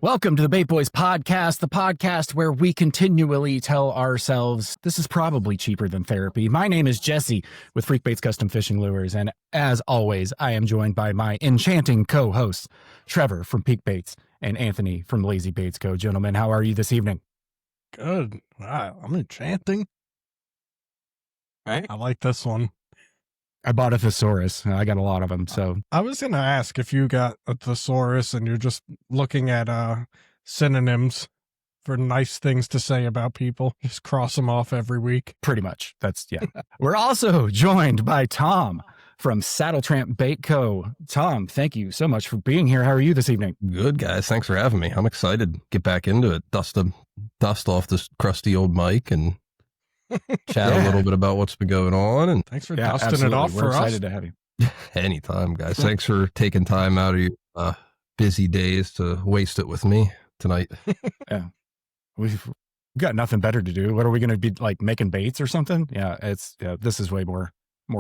Welcome to the Bait Boys podcast, the podcast where we continually tell ourselves this is probably cheaper than therapy. My name is Jesse with Freek Baits Custom Fishing Lures, and as always, I am joined by my enchanting co-hosts, Trevor from Peak Baits and Anthony from Lazy Baits Co. Gentlemen, how are you this evening? Good. Wow, I'm enchanting. Right? I like this one. I bought a thesaurus. I got a lot of them, so. I was going to ask if you got a thesaurus and you're just looking at synonyms for nice things to say about people. Just cross them off every week. Pretty much. That's, yeah. We're also joined by Tom from Saddletramp Bait Co. Tom, thank you so much for being here. How are you this evening? Good, guys. Thanks for having me. I'm excited to get back into it. Dust off this crusty old mic and chat a little bit about what's been going on. And thanks for dusting it off. We're excited to have you. Anytime, guys. Thanks for taking time out of your busy days to waste it with me tonight. Yeah. We've got nothing better to do. What are we going to be like, making baits or something? Yeah, this is way more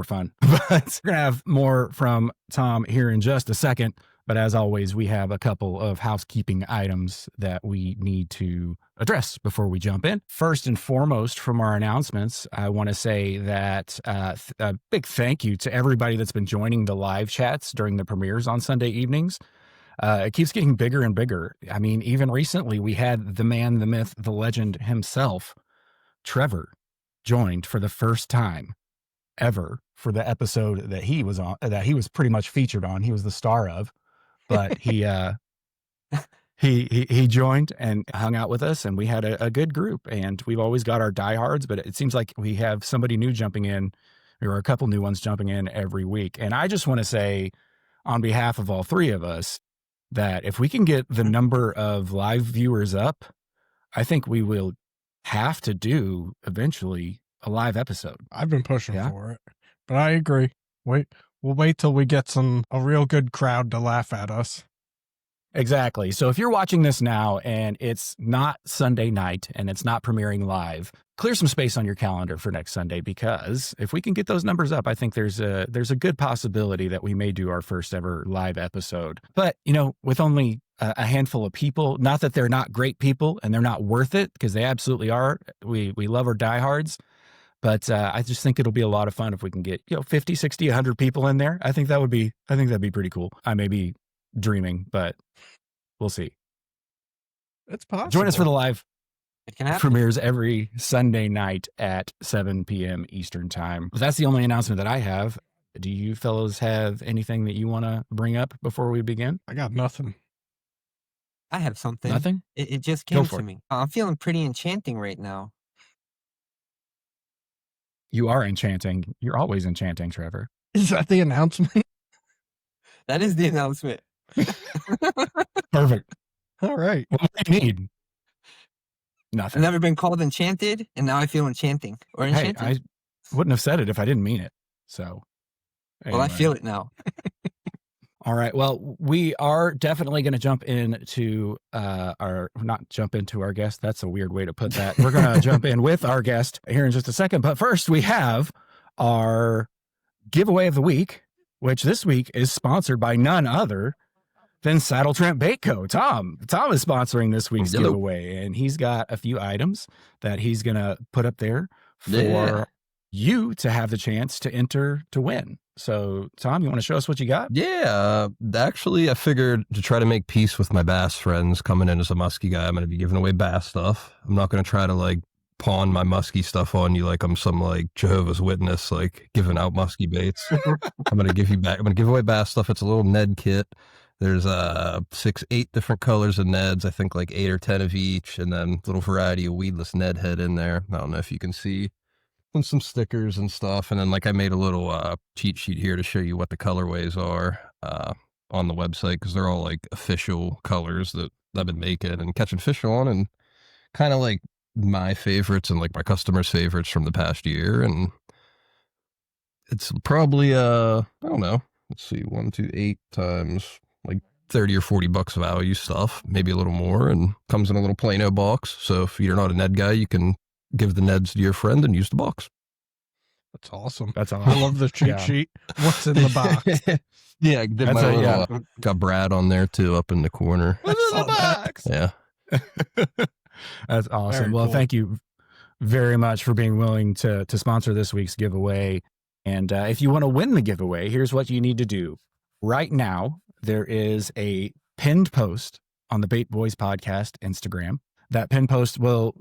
fun. But we're going to have more from Tom here in just a second. But as always, we have a couple of housekeeping items that we need to address before we jump in. First and foremost, from our announcements, I want to say that a big thank you to everybody that's been joining the live chats during the premieres on Sunday evenings. It keeps getting bigger and bigger. I mean, even recently, we had the man, the myth, the legend himself, Trevor, joined for the first time ever for the episode that he was on, that he was pretty much featured on. He was the star of. But he joined and hung out with us, and we had a good group. And we've always got our diehards, but it seems like we have somebody new jumping in, or a couple new ones jumping in every week. And I just want to say, on behalf of all three of us, that if we can get the number of live viewers up, I think we will have to do eventually a live episode. I've been pushing for it, but I agree. We'll wait till we get a real good crowd to laugh at us. Exactly. So if you're watching this now and it's not Sunday night and it's not premiering live, clear some space on your calendar for next Sunday, because if we can get those numbers up, I think there's a good possibility that we may do our first ever live episode. But, with only a handful of people, not that they're not great people and they're not worth it, because they absolutely are. We love our diehards. But I just think it'll be a lot of fun if we can get 50, 60, 100 people in there. I think that'd be pretty cool. I may be dreaming, but we'll see. It's possible. Join us for the live It premieres every Sunday night at 7 p.m. Eastern time. That's the only announcement that I have. Do you fellows have anything that you want to bring up before we begin? I got nothing. I have something. Nothing? It just came to me. I'm feeling pretty enchanting right now. You are enchanting. You're always enchanting, Trevor. Is that the announcement? That is the announcement. Perfect. All right. What do you need? Nothing. I've never been called enchanted, and now I feel enchanting. Or enchanted. Hey, I wouldn't have said it if I didn't mean it. So. Well, I feel it now. All right. Well, we are definitely going to jump into not jump into our guest. That's a weird way to put that. We're going to jump in with our guest here in just a second. But first, we have our giveaway of the week, which this week is sponsored by none other than Saddletramp Bait Co. Tom is sponsoring this week's giveaway, and he's got a few items that he's going to put up there for you to have the chance to enter to win. So, Tom, you want to show us what you got? Yeah. Actually, I figured to try to make peace with my bass friends coming in as a muskie guy, I'm going to be giving away bass stuff. I'm not going to try to pawn my muskie stuff on you like I'm some Jehovah's Witness, giving out muskie baits. I'm going to give you back. I'm going to give away bass stuff. It's a little Ned kit. There's 8 different colors of Neds. I think 8 or 10 of each, and then a little variety of weedless Ned head in there. I don't know if you can see. And some stickers and stuff. And then I made a little cheat sheet here to show you what the colorways are on the website, because they're all official colors that I've been making and catching fish on, and kind of my favorites and my customers' favorites from the past year. And it's probably I don't know, let's see, 1, 2, 8 times 30 or 40 bucks of value stuff, maybe a little more, and comes in a little Plano box. So if you're not a Ned guy, you can give the Neds to your friend and use the box. That's awesome. That's I awesome. love the cheat Yeah. sheet. What's in the box? Yeah, I did That's my a- little, yeah. got Brad on there too, up in the corner. What's in the box? Yeah. That's awesome. Very Well, cool. thank you very much for being willing to sponsor this week's giveaway. And if you want to win the giveaway, here's what you need to do. Right now, there is a pinned post on the Bait Boys Podcast Instagram. That pinned post will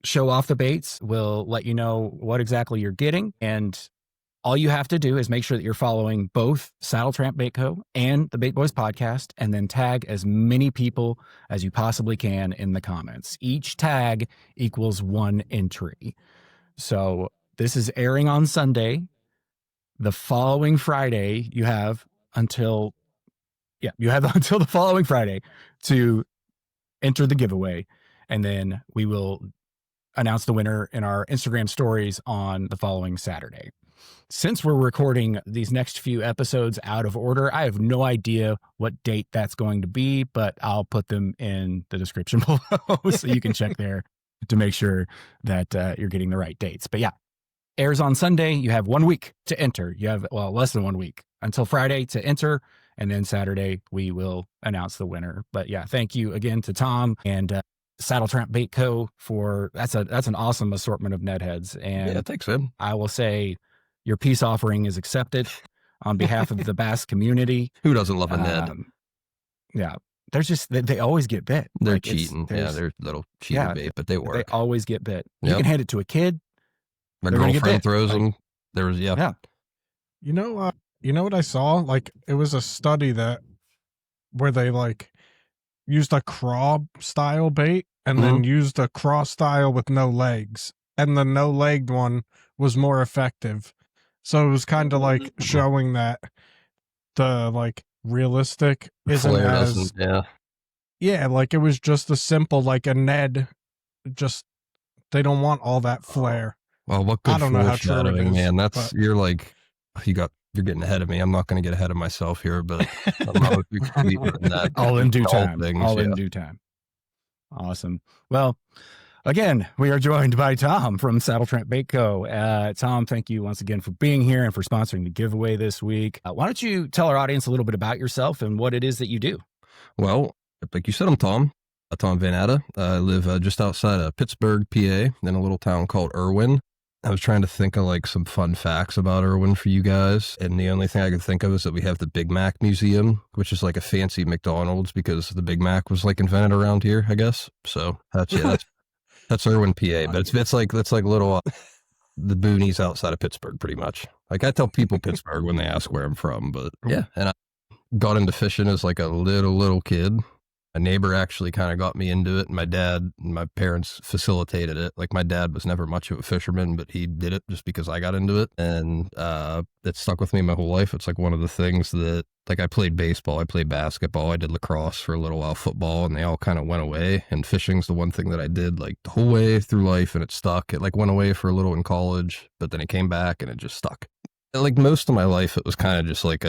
show off the baits, will let you know what exactly you're getting. And all you have to do is make sure that you're following both Saddletramp Bait Co. and the Bait Boys Podcast, and then tag as many people as you possibly can in the comments. Each tag equals 1 entry. So this is airing on Sunday. The following Friday, you have until the following Friday to enter the giveaway. And then we will announce the winner in our Instagram stories on the following Saturday. Since we're recording these next few episodes out of order, I have no idea what date that's going to be, but I'll put them in the description below so you can check there to make sure that you're getting the right dates. But yeah, airs on Sunday. You have 1 week to enter. You have, well, less than 1 week until Friday to enter. And then Saturday, we will announce the winner. But yeah, thank you again to Tom and Saddletramp Bait Co. for that's an awesome assortment of Ned heads. And Yeah, thanks, man. I will say your peace offering is accepted on behalf of the bass community. Who doesn't love a Ned? Yeah. There's just, they always get bit. They're Like, cheating. Yeah, they're little cheating yeah, bait, but they work. They always get bit. You Yep. can hand it to a kid. My they're gonna get girlfriend bit. throws Like- them. There was, Yeah. You know what I saw? Like, it was a study where they like used a craw style bait and then used a craw style with no legs, and the no legged one was more effective. So it was kind of like showing that the like realistic isn't Flare as doesn't, yeah. like it was just a simple like a Ned. Just they don't want all that flare. Well, what good I don't know how true it foreshadowing, is, man. That's but- you're getting ahead of me. I'm not going to get ahead of myself here, but I'm not in that. All in due all time. things, All in yeah. due time. Awesome. Well, again, we are joined by Tom from Saddletramp Bait Co. Tom, thank you once again for being here and for sponsoring the giveaway this week. Why don't you tell our audience a little bit about yourself and what it is that you do? Well, like you said, I'm Tom. Tom Van Atta. I live just outside of Pittsburgh, PA, in a little town called Irwin. I was trying to think of like some fun facts about Irwin for you guys, and the only thing I could think of is that we have the Big Mac Museum, which is like a fancy McDonald's because the Big Mac was like invented around here, I guess. So that's Irwin, PA. But it's like little the boonies outside of Pittsburgh, pretty much. Like I tell people Pittsburgh when they ask where I'm from, but yeah. And I got into fishing as like a little kid. A neighbor actually kind of got me into it, and my dad and my parents facilitated it. Like my dad was never much of a fisherman, but he did it just because I got into it, and it stuck with me my whole life. It's like one of the things that, like, I played baseball, I played basketball, I did lacrosse for a little while, football, and they all kind of went away. And fishing's the one thing that I did like the whole way through life, and it stuck. It like went away for a little in college, but then it came back, and it just stuck. And, like most of my life, it was kind of just like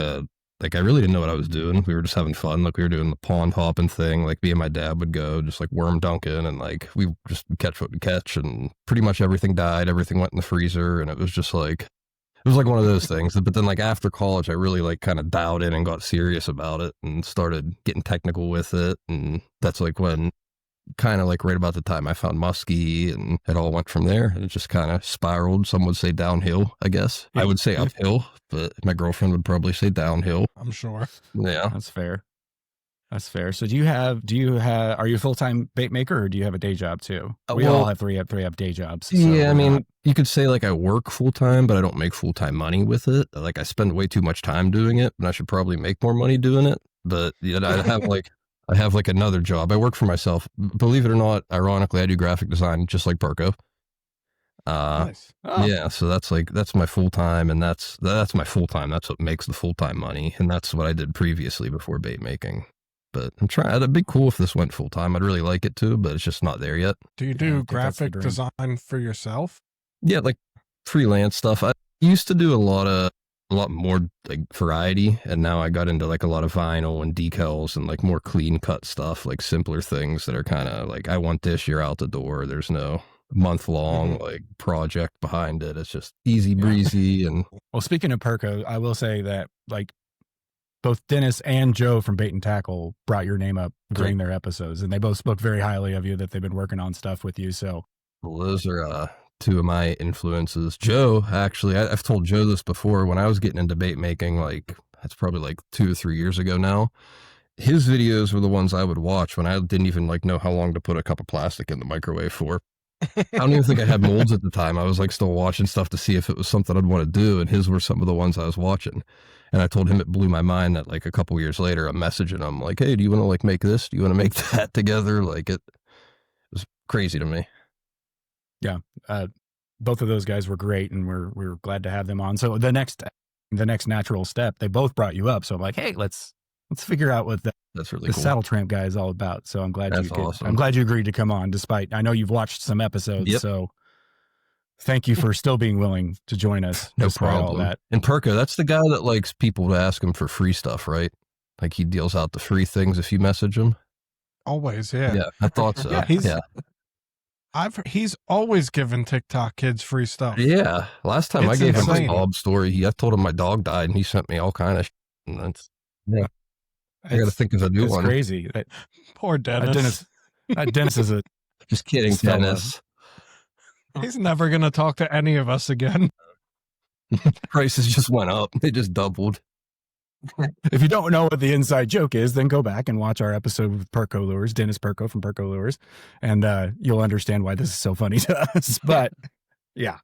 I really didn't know what I was doing. We were just having fun. Like we were doing the pond hopping thing. Like me and my dad would go just like worm dunking, and like we just catch what we catch, and pretty much everything died. Everything went in the freezer, and it was just like, it was like one of those things. But then like after college, I really like kind of dialed in and got serious about it and started getting technical with it. And that's like when kind of like right about the time I found muskie, and it all went from there. And it just kind of spiraled. Some would say downhill, I guess. I would say uphill, but my girlfriend would probably say downhill. I'm sure. Yeah. That's fair. That's fair. So are you a full-time bait maker, or do you have a day job too? We well, all have three have day jobs. So yeah, I we're mean, not- you could say like I work full time, but I don't make full time money with it. Like I spend way too much time doing it, and I should probably make more money doing it. But yeah, I have like another job. I work for myself. Believe it or not, ironically, I do graphic design just like Perko. Nice. Oh, Yeah, so that's my full time, and that's my full time. That's what makes the full time money, and that's what I did previously before bait making. But I'm trying. It'd be cool if this went full time. I'd really like it too, but it's just not there yet. Do you I do think that's the graphic dream. design for yourself? Yeah, like freelance stuff. I used to do a lot more like variety, and now I got into like a lot of vinyl and decals and like more clean cut stuff, like simpler things that are kind of like, I want this, you're out the door. There's no month-long like project behind it. It's just easy breezy. And well, speaking of Perko, I will say that like both Dennis and Joe from Bait and Tackle brought your name up during their episodes, and they both spoke very highly of you, that they've been working on stuff with you. So those are two of my influences. Joe, actually, I've told Joe this before. When I was getting into bait making, like that's probably like 2 or 3 years ago now, his videos were the ones I would watch when I didn't even like know how long to put a cup of plastic in the microwave for. I don't even think I had molds at the time. I was like still watching stuff to see if it was something I'd want to do, and his were some of the ones I was watching. And I told him it blew my mind that like a couple years later, I'm messaging him like, "Hey, do you want to like make this? Do you want to make that together?" Like it was crazy to me. Yeah, both of those guys were great, and we're glad to have them on. So the next natural step, they both brought you up. So I'm like, hey, let's figure out what that's really cool. Saddletramp guy is all about. So I'm glad awesome. I'm glad you agreed to come on, despite I know you've watched some episodes. Yep. So thank you for still being willing to join us. No despite problem. all that. And Perko, that's the guy that likes people to ask him for free stuff, right? Like he deals out the free things if you message him. Always, yeah. Yeah, I thought so. He's always given TikTok kids free stuff. Yeah. Last time It's I gave him insane. a sob story, I told him my dog died, and he sent me all kind of shit. And that's, I got to think of a new one. It's crazy. Poor Dennis. Dennis is a Just kidding, Stella. Dennis. He's never going to talk to any of us again. Prices just went up. They just doubled. If you don't know what the inside joke is, then go back and watch our episode with Perko Lures, Dennis Perko from Perko Lures, and you'll understand why this is so funny to us. But yeah,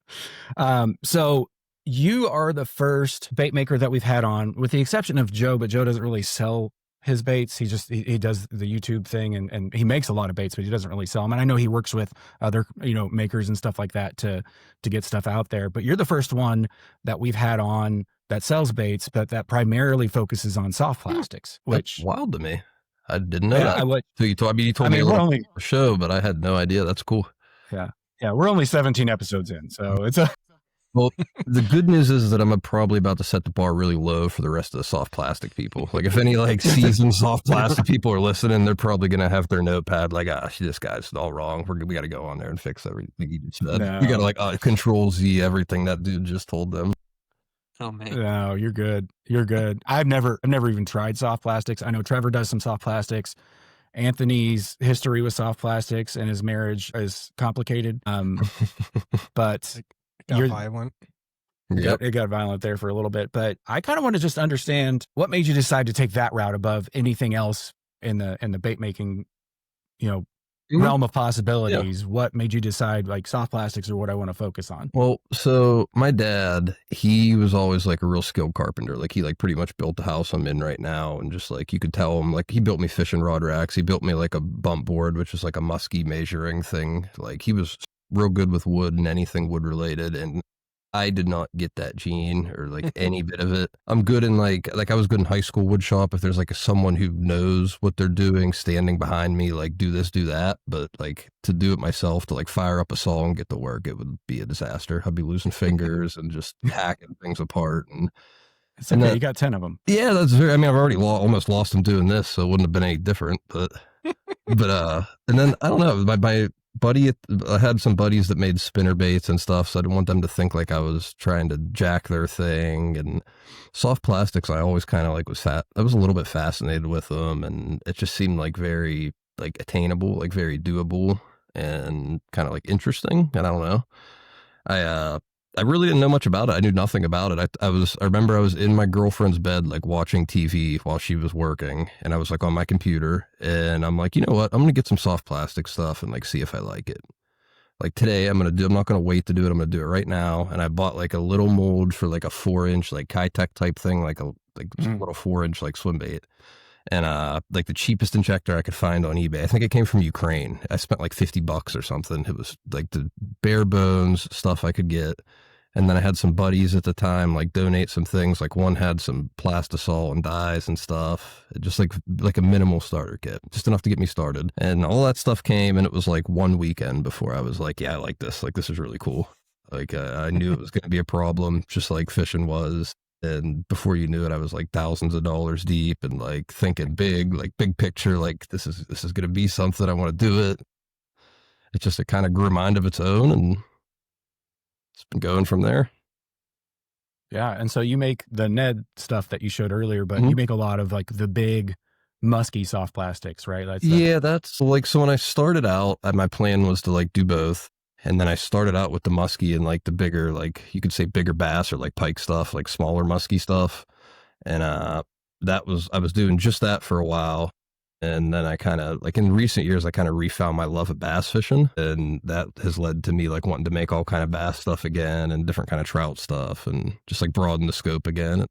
so you are the first bait maker that we've had on, with the exception of Joe. But Joe doesn't really sell his baits. He just he does the YouTube thing, and he makes a lot of baits, but he doesn't really sell them. And I know he works with other makers and stuff like that to get stuff out there. But you're the first one that we've had on that sells baits, but that primarily focuses on soft plastics, which That's wild to me. I didn't know that. So you told me we're only a show, but I had no idea. That's cool. Yeah, we're only 17 episodes in, so it's a Well, the good news is that I'm probably about to set the bar really low for the rest of the soft plastic people. Like if any like seasoned soft plastic people are listening, they're probably going to have their notepad like, this guy's all wrong. We got to go on there and fix everything he just said. No. We got to like Control Z everything that dude just told them. Oh man. No, you're good. You're good. I've never even tried soft plastics. I know Trevor does some soft plastics. Anthony's history with soft plastics and his marriage is complicated. But Got violent. Yep. It got violent there for a little bit. But I kind of want to just understand what made you decide to take that route above anything else in the bait making, realm of possibilities. Yeah. What made you decide like soft plastics are what I want to focus on? Well, so my dad, he was always like a real skilled carpenter. Like he like pretty much built the house I'm in right now. And just like, you could tell him, like he built me fishing rod racks. He built me like a bump board, which is like a muskie measuring thing. Like he was real good with wood and anything wood related. And I did not get that gene or like any bit of it. I'm good in like I was good in high school wood shop. If there's like someone who knows what they're doing standing behind me, like do this, do that. But like to do it myself, to like fire up a saw and get to work, it would be a disaster. I'd be losing fingers and just hacking things apart. And it's okay, you got 10 of them. Yeah, that's very, I mean, I've already almost lost them doing this, so it wouldn't have been any different. But and then I don't know, my buddy, I had some buddies that made spinner baits and stuff, so I didn't want them to think like I was trying to jack their thing. And soft plastics, I always kind of like I was a little bit fascinated with them, and it just seemed like very like attainable, like very doable, and kind of like interesting. And I don't know, I really didn't know much about it. I knew nothing about it. I remember I was in my girlfriend's bed, like watching TV while she was working, and I was like on my computer, and I'm like, you know what? I'm going to get some soft plastic stuff and like see if I like it. Like today I'm not going to wait to do it. I'm going to do it right now. And I bought like a little mold for like a 4-inch, like Kitech type thing, like a little 4-inch, like swim bait. And like the cheapest injector I could find on eBay. I think it came from Ukraine. I spent like $50 or something. It was like the bare bones stuff I could get. And then I had some buddies at the time like donate some things. Like one had some plastisol and dyes and stuff. Just like a minimal starter kit, just enough to get me started. And all that stuff came, and it was like one weekend before I was like, yeah, I like this. Like this is really cool. Like I knew it was going to be a problem, just like fishing was. And before you knew it, I was like thousands of dollars deep and like thinking big, like big picture, like this is going to be something. I want to do it. it kind of grew a mind of its own, and it's been going from there. Yeah, and so you make the Ned stuff that you showed earlier, but you make a lot of like the big musky soft plastics, right? That's like, so when I started out, my plan was to like do both. And then I started out with the muskie and like the bigger, like you could say bigger bass or like pike stuff, like smaller musky stuff. And I was doing just that for a while. And then I kind of, like in recent years, I kind of refound my love of bass fishing. And that has led to me like wanting to make all kind of bass stuff again and different kind of trout stuff and just like broaden the scope again.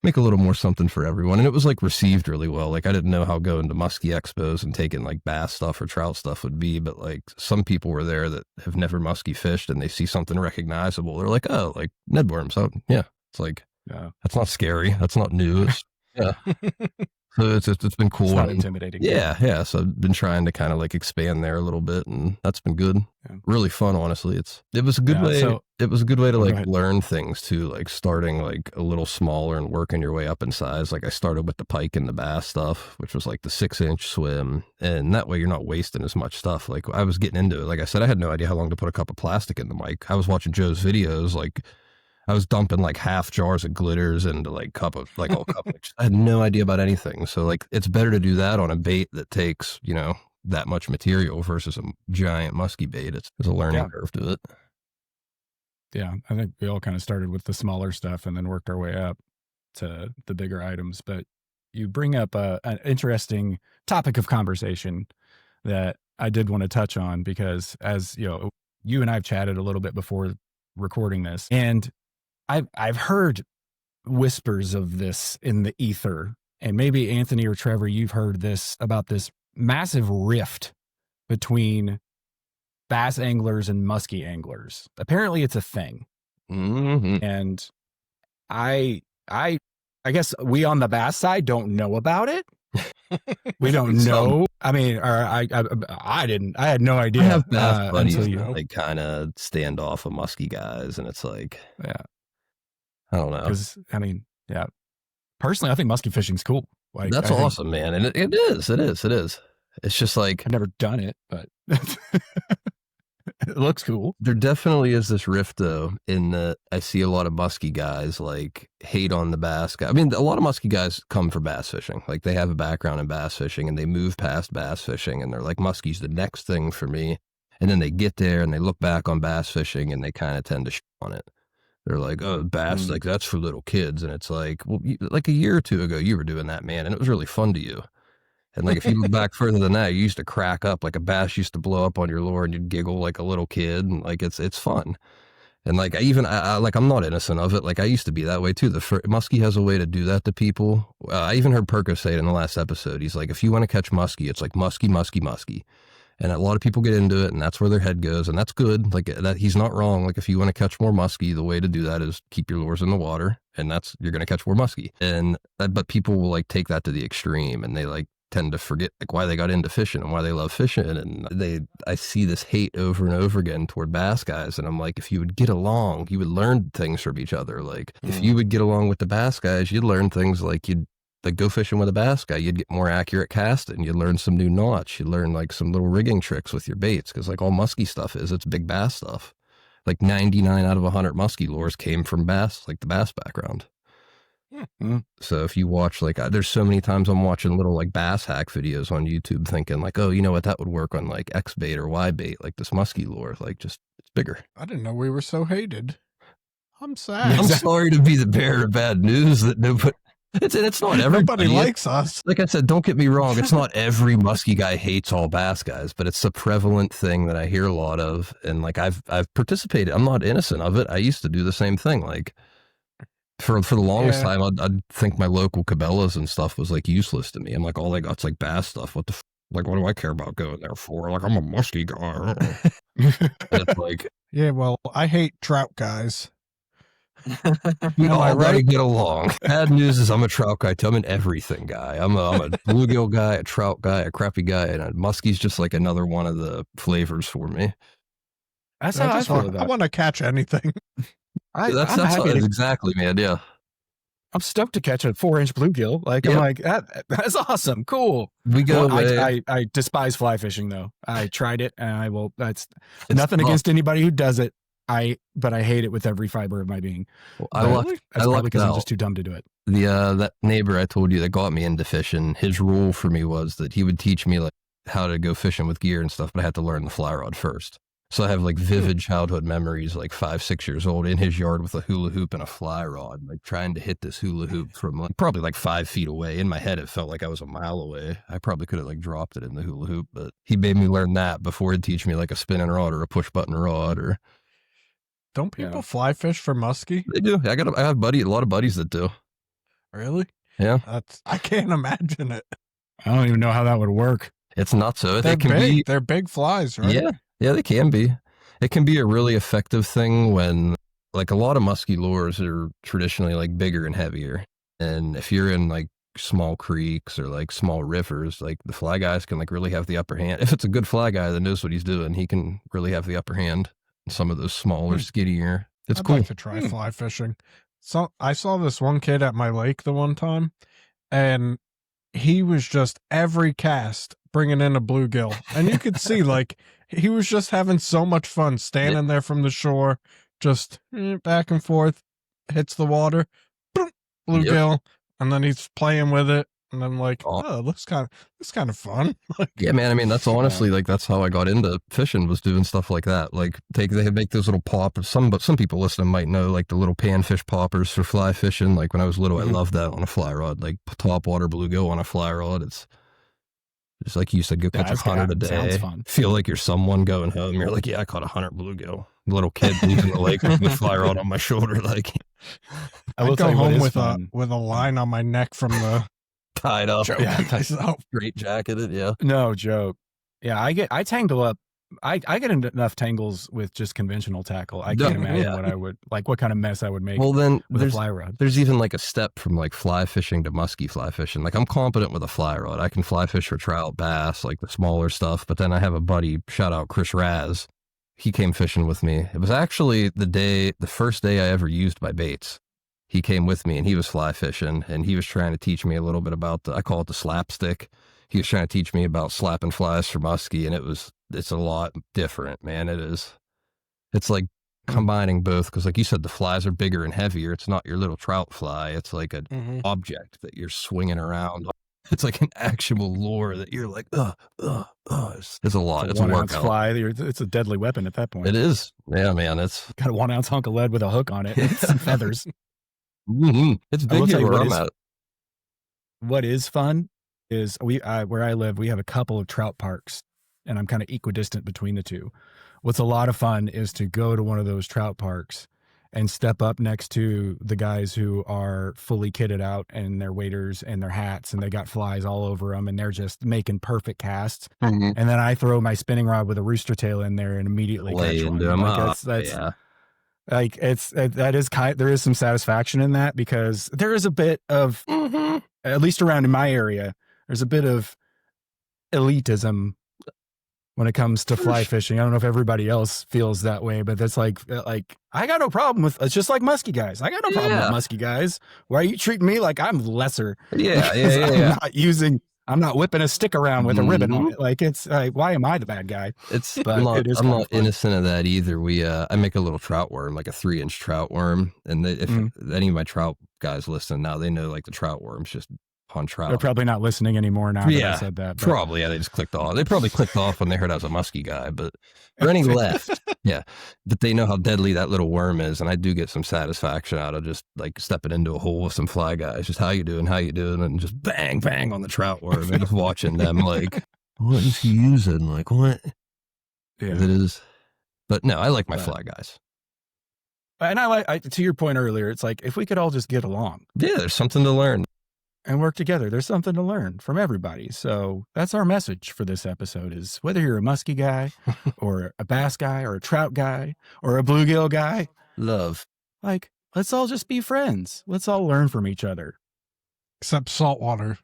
Make a little more something for everyone. And it was like received really well. Like I didn't know how going to muskie expos and taking like bass stuff or trout stuff would be, but like some people were there that have never muskie fished and they see something recognizable. They're like, oh, like Ned worms. Oh, yeah. It's like, that's not scary. That's not new. Yeah. So it's been cool. It's not intimidating. Yeah. So I've been trying to kind of like expand there a little bit, and that's been good. Yeah. Really fun, honestly. It was a good way. It was a good way to like learn things too, like starting like a little smaller and working your way up in size. Like I started with the pike and the bass stuff, which was like the 6-inch swim, and that way you're not wasting as much stuff. Like I was getting into it. Like I said, I had no idea how long to put a cup of plastic in the mic. I was watching Joe's videos, like I was dumping like half jars of glitters into like cup of like all cup. I had no idea about anything. So like it's better to do that on a bait that takes, you know, that much material versus a giant musky bait. There's a learning curve to it. Yeah, I think we all kind of started with the smaller stuff and then worked our way up to the bigger items. But you bring up an interesting topic of conversation that I did want to touch on, because as you know, you and I've chatted a little bit before recording this, and I've heard whispers of this in the ether, and maybe Anthony or Trevor, you've heard this about this massive rift between bass anglers and muskie anglers. Apparently it's a thing. And I guess we on the bass side don't know about it. We don't know. I mean, I didn't. I had no idea. I have bass buddies like kind of stand off of muskie guys, and it's like, I don't know. Because I mean, personally, I think muskie fishing's cool. Like that's awesome, man, and it is. It's just like I've never done it, but it looks cool. There definitely is this rift, though, in that I see a lot of muskie guys like hate on the bass guy. I mean, a lot of muskie guys come for bass fishing. Like they have a background in bass fishing and they move past bass fishing and they're like, muskie's the next thing for me. And then they get there and they look back on bass fishing and they kind of tend to on it. They're like, oh, bass, like that's for little kids. And it's like, well, like a year or two ago, you were doing that, man. And it was really fun to you. And like, if you look back further than that, you used to crack up, like a bass used to blow up on your lure and you'd giggle like a little kid. And like, it's fun. And like, I'm not innocent of it. Like I used to be that way too. Muskie has a way to do that to people. I even heard Perko say it in the last episode. He's like, if you want to catch muskie, it's like muskie, muskie, muskie. And a lot of people get into it and that's where their head goes. And that's good. Like that, he's not wrong. Like if you want to catch more muskie, the way to do that is keep your lures in the water and you're going to catch more muskie. And but people will like take that to the extreme and they like tend to forget like why they got into fishing and why they love fishing. And I see this hate over and over again toward bass guys. And I'm like, if you would get along, you would learn things from each other. Like if you would get along with the bass guys, you'd learn things like you'd like go fishing with a bass guy, you'd get more accurate casting. You'd learn some new knots. You'd learn like some little rigging tricks with your baits. Cause like all muskie stuff it's big bass stuff. Like 99 out of 100 muskie lures came from bass, like the bass background. So if you watch like, there's so many times I'm watching little like bass hack videos on YouTube thinking like, oh, you know what, that would work on like X bait or Y bait, like this muskie lure, like just it's bigger. I didn't know we were so hated. I'm sad. I'm sorry to be the bearer of bad news that nobody. It's not everybody. Nobody likes us. Like I said, don't get me wrong. It's not every muskie guy hates all bass guys, but it's a prevalent thing that I hear a lot of. And like I've participated. I'm not innocent of it. I used to do the same thing. Like for the longest time, I'd think my local Cabela's and stuff was like useless to me. I'm like, all they got's like bass stuff. What do I care about going there for? Like I'm a muskie guy. It's like, yeah, well, I hate trout guys. We all gotta get along. Bad news is I'm a trout guy too. I'm an everything guy. I'm a bluegill guy, a trout guy, a crappie guy, and a muskie's just like another one of the flavors for me. That's how I feel about it. I want to catch anything. That's exactly, man. Yeah. I'm stoked to catch a 4-inch bluegill. Like, I'm like, that's awesome. Cool. We go I despise fly fishing though. I tried it and I will, it's nothing against anybody who does it. But I hate it with every fiber of my being. Well, that's probably because I'm just too dumb to do it. That neighbor I told you that got me into fishing, his rule for me was that he would teach me like how to go fishing with gear and stuff, but I had to learn the fly rod first. So I have like vivid childhood memories, like 5, 6 years old in his yard with a hula hoop and a fly rod, like trying to hit this hula hoop from like, probably like 5 feet away. In my head, it felt like I was a mile away. I probably could have like dropped it in the hula hoop, but he made me learn that before he'd teach me like a spinning rod or a push button rod or. Don't people fly fish for muskie? They do. I have a lot of buddies that do. Really? Yeah. I can't imagine it. I don't even know how that would work. It's not so. They're big flies, right? Yeah. Yeah, they can be. It can be a really effective thing when, like, a lot of musky lures are traditionally like bigger and heavier. And if you're in like small creeks or like small rivers, like the fly guys can like really have the upper hand. If it's a good fly guy that knows what he's doing, he can really have the upper hand. Some of those smaller, skinnier. I'd like to try fly fishing. So I saw this one kid at my lake the one time, and he was just every cast bringing in a bluegill, and you could see like he was just having so much fun standing there from the shore, just back and forth, hits the water, boom, bluegill, and then he's playing with it. And I'm like, oh, it looks kind of fun. Like, yeah, man. I mean, that's honestly like that's how I got into fishing, was doing stuff like that. Like they make those little poppers. Some people listening might know like the little panfish poppers for fly fishing. Like when I was little, I loved that on a fly rod. Like top water bluegill on a fly rod. It's just like you said, go catch 100 a day. Sounds fun. Feel like you're someone going home. You're like, yeah, I caught 100 bluegill. Little kid leaving the lake with the fly rod on my shoulder. Like I will go home with a line on my neck from the. Tied up, myself. Straight jacketed, yeah. No joke. Yeah, I tangle up. I get enough tangles with just conventional tackle. I can't imagine what I would like. What kind of mess I would make. Well, then with a fly rod. There's even like a step from like fly fishing to musky fly fishing. Like I'm competent with a fly rod. I can fly fish for trout, bass, like the smaller stuff. But then I have a buddy. Shout out Chris Raz. He came fishing with me. It was actually the first day I ever used my baits. He came with me and he was fly fishing and he was trying to teach me a little bit about I call it the slapstick. He was trying to teach me about slapping flies for muskie, and it's a lot different, man. It's like combining both. Cause like you said, the flies are bigger and heavier. It's not your little trout fly. It's like an object that you're swinging around. It's like an actual lure that you're like, it's a lot. It's a workout. Fly. It's a deadly weapon at that point. It is. Yeah, man. It's got a 1 ounce hunk of lead with a hook on it and some feathers. It's big here where I'm at. What is fun is where I live, we have a couple of trout parks, and I'm kind of equidistant between the two. What's a lot of fun is to go to one of those trout parks and step up next to the guys who are fully kitted out in their waders and their hats, and they got flies all over them, and they're just making perfect casts. And then I throw my spinning rod with a rooster tail in there and immediately catch one. Like there is some satisfaction in that, because there is a bit of, at least around in my area, there's a bit of elitism when it comes to fly fishing. I don't know if everybody else feels that way, but that's like I got no problem with, it's just like muskie guys. I got no problem with muskie guys. Why are you treating me like I'm lesser? Yeah. I'm not whipping a stick around with a ribbon on it. Like, it's like, why am I the bad guy? I'm not innocent of that either. I make a little trout worm, like a 3-inch trout worm. And if any of my trout guys listen now, they know like the trout worm's just on trout. They're probably not listening anymore now that I said that. But. Probably, yeah, they just clicked off. They probably clicked off when they heard I was a muskie guy, but for any left, but they know how deadly that little worm is, and I do get some satisfaction out of just like stepping into a hole with some fly guys, just how you doing, and just bang, bang on the trout worm, and just watching them like, what is he using? Like, what? Yeah. It is. But no, I like my fly guys. And to your point earlier, it's like, if we could all just get along. Yeah, there's something to learn. And work together. There's something to learn from everybody. So that's our message for this episode, is whether you're a muskie guy or a bass guy or a trout guy or a bluegill guy. Love. Like, let's all just be friends. Let's all learn from each other. Except saltwater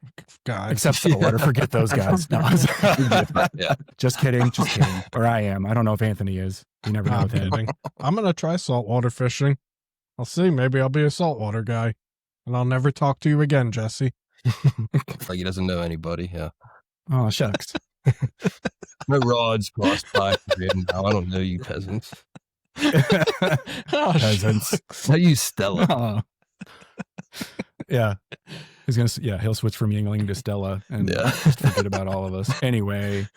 guys. Except saltwater. Forget those guys. No. Just kidding. Or I am. I don't know if Anthony is. You never know with him. I'm going to try saltwater fishing. I'll see. Maybe I'll be a saltwater guy. And I'll never talk to you again, Jesse. Like he doesn't know anybody. Yeah. Oh, shucks. My rod's crossed by now. I don't know you peasants. Oh, Peasants. shucks. I use Stella. Oh. Yeah. He'll switch from Yingling to Stella and just forget about all of us. Anyway,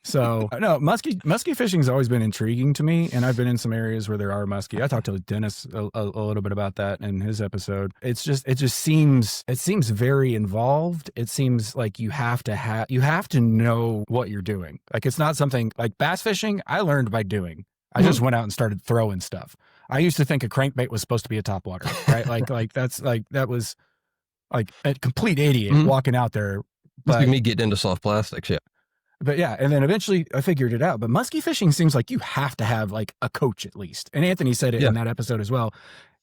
so no, muskie fishing's always been intriguing to me, and I've been in some areas where there are muskie. I talked to Dennis a little bit about that in his episode. It just seems very involved. It seems like you have to know what you're doing. Like it's not something like bass fishing. I learned by doing. I just went out and started throwing stuff. I used to think a crankbait was supposed to be a topwater, right? that was like a complete idiot walking out there. But like me getting into soft plastics, yeah. But yeah, and then eventually I figured it out. But muskie fishing seems like you have to have like a coach at least. And Anthony said it in that episode as well.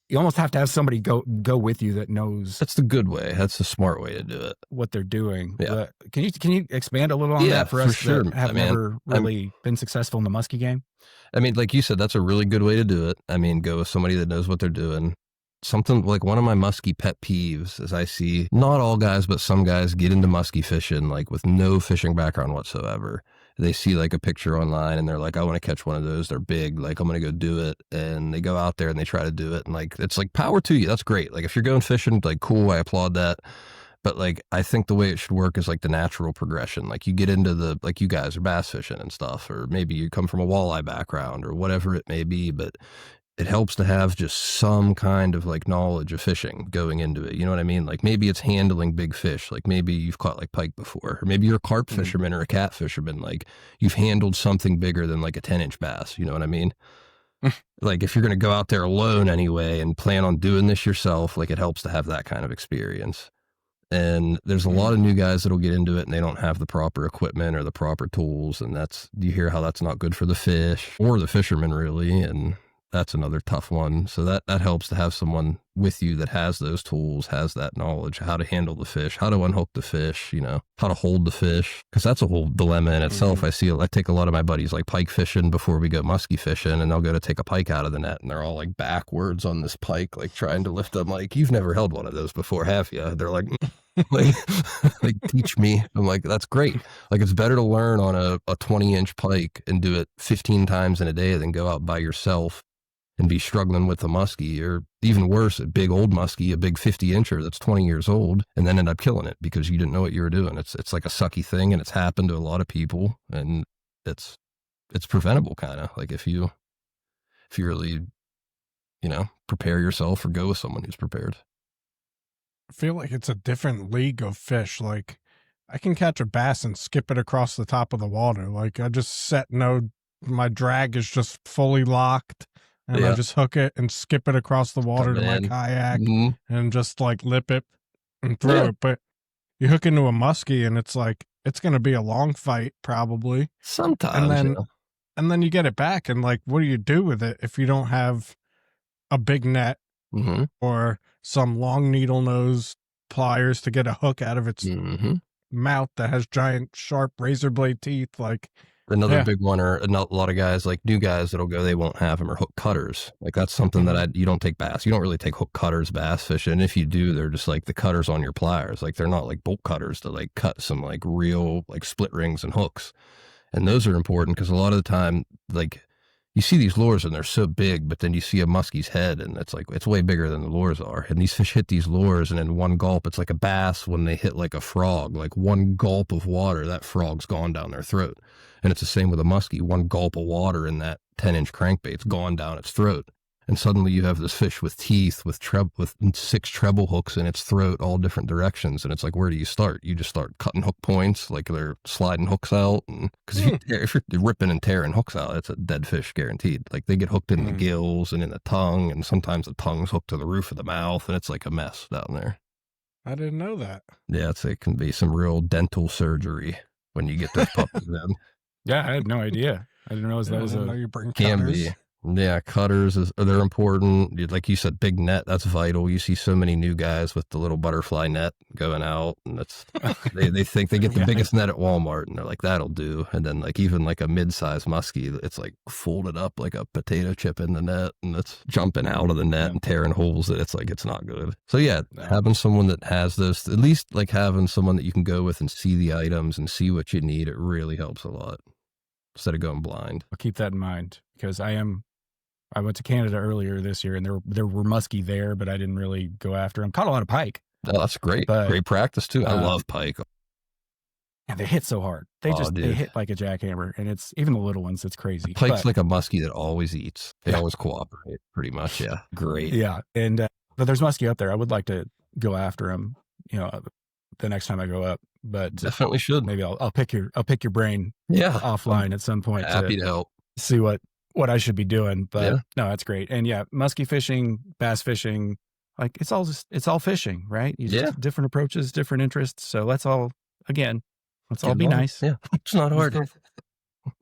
You almost have to have somebody go with you that knows. That's the good way. That's the smart way to do it. What they're doing. Yeah. But can you expand a little on that for us sure. that have never really been successful in the muskie game? I mean, like you said, that's a really good way to do it. I mean, go with somebody that knows what they're doing. Something like one of my muskie pet peeves is I see not all guys, but some guys get into muskie fishing like with no fishing background whatsoever. They see like a picture online and they're like, I want to catch one of those. They're big. Like, I'm going to go do it. And they go out there and they try to do it. And like, it's like power to you. That's great. Like if you're going fishing, like cool. I applaud that. But like, I think the way it should work is like the natural progression. Like you get into like you guys are bass fishing and stuff, or maybe you come from a walleye background or whatever it may be. But it helps to have just some kind of like knowledge of fishing going into it. You know what I mean? Like maybe it's handling big fish. Like maybe you've caught like pike before, or maybe you're a carp fisherman or a cat fisherman. Like you've handled something bigger than like a 10-inch bass. You know what I mean? Like if you're going to go out there alone anyway and plan on doing this yourself, like it helps to have that kind of experience. And there's a lot of new guys that'll get into it and they don't have the proper equipment or the proper tools. And you hear how that's not good for the fish or the fishermen really. And that's another tough one. So that helps to have someone with you that has those tools, has that knowledge, how to handle the fish, how to unhook the fish, you know, how to hold the fish. Because that's a whole dilemma in itself. I take a lot of my buddies like pike fishing before we go muskie fishing, and they'll go to take a pike out of the net and they're all like backwards on this pike, like trying to lift them. Like, you've never held one of those before, have you? They're like, like teach me. I'm like, that's great. Like, it's better to learn on a 20-inch pike and do it 15 times in a day than go out by yourself and be struggling with a muskie, or even worse, a big old muskie, a big 50-incher that's 20 years old, and then end up killing it because you didn't know what you were doing. It's like a sucky thing, and it's happened to a lot of people, and it's preventable, kind of. Like if you really, you know, prepare yourself or go with someone who's prepared. I feel like it's a different league of fish. Like I can catch a bass and skip it across the top of the water. Like I just my drag is just fully locked. And I just hook it and skip it across the water to my kayak and just like lip it and throw it. But you hook into a muskie and it's like, it's going to be a long fight probably. Sometimes. And then you get it back and like, what do you do with it if you don't have a big net or some long needle nose pliers to get a hook out of its mouth that has giant sharp razor blade teeth? Like, another big one, or a lot of guys, like new guys that'll go, they won't have them, or hook cutters. Like that's something that you don't take bass. You don't really take hook cutters bass fishing. And if you do, they're just like the cutters on your pliers. Like they're not like bolt cutters to like cut some like real like split rings and hooks. And those are important because a lot of the time, like you see these lures and they're so big, but then you see a muskie's head and it's like, it's way bigger than the lures are. And these fish hit these lures and in one gulp, it's like a bass when they hit like a frog, like one gulp of water, that frog's gone down their throat. And it's the same with a muskie. One gulp of water in that 10-inch crankbait's gone down its throat. And suddenly you have this fish with teeth, with 6 treble hooks in its throat, all different directions. And it's like, where do you start? You just start cutting hook points, like they're sliding hooks out. And because if you're ripping and tearing hooks out, it's a dead fish guaranteed. Like they get hooked in the gills and in the tongue. And sometimes the tongue's hooked to the roof of the mouth. And it's like a mess down there. I didn't know that. Yeah, it can be some real dental surgery when you get those puppies in. Yeah, I had no idea. I didn't realize that was you bring can cutters. be. Yeah, cutters they're important. Like you said, big net, that's vital. You see so many new guys with the little butterfly net going out, and that's they think they get the biggest net at Walmart, and they're like, that'll do. And then like even like a mid-sized muskie, it's like folded up like a potato chip in the net, and it's jumping out of the net and tearing holes. It's like it's not good. So yeah, having someone that has this, at least like having someone that you can go with and see the items and see what you need, it really helps a lot instead of going blind. I'll keep that in mind because I went to Canada earlier this year, and there were muskie there, but I didn't really go after them. Caught a lot of pike. Oh, that's great. But, great practice too. I love pike. And they hit so hard. They hit like a jackhammer, and it's even the little ones. It's crazy. Pike's like a muskie that always eats. They always cooperate, pretty much. Yeah, great. Yeah, and but there's muskie up there. I would like to go after them. The next time I go up, but definitely should. Maybe I'll pick your brain. Yeah, offline at some point. Happy to help. See what I should be doing, but no, that's great. And yeah, muskie fishing, bass fishing, like it's all fishing, right? Different approaches, different interests. So let's all be nice. Yeah, it's not hard.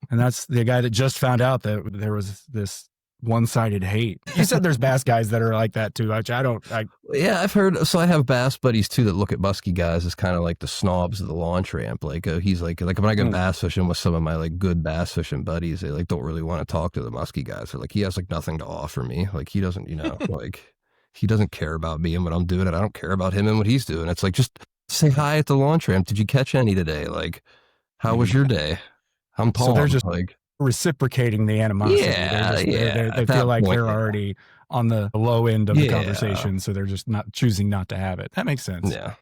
And that's the guy that just found out that there was this one-sided hate. You said there's bass guys that are like that too. Yeah, I've heard. So I have bass buddies too that look at muskie guys as kind of like the snobs of the launch ramp. Like he's like when I go bass fishing with some of my like good bass fishing buddies, they like don't really want to talk to the muskie guys. They're like, he has like nothing to offer me. Like he doesn't, like he doesn't care about me and what I'm doing, and I don't care about him and what he's doing. It's like, just say hi at the launch ramp. Did you catch any today? Like, how was your day? I'm Tom. So they're just like reciprocating the animosity. They feel like they're already on the low end of the conversation, so they're just not choosing not to have it. That makes sense. Yeah,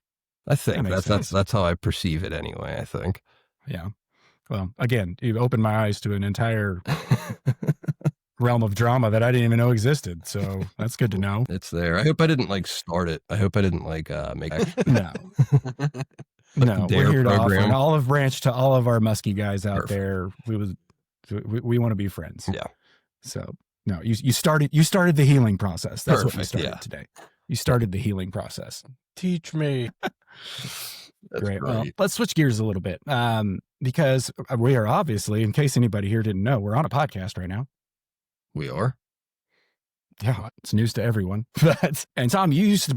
I think that's how I perceive it anyway. I think. Yeah. Well, again, you've opened my eyes to an entire realm of drama that I didn't even know existed. So that's good to know. It's there. I hope I didn't like start it. I hope I didn't like make no. No, we're here to offer an olive branch to all of our muskie guys out there. We want to be friends. Yeah. So no, you started the healing process. That's what you started today. You started the healing process. Teach me. Great. Well, let's switch gears a little bit. Because we are obviously, in case anybody here didn't know, we're on a podcast right now. We are. Yeah, it's news to everyone. And Tom, you used to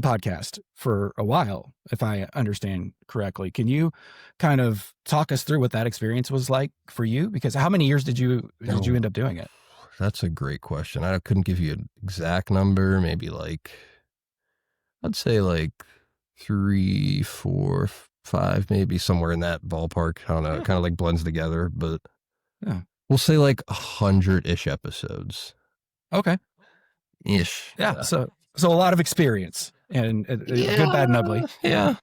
podcast for a while, if I understand correctly. Can you kind of talk us through what that experience was like for you? Because how many years did you end up doing it? That's a great question. I couldn't give you an exact number. Maybe I'd say 3, 4, 5, maybe somewhere in that ballpark. I don't know. It kind of like blends together, but we'll say 100-ish episodes. Okay. Ish. Yeah. So a lot of experience and good, bad, and ugly. Yeah.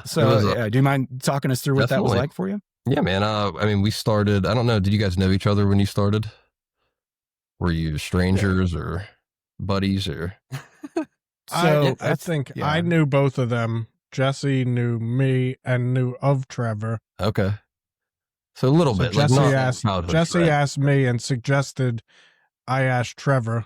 So do you mind talking us through what that was like for you? Yeah, man. I mean, we started, I don't know. Did you guys know each other when you started? Were you strangers or buddies or? I think I knew both of them. Jesse knew me and knew of Trevor. Okay. So a little bit. Jesse asked me and suggested I asked Trevor,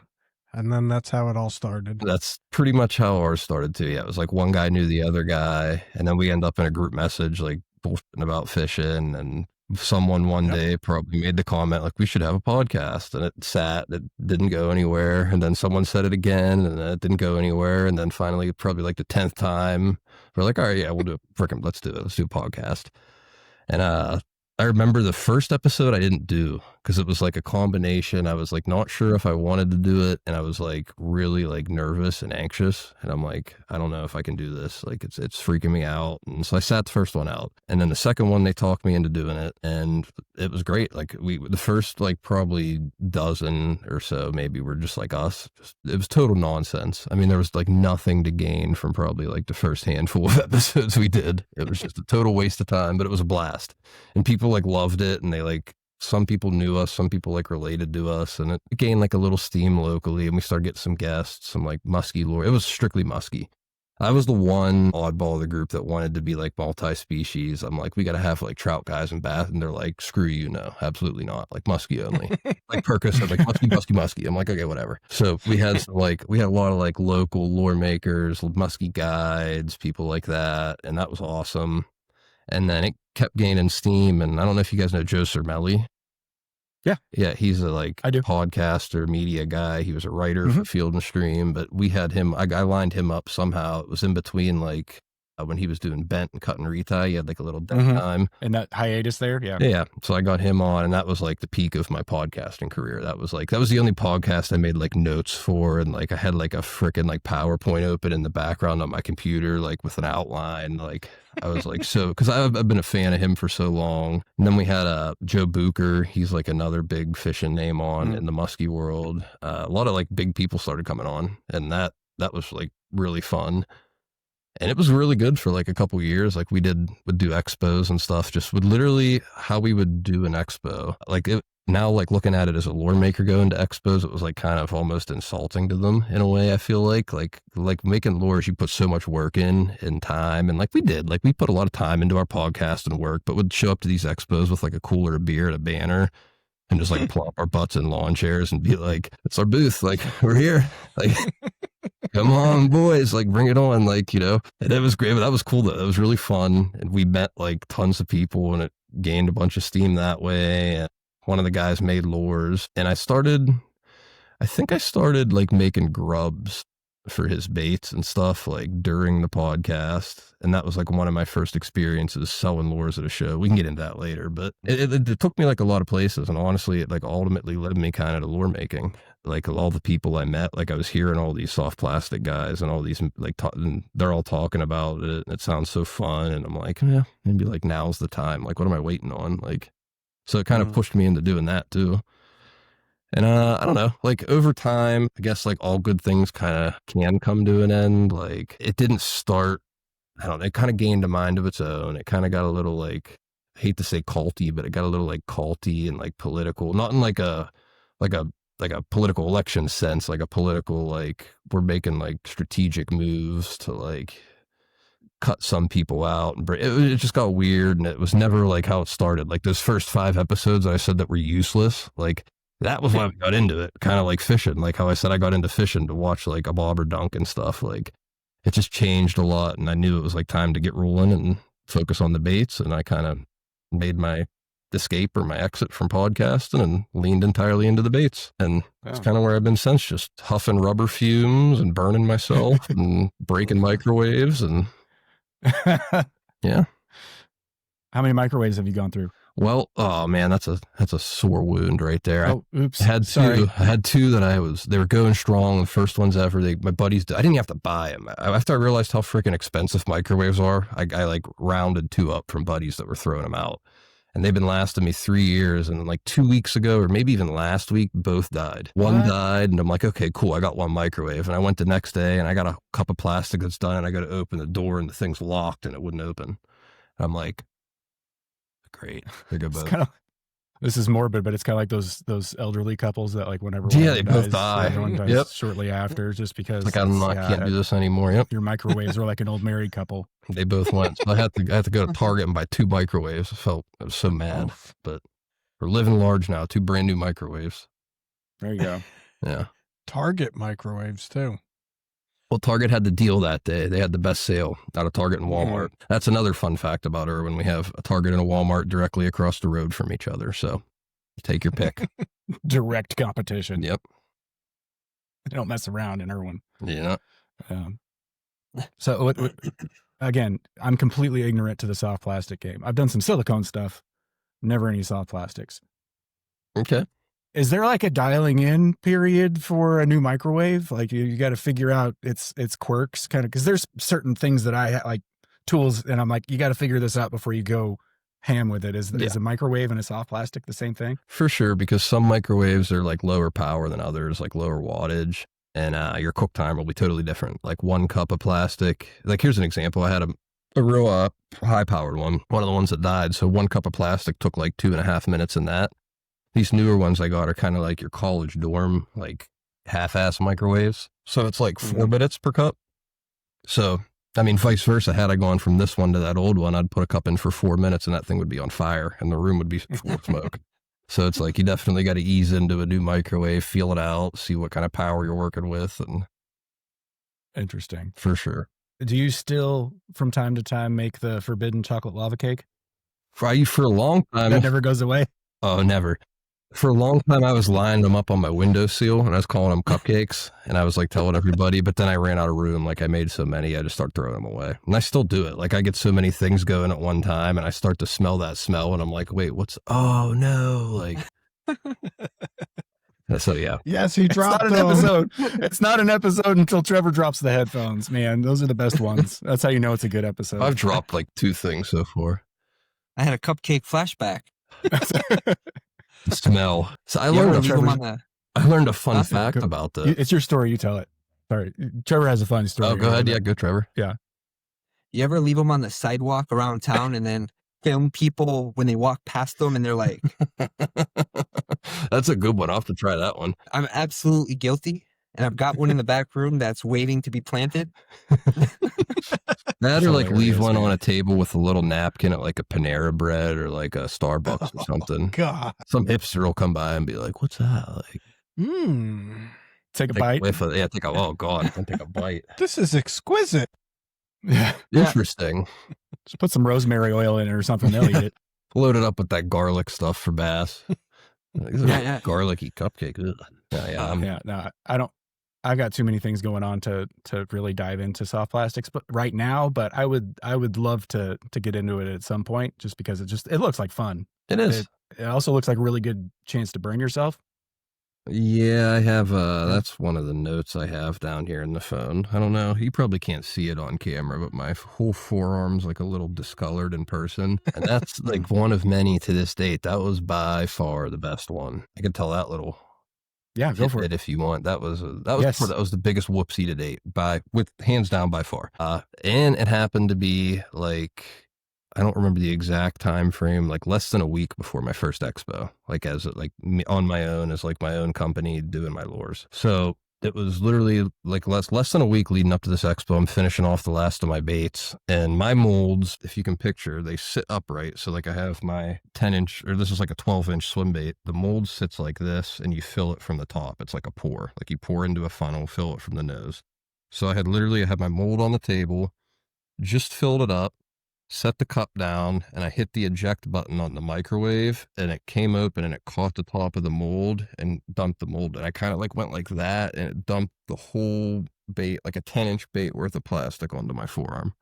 and then that's how it all started. That's pretty much how ours started too. Yeah, it was one guy knew the other guy, and then we end up in a group message bullshitting about fishing, and someone one day probably made the comment we should have a podcast, and it didn't go anywhere, and then someone said it again, and it didn't go anywhere, and then finally probably the 10th time we're like, all right, yeah, we'll do it. Let's do it. Let's do a podcast. And I remember the first episode I didn't do because it was a combination. I was not sure if I wanted to do it, and I was really nervous and anxious, and I'm I don't know if I can do this. It's freaking me out. And so I sat the first one out, and then the second one they talked me into doing it, and it was great. The first probably dozen or so maybe were just us. It was total nonsense. I mean, there was nothing to gain from probably the first handful of episodes we did. It was just a total waste of time, but it was a blast, and people loved it, and they some people knew us, some people related to us, and it gained a little steam locally, and we started getting some guests, some muskie lore. It was strictly muskie. I was the one oddball of the group that wanted to be multi-species. I'm we got to have trout guys and bass, and they're screw you, no, absolutely not, muskie only. Purkis said muskie. I'm okay, whatever. So we had some, we had a lot of local lore makers, muskie guides, people like that, and that was awesome. And then it kept gaining steam, and I don't know if you guys know Joe Cermelli. Yeah, he's a like I do. podcaster, media guy. He was a writer for Field and Stream, but we had him, I lined him up somehow. It was in between like when he was doing bent and cut and retie, he had like a little dead time. And that hiatus there, yeah. Yeah. So I got him on, and that was like the peak of my podcasting career. That was the only podcast I made like notes for, and like I had like a freaking like PowerPoint open in the background on my computer, like with an outline. Like I was like, so, because I've been a fan of him for so long. And then we had Joe Bucher. He's like another big fishing name on in the muskie world. A lot of like big people started coming on, and that was like really fun. And it was really good for like a couple years. Like would do expos and stuff, just would literally how we would do an expo. Like now, like looking at it as a lure maker going to expos, it was like kind of almost insulting to them in a way. I feel like making lures, you put so much work in time. And like we put a lot of time into our podcast and work, but would show up to these expos with like a cooler of beer and a banner and just like plop our butts in lawn chairs and be like, it's our booth. Like we're here. Like, come on, boys, like bring it on. Like, and it was great, but that was cool though. It was really fun. And we met like tons of people, and it gained a bunch of steam that way. And one of the guys made lures, and I think I started like making grubs for his baits and stuff like during the podcast. And that was like one of my first experiences selling lures at a show. We can get into that later, but it took me like a lot of places. And honestly, it like ultimately led me kind of to lure making. Like all the people I met, like I was hearing all these soft plastic guys and all these like, and they're all talking about it. And it sounds so fun. And I'm like, yeah, maybe like now's the time. Like, what am I waiting on? Like, so it kind of pushed me into doing that too. And I don't know, like over time, I guess like all good things kind of can come to an end. Like it didn't start, I don't know, it kind of gained a mind of its own. It kind of got a little like, I hate to say culty, but it got a little like culty and like political, not in like a political election sense, like a political, like we're making like strategic moves to like cut some people out. And it just got weird. And it was never like how it started. Like those first 5 episodes I said that were useless, like that was when I got into it, kind of like fishing. Like how I said I got into fishing to watch like a bobber dunk and stuff. Like it just changed a lot, and I knew it was like time to get rolling and focus on the baits. And I kind of made my escape or my exit from podcasting and leaned entirely into the baits. And that's kind of where I've been since, just huffing rubber fumes and burning myself and breaking microwaves. And yeah. How many microwaves have you gone through? Well, oh man, that's a sore wound right there. Oh, oops. I had two that they were going strong. The first ones ever. My buddies, I didn't have to buy them. After I realized how freaking expensive microwaves are, I like rounded 2 up from buddies that were throwing them out. And they've been lasting me 3 years. And like 2 weeks ago, or maybe even last week, both died. One died, and I'm like, okay, cool. I got one microwave. And I went the next day, and I got a cup of plastic that's done, and I got to open the door, and the thing's locked, and it wouldn't open. I'm like, great. They go both. This is morbid, but it's kind of like those elderly couples that like whenever they both die. Everyone dies shortly after, just because like I can't do this anymore. Yep. Your microwaves are like an old married couple. They both went. So I had to go to Target and buy 2 microwaves. I was so mad, but we're living large now. 2 brand new microwaves. There you go. Yeah. Target microwaves too. Well, Target had the deal that day. They had the best sale out of Target and Walmart. That's another fun fact about Irwin. We have a Target and a Walmart directly across the road from each other. So take your pick. Direct competition. Yep. They don't mess around in Irwin. Yeah. So again, I'm completely ignorant to the soft plastic game. I've done some silicone stuff, never any soft plastics. Okay. Is there like a dialing in period for a new microwave? Like you got to figure out its quirks kind of, because there's certain things that I like tools, and I'm like, you got to figure this out before you go ham with it. Is a microwave and a soft plastic the same thing? For sure, because some microwaves are like lower power than others, like lower wattage, and your cook time will be totally different. Like 1 cup of plastic. Like here's an example. I had a real high powered one of the ones that died. So 1 cup of plastic took like 2.5 minutes in that. These newer ones I got are kind of like your college dorm, like half-ass microwaves. So it's like 4 minutes per cup. So, I mean, vice versa. Had I gone from this one to that old one, I'd put a cup in for 4 minutes and that thing would be on fire and the room would be full of smoke. So it's like, you definitely got to ease into a new microwave, feel it out, see what kind of power you're working with. And interesting. For sure. Do you still, from time to time, make the forbidden chocolate lava cake? For a long time. That never goes away? Oh, never. For a long time, I was lining them up on my windowsill, and I was calling them cupcakes, and I was like telling everybody. But then I ran out of room. Like I made so many, I just started throwing them away. And I still do it. Like I get so many things going at one time, and I start to smell that smell, and I'm like, wait, what's? Oh no! Like. So yeah. Yes, he dropped It's not them. an episode. It's not an episode until Trevor drops the headphones, man. Those are the best ones. That's how you know it's a good episode. I've dropped like 2 things so far. I had a cupcake flashback. The smell. So I You ever learned leave 'em on the- I learned a fun Awesome. fact Go. about this. It's your story. You tell it. Sorry. Trevor has a funny story. Oh, go ahead. Yeah, go, Trevor. Yeah. You ever leave them on the sidewalk around town and then film people when they walk past them and they're like, That's a good one. I'll have to try that one. I'm absolutely guilty. And I've got one in the back room that's waiting to be planted. That or like leave hilarious, one man. on a table with a little napkin at like a Panera Bread or like a Starbucks or something. God. Some hipster will come by and be like, "What's that?" Like, Take a take bite. a whiff of, yeah, take a, oh God, don't take a bite. This is exquisite. Yeah. Interesting. Just put some rosemary oil in it or something. They'll eat it. Load it up with that garlic stuff for bass. These are Yeah. garlicky cupcake. Ugh. Yeah, Yeah. No, I don't. I got too many things going on to really dive into soft plastics, but right now. But I would love to get into it at some point, just because it looks like fun. it is. It also looks like a really good chance to burn yourself. Yeah, I have, that's one of the notes I have down here in the phone. I don't know. You probably can't see it on camera, but my whole forearm's like a little discolored in person. And that's like one of many to this date. That was by far the best one. I could tell that little Yeah, go for it. if you want. That was Yes. that was the biggest whoopsie to date with hands down by far. And it happened to be like, I don't remember the exact time frame, like less than a week before my first expo, like as like me on my own as like my own company doing my lures. So it was literally like less than a week leading up to this expo. I'm finishing off the last of my baits, and my molds, if you can picture, they sit upright. So like I have my 10-inch, or this is like a 12-inch swim bait. The mold sits like this, and you fill it from the top. It's like a pour, like you pour into a funnel, fill it from the nose. So I had my mold on the table, just filled it up, set the cup down, and I hit the eject button on the microwave, and it came open and it caught the top of the mold and dumped the mold. And I kind of like went like that, and it dumped the whole bait, like a 10-inch bait worth of plastic, onto my forearm.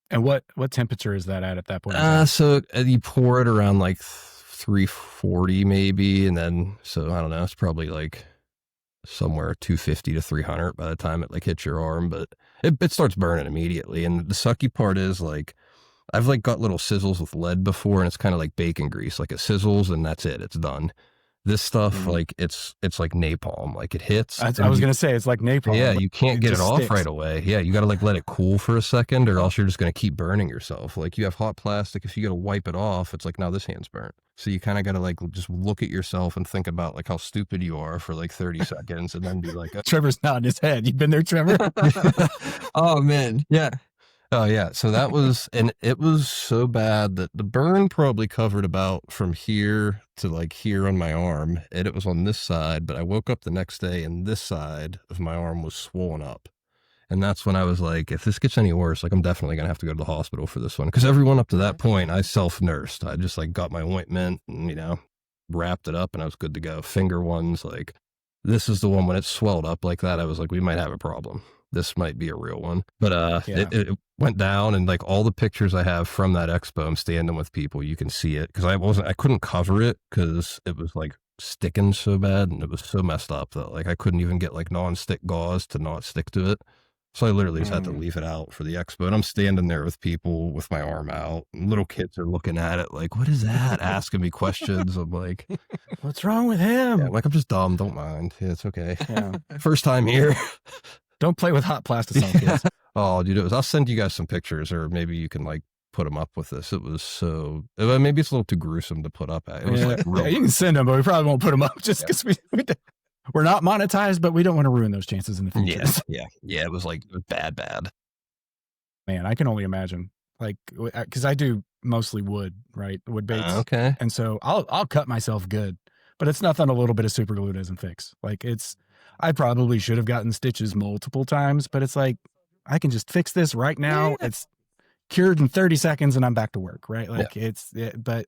And what temperature is that at that point? in time? So you pour it around like 340 maybe, and then, so I don't know, it's probably like somewhere 250 to 300 by the time it like hits your arm, but it starts burning immediately. And the sucky part is like, I've like got little sizzles with lead before, and it's kind of like bacon grease, like it sizzles and that's it, it's done. This stuff, like it's like napalm, like it hits. I was gonna say it's like napalm. Yeah, but you can't get it just off sticks. right away. Yeah, you got to like let it cool for a second, or else you're just going to keep burning yourself. Like you have hot plastic, if you got to wipe it off, it's like, now this hand's burnt. So you kind of got to like just look at yourself and think about like how stupid you are for like 30 seconds, and then be like, Trevor's nodding his head. You've been there, Trevor? Oh, man. Yeah. oh yeah. So that was, and it was so bad that the burn probably covered about from here to like here on my arm, and it was on this side. But I woke up the next day and this side of my arm was swollen up. And that's when I was like, if this gets any worse, like I'm definitely going to have to go to the hospital for this one. Because everyone up to that point, I self-nursed. I just like got my ointment and, you know, wrapped it up, and I was good to go. Finger ones, like this is the one when it swelled up like that. I was like, we might have a problem. This might be a real one. But Yeah. it went down, and like all the pictures I have from that expo, I'm standing with people, you can see it. Because I couldn't cover it because it was like sticking so bad, and it was so messed up that like I couldn't even get like non-stick gauze to not stick to it. So I literally just had to leave it out for the expo. And I'm standing there with people with my arm out, and little kids are looking at it like, what is that? Asking me questions. I'm like, What's wrong with him? yeah, I'm just dumb. Don't mind. Yeah, it's okay. Yeah. First time here. Don't play with hot plastic on kids. Oh, dude, I'll send you guys some pictures, or maybe you can like put them up with this. It was so, maybe it's a little too gruesome to put up at. It was like real. Yeah, you can send them, but we probably won't put them up just because we're not monetized, but we don't want to ruin those chances in the future. Yeah. It was like bad. Man, I can only imagine. Like, because I do mostly wood, right? Wood baits. Okay. And so I'll cut myself good, but it's nothing a little bit of super glue doesn't fix. Like I probably should have gotten stitches multiple times, but it's like, I can just fix this right now. Yeah. It's cured in 30 seconds and I'm back to work, right? Like but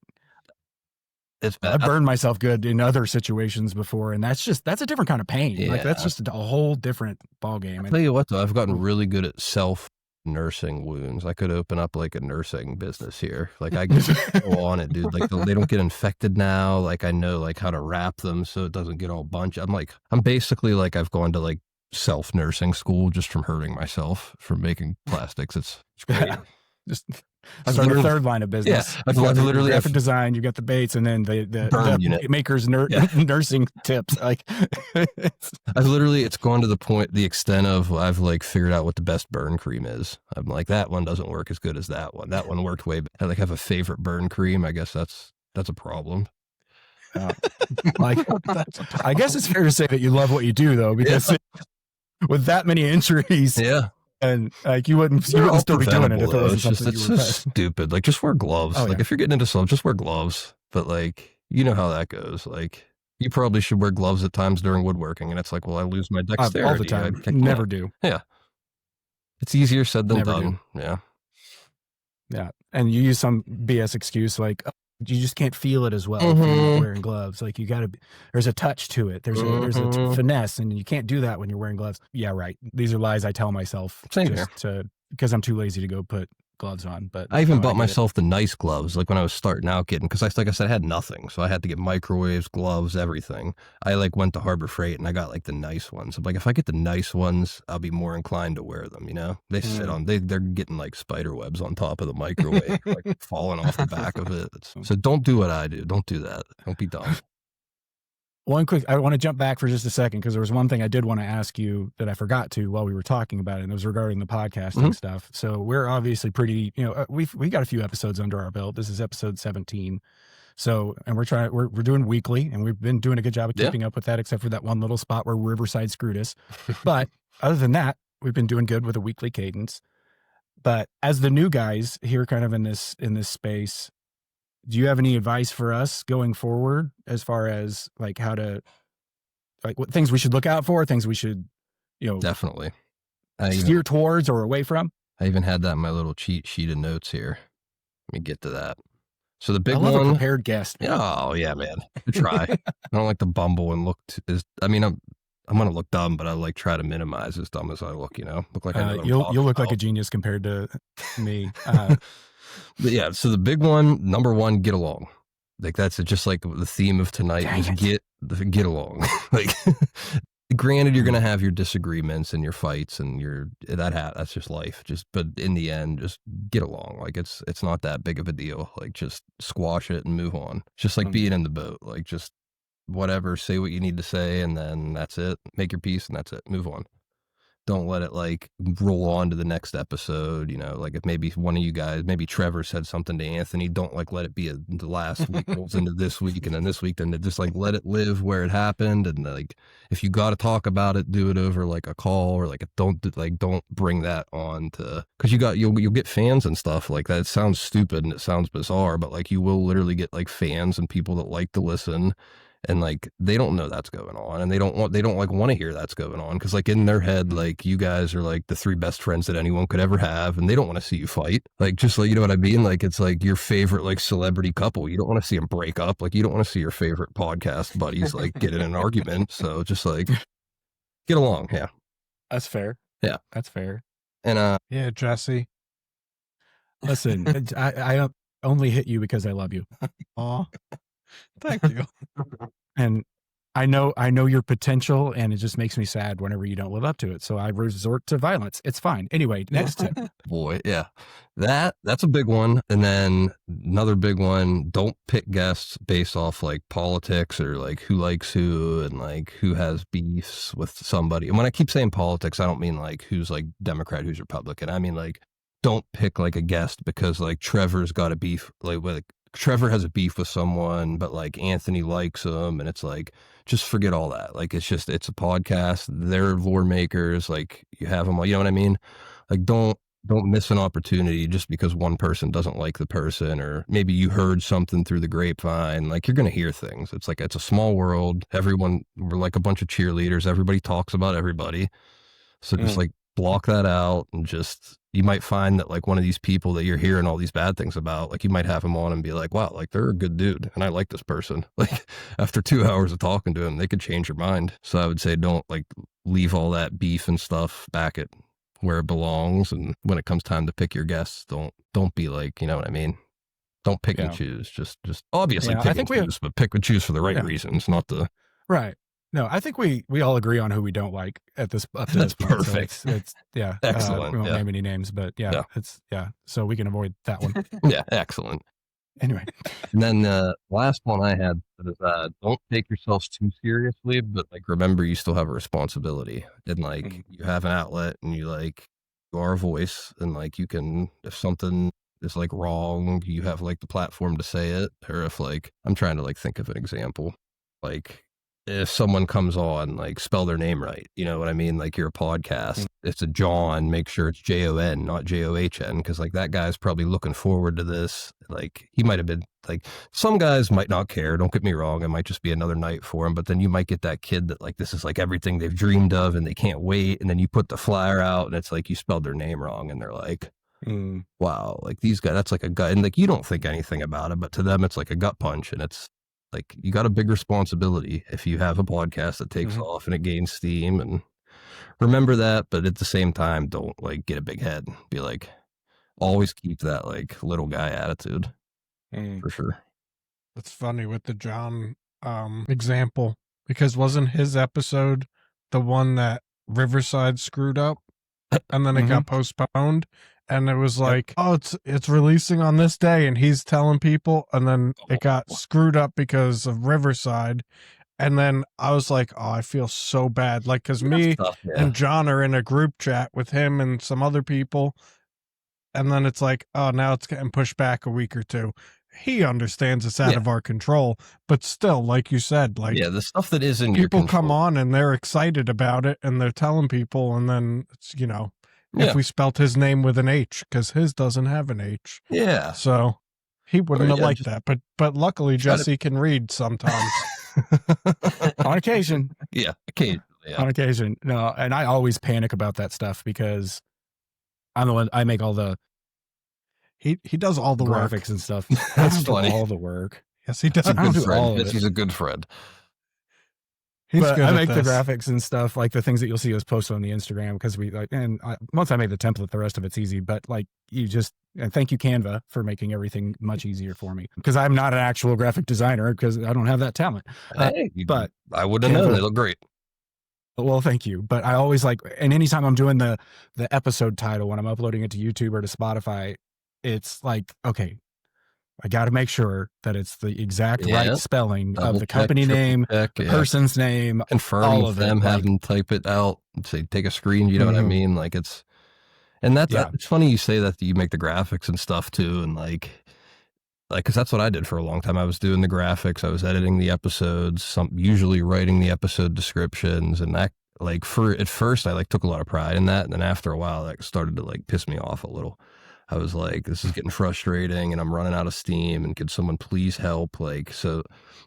It's I've bad. burned myself good in other situations before, and that's a different kind of pain. Like that's Yeah. just a whole different ball game. I'll tell you what, though, I've gotten really good at nursing wounds. I could open up like a nursing business here. Like I can go on it, dude. Like they don't get infected now. Like I know like how to wrap them so it doesn't get all bunched. I'm basically like I've gone to like self-nursing school just from hurting myself from making plastics. It's great. Just I've start a literally- third line of business. Yeah, I've You got the literally- graphic design, you got the baits, and then the Burn unit. maker's Yeah. nursing tips. Like it's gone to the extent of I've like figured out what the best burn cream is. I'm like, that one doesn't work as good as that one. That one worked way better. I like have a favorite burn cream. I guess that's a problem. like I guess it's fair to say that you love what you do though, because with that many injuries, Yeah. and like you wouldn't still be doing it if it wasn't something it's you were just stupid. Like just wear gloves. Oh, Like yeah. if you're getting into something, just wear gloves. But like you know how that goes. Like you probably should wear gloves at times during woodworking, and it's like, well, I lose my dexterity all the time. I can't- Never do. It's easier said than Never done. Yeah. Yeah, and you use some BS excuse like you just can't feel it as well if you're Mhm. not wearing gloves. Like you got to. There's a touch to it. There's a finesse, and you can't do that when you're wearing gloves. Yeah, right. These are lies I tell myself Same because I'm too lazy to go put gloves on. But I even no, bought get it. myself the nice gloves, like when I was starting out getting, because like I said, I had nothing. So I had to get microwaves, gloves, everything. I like went to Harbor Freight and I got like the nice ones. I'm like, if I get the nice ones, I'll be more inclined to wear them, you know? They sit on, they're getting like spider webs on top of the microwave, like falling off the back of it. So don't do what I do. Don't do that. Don't be dumb. I want to jump back for just a second because there was one thing I did want to ask you that I forgot to while we were talking about it, and it was regarding the podcasting stuff. So we're obviously pretty, we got a few episodes under our belt. This is episode 17. So, and we're doing weekly, and we've been doing a good job of keeping up with that, except for that one little spot where Riverside screwed us. But other than that, we've been doing good with a weekly cadence. But as the new guys here, kind of in this space, do you have any advice for us going forward as far as like how to, like what things we should look out for, things we should, Definitely. steer towards or away from? I even had that in my little cheat sheet of notes here. Let me get to that. So the big I love one. a prepared guest. Oh yeah, man. I try. I don't like to bumble and look. I'm gonna look dumb, but I like try to minimize as dumb as I look. Look like I know what I'm You'll talking look like a about. genius compared to me. But yeah, so the big one, number one, get along. Like that's just like the theme of tonight. Dang Is it. get along. Like, granted, you're gonna have your disagreements and your fights, and that's just life. But in the end, just get along. Like it's not that big of a deal. Like just squash it and move on. Just like being in the boat. Like just whatever, say what you need to say, and then that's it. Make your peace, and that's it. Move on. Don't let it like roll on to the next episode. Like if maybe one of you guys, maybe Trevor said something to Anthony, don't like let it be the last week rolls into this week, and then this week, then just like let it live where it happened. And like if you got to talk about it, do it over like a call or don't bring that on to, because you'll get fans and stuff like that. It sounds stupid and it sounds bizarre, but like you will literally get like fans and people that like to listen. And like they don't know that's going on, and they don't want to hear that's going on, because like in their head, like you guys are like the three best friends that anyone could ever have, and they don't want to see you fight. Like just like, you know what I mean? Like it's like your favorite like celebrity couple. You don't want to see them break up. Like you don't want to see your favorite podcast buddies like get in an argument. So just like get along. Yeah, That's fair. Yeah. That's fair. and Yeah, Jesse. Listen, I only hit you because I love you. Aw. Thank you. And I know your potential, and it just makes me sad whenever you don't live up to it. So I resort to violence. It's fine. Anyway, next tip. boy, yeah, that's a big one. And then another big one: don't pick guests based off like politics or like who likes who and like who has beefs with somebody. And when I keep saying politics, I don't mean like who's like Democrat, who's Republican. I mean like don't pick like a guest because like Trevor's got a beef Trevor has a beef with someone, but like Anthony likes him, and it's like, just forget all that. Like, it's a podcast. They're lore makers. Like you have them, you know what I mean? Like, don't miss an opportunity just because one person doesn't like the person, or maybe you heard something through the grapevine. Like you're going to hear things. It's like, it's a small world. We're like a bunch of cheerleaders. Everybody talks about everybody. So just like, block that out, and just, you might find that like one of these people that you're hearing all these bad things about, like you might have them on and be like, wow, like they're a good dude and I like this person. Like after 2 hours of talking to him, they could change your mind. So I would say don't like leave all that beef and stuff back at where it belongs. And when it comes time to pick your guests, don't be like, you know what I mean? Don't pick and choose. Just obviously pick and choose, but pick and choose for the right reasons, not the right. No, I think we all agree on who we don't like at this up to this point. Perfect. So it's yeah, excellent. We won't name any names, but it's so we can avoid that one. Yeah, excellent. Anyway, and then the last one I had is don't take yourselves too seriously, but like remember you still have a responsibility, and like you have an outlet, and you are a voice, and like you can, if something is like wrong, you have like the platform to say it. Or if like, I'm trying to like think of an example, like if someone comes on, like spell their name right, you know what I mean? Like you're a podcast, it's a John, make sure it's Jon, not John, because like that guy's probably looking forward to this. Like he might have been like, some guys might not care, don't get me wrong, it might just be another night for him, but then you might get that kid that like this is like everything they've dreamed of and they can't wait, and then you put the flyer out and it's like you spelled their name wrong, and they're like, wow, like these guys, that's like a gut, and like you don't think anything about it, but to them it's like a gut punch. And it's like, you got a big responsibility if you have a podcast that takes off and it gains steam, and remember that. But at the same time, don't like get a big head. Be like, always keep that like little guy attitude for sure. That's funny with the John example, because wasn't his episode the one that Riverside screwed up and then it got postponed? And it was like, oh, it's releasing on this day, and he's telling people, and then it got screwed up because of Riverside. And then I was like, oh, I feel so bad. Like, because me and John are in a group chat with him and some other people. And then it's like, oh, now it's getting pushed back a week or two. He understands it's out of our control, but still, like you said, like, the stuff that is in your people control. come on and they're excited about it and they're telling people, and then it's, if we spelt his name with an H, because his doesn't have an H. Yeah. So he wouldn't have liked that. But luckily Jesse can read sometimes. On occasion. Yeah, occasionally. Yeah. On occasion. No, and I always panic about that stuff because I'm the one, I make all the he does all the graphics and stuff. That's funny. All the work. Yes, he does. I don't do all of it. He's a good friend. But I make the graphics and stuff, like the things that you'll see us post on the Instagram, because we like, and once I made the template, the rest of it's easy. But like, and thank you Canva for making everything much easier for me, because I'm not an actual graphic designer because I don't have that talent. But I wouldn't know. They look great. Well, thank you. But I always like, and anytime I'm doing the episode title when I'm uploading it to YouTube or to Spotify, it's like, okay, I got to make sure that it's the exact right spelling of the company name, the person's name, confirming all of them, it. have them type it out, say, take a screen. You know what I mean? Like it's funny you say that you make the graphics and stuff too. And like, cause that's what I did for a long time. I was doing the graphics. I was editing the episodes, usually writing the episode descriptions, and that like at first I like took a lot of pride in that. And then after a while that started to like piss me off a little. I was like, this is getting frustrating and I'm running out of steam, and could someone please help? Like, so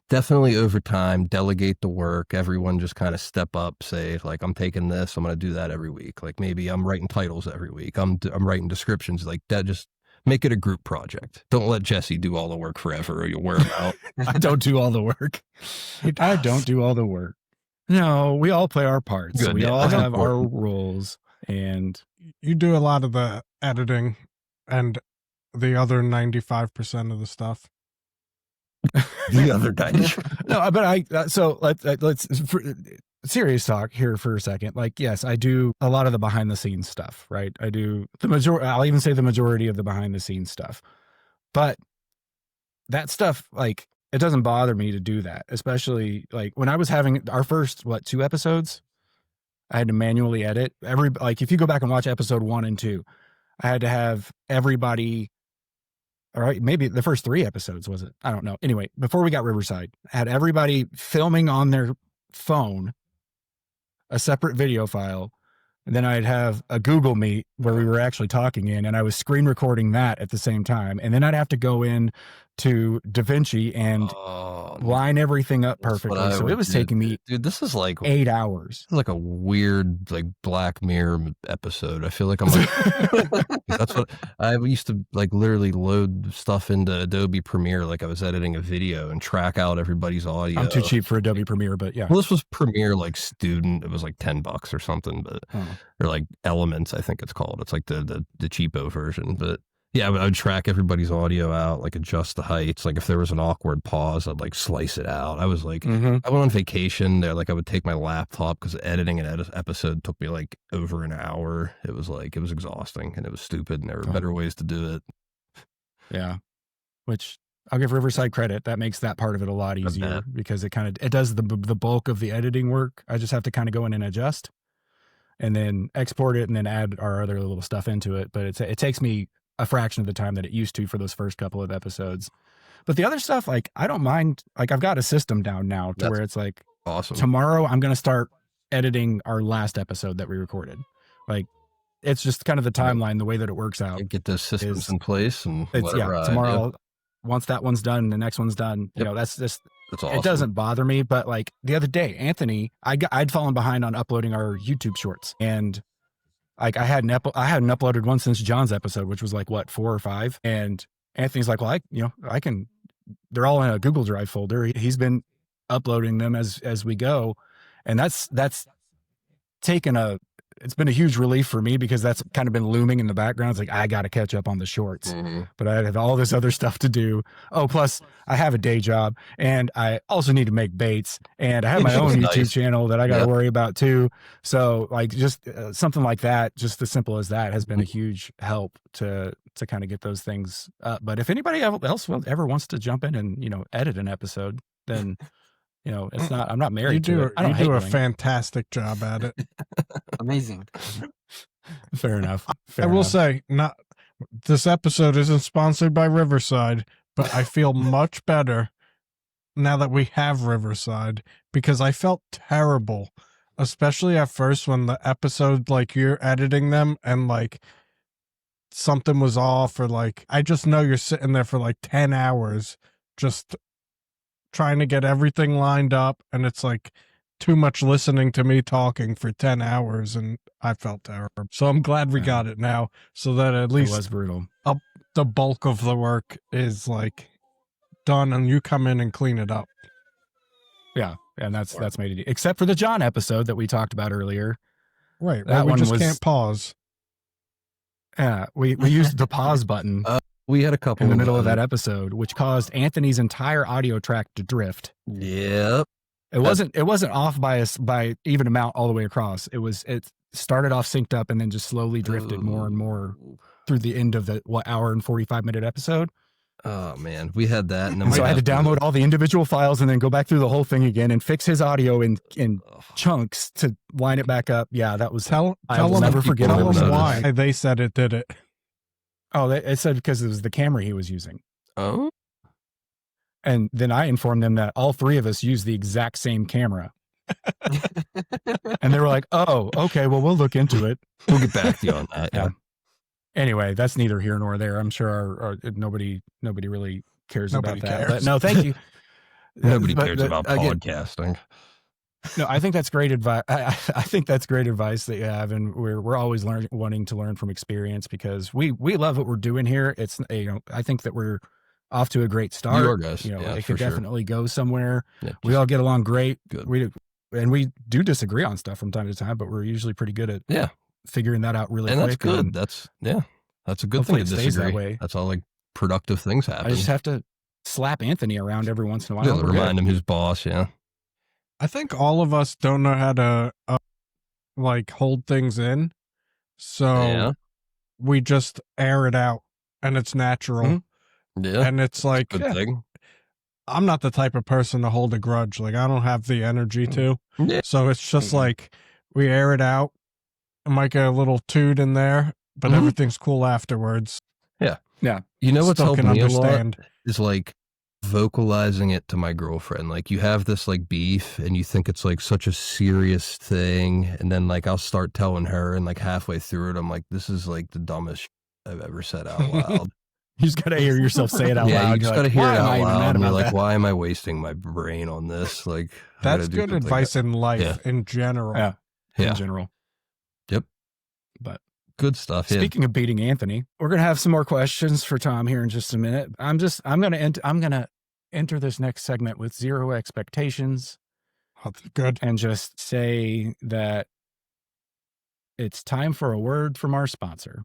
definitely over time, delegate the work. Everyone just kind of step up, say like, I'm taking this, I'm going to do that every week. Like maybe I'm writing titles every week. I'm writing descriptions like that. Just make it a group project. Don't let Jesse do all the work forever or you'll wear him out. I don't do all the work. I don't do all the work. No, we all play our parts. Good, we all have our roles, and you do a lot of the editing and the other 95% of the stuff. The other 90. No, but so let's serious talk here for a second. Like, yes, I do a lot of the behind the scenes stuff, right? I do the majority. I'll even say the majority of the behind the scenes stuff, but that stuff, like, it doesn't bother me to do that, especially like when I was having our first, 2 episodes, I had to manually edit like if you go back and watch episode 1 and 2, I had to have everybody, all right, maybe the first 3 episodes, was it? I don't know. Anyway, before we got Riverside, I had everybody filming on their phone a separate video file. And then I'd have a Google Meet where we were actually talking in, and I was screen recording that at the same time. And then I'd have to go in to DaVinci and Oh, line everything up that's what perfectly. I So would it was do. taking me Dude, this is like 8 hours. a weird like Black Mirror episode. I feel like I'm like that's what I used to like literally load stuff into Adobe Premiere like I was editing a video and track out everybody's audio. I'm too cheap for Adobe Premiere, but yeah. Well, this was Premiere like student. It was like $10 or something, but or like Elements, I think it's called. It's like the cheapo version, but yeah, I would track everybody's audio out, like adjust the heights. Like if there was an awkward pause, I'd like slice it out. I was like, I went on vacation there. Like I would take my laptop because editing an episode took me like over an hour. It was exhausting and it was stupid and there were better ways to do it. Yeah. Which I'll give Riverside credit. That makes that part of it a lot easier because it does the bulk of the editing work. I just have to kind of go in and adjust and then export it and then add our other little stuff into it. But it takes me a fraction of the time that it used to for those first couple of episodes. But the other stuff, like, I don't mind. Like, I've got a system down now to where it's like, awesome. Tomorrow I'm going to start editing our last episode that we recorded. Like, it's just kind of the timeline, the way that it works out. Get those systems in place and tomorrow, once that one's done, the next one's done. You know, that's just, awesome. It doesn't bother me. But like the other day, Anthony, I'd fallen behind on uploading our YouTube shorts, and like I hadn't uploaded one since John's episode, which was like what, 4 or 5. And Anthony's like, well, I can. They're all in a Google Drive folder. He's been uploading them as we go, and that's taken it's been a huge relief for me because that's kind of been looming in the background. It's like, I got to catch up on the shorts, but I have all this other stuff to do. Oh, plus I have a day job and I also need to make baits and I have my own YouTube channel that I got to worry about too. So like just something like that, just as simple as that has been a huge help to kind of get those things up. But if anybody else ever wants to jump in and, edit an episode, then it's not, I'm not married to it. You do a fantastic job at it. Amazing. Fair enough. I will say, this episode isn't sponsored by Riverside, but I feel much better now that we have Riverside because I felt terrible, especially at first when the episode, like you're editing them and like something was off or like, I just know you're sitting there for like 10 hours just trying to get everything lined up, and it's like too much listening to me talking for 10 hours, and I felt terrible. So I'm glad we got it now, so that at least it was brutal. The bulk of the work is like done, and you come in and clean it up. Yeah, and that's made it, except for the John episode that we talked about earlier. Right, that we one just can't pause. Yeah, we used the pause button. We had a couple in the middle of that episode, which caused Anthony's entire audio track to drift. Yep. It wasn't off by even amount all the way across. It started off synced up and then just slowly drifted more and more through the end of the hour and 45-minute episode. Oh man, we had that, and then so I had to download all the individual files and then go back through the whole thing again and fix his audio in chunks to line it back up. Yeah, that was. I will never forget. Tell them why they said it did it. Oh, it said because it was the camera he was using. Oh. And then I informed them that all 3 of us use the exact same camera. And they were like, oh, okay, well, we'll look into it. We'll get back to you on that. Yeah. Anyway, that's neither here nor there. I'm sure nobody really cares Nobody about that. cares. But no, thank you. Nobody cares about podcasting. No, I think that's great advice. I think that's great advice that you have, and we're always wanting to learn from experience because we love what we're doing here. It's I think that we're off to a great start. You are, guys. It could definitely go somewhere. Yeah, we all get along great. Good. We do disagree on stuff from time to time, but we're usually pretty good at figuring that out really quick. That's good. That's a good thing to disagree. That way. That's all like productive things happen. I just have to slap Anthony around every once in a while. Remind him who's boss. Yeah. I think all of us don't know how to like hold things in, so we just air it out, and it's natural. Mm-hmm. Yeah, and it's like good thing. I'm not the type of person to hold a grudge. Like I don't have the energy to. Yeah. So it's just like we air it out. I might get a little toot in there, but everything's cool afterwards. Yeah. Yeah. You know what's helping me a lot understand. is like vocalizing it to my girlfriend. Like you have this like beef and you think it's like such a serious thing, and then like I'll start telling her, and like halfway through it I'm like, this is like the dumbest I've ever said out loud. You just got to hear yourself say it out Yeah, loud. you just You're got to like, hear "Why it am I out even loud. mad And you're about like, that?" why am I wasting my brain on this? Like, I gotta That's do good something advice like in life Yeah. in general. Yeah. Yeah. In general. Yep. But Good stuff. Yeah. speaking of beating Anthony, we're gonna have some more questions for Tom here in just a minute. I'm gonna enter this next segment with zero expectations Oh, that's good. and just say that it's time for a word from our sponsor.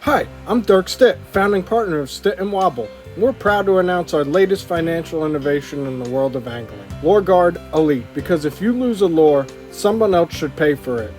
Hi, I'm Dirk Stitt, founding partner of Stitt and Wobble. We're proud to announce our latest financial innovation in the world of angling, Lure Guard Elite. Because if you lose a lure, someone else should pay for it.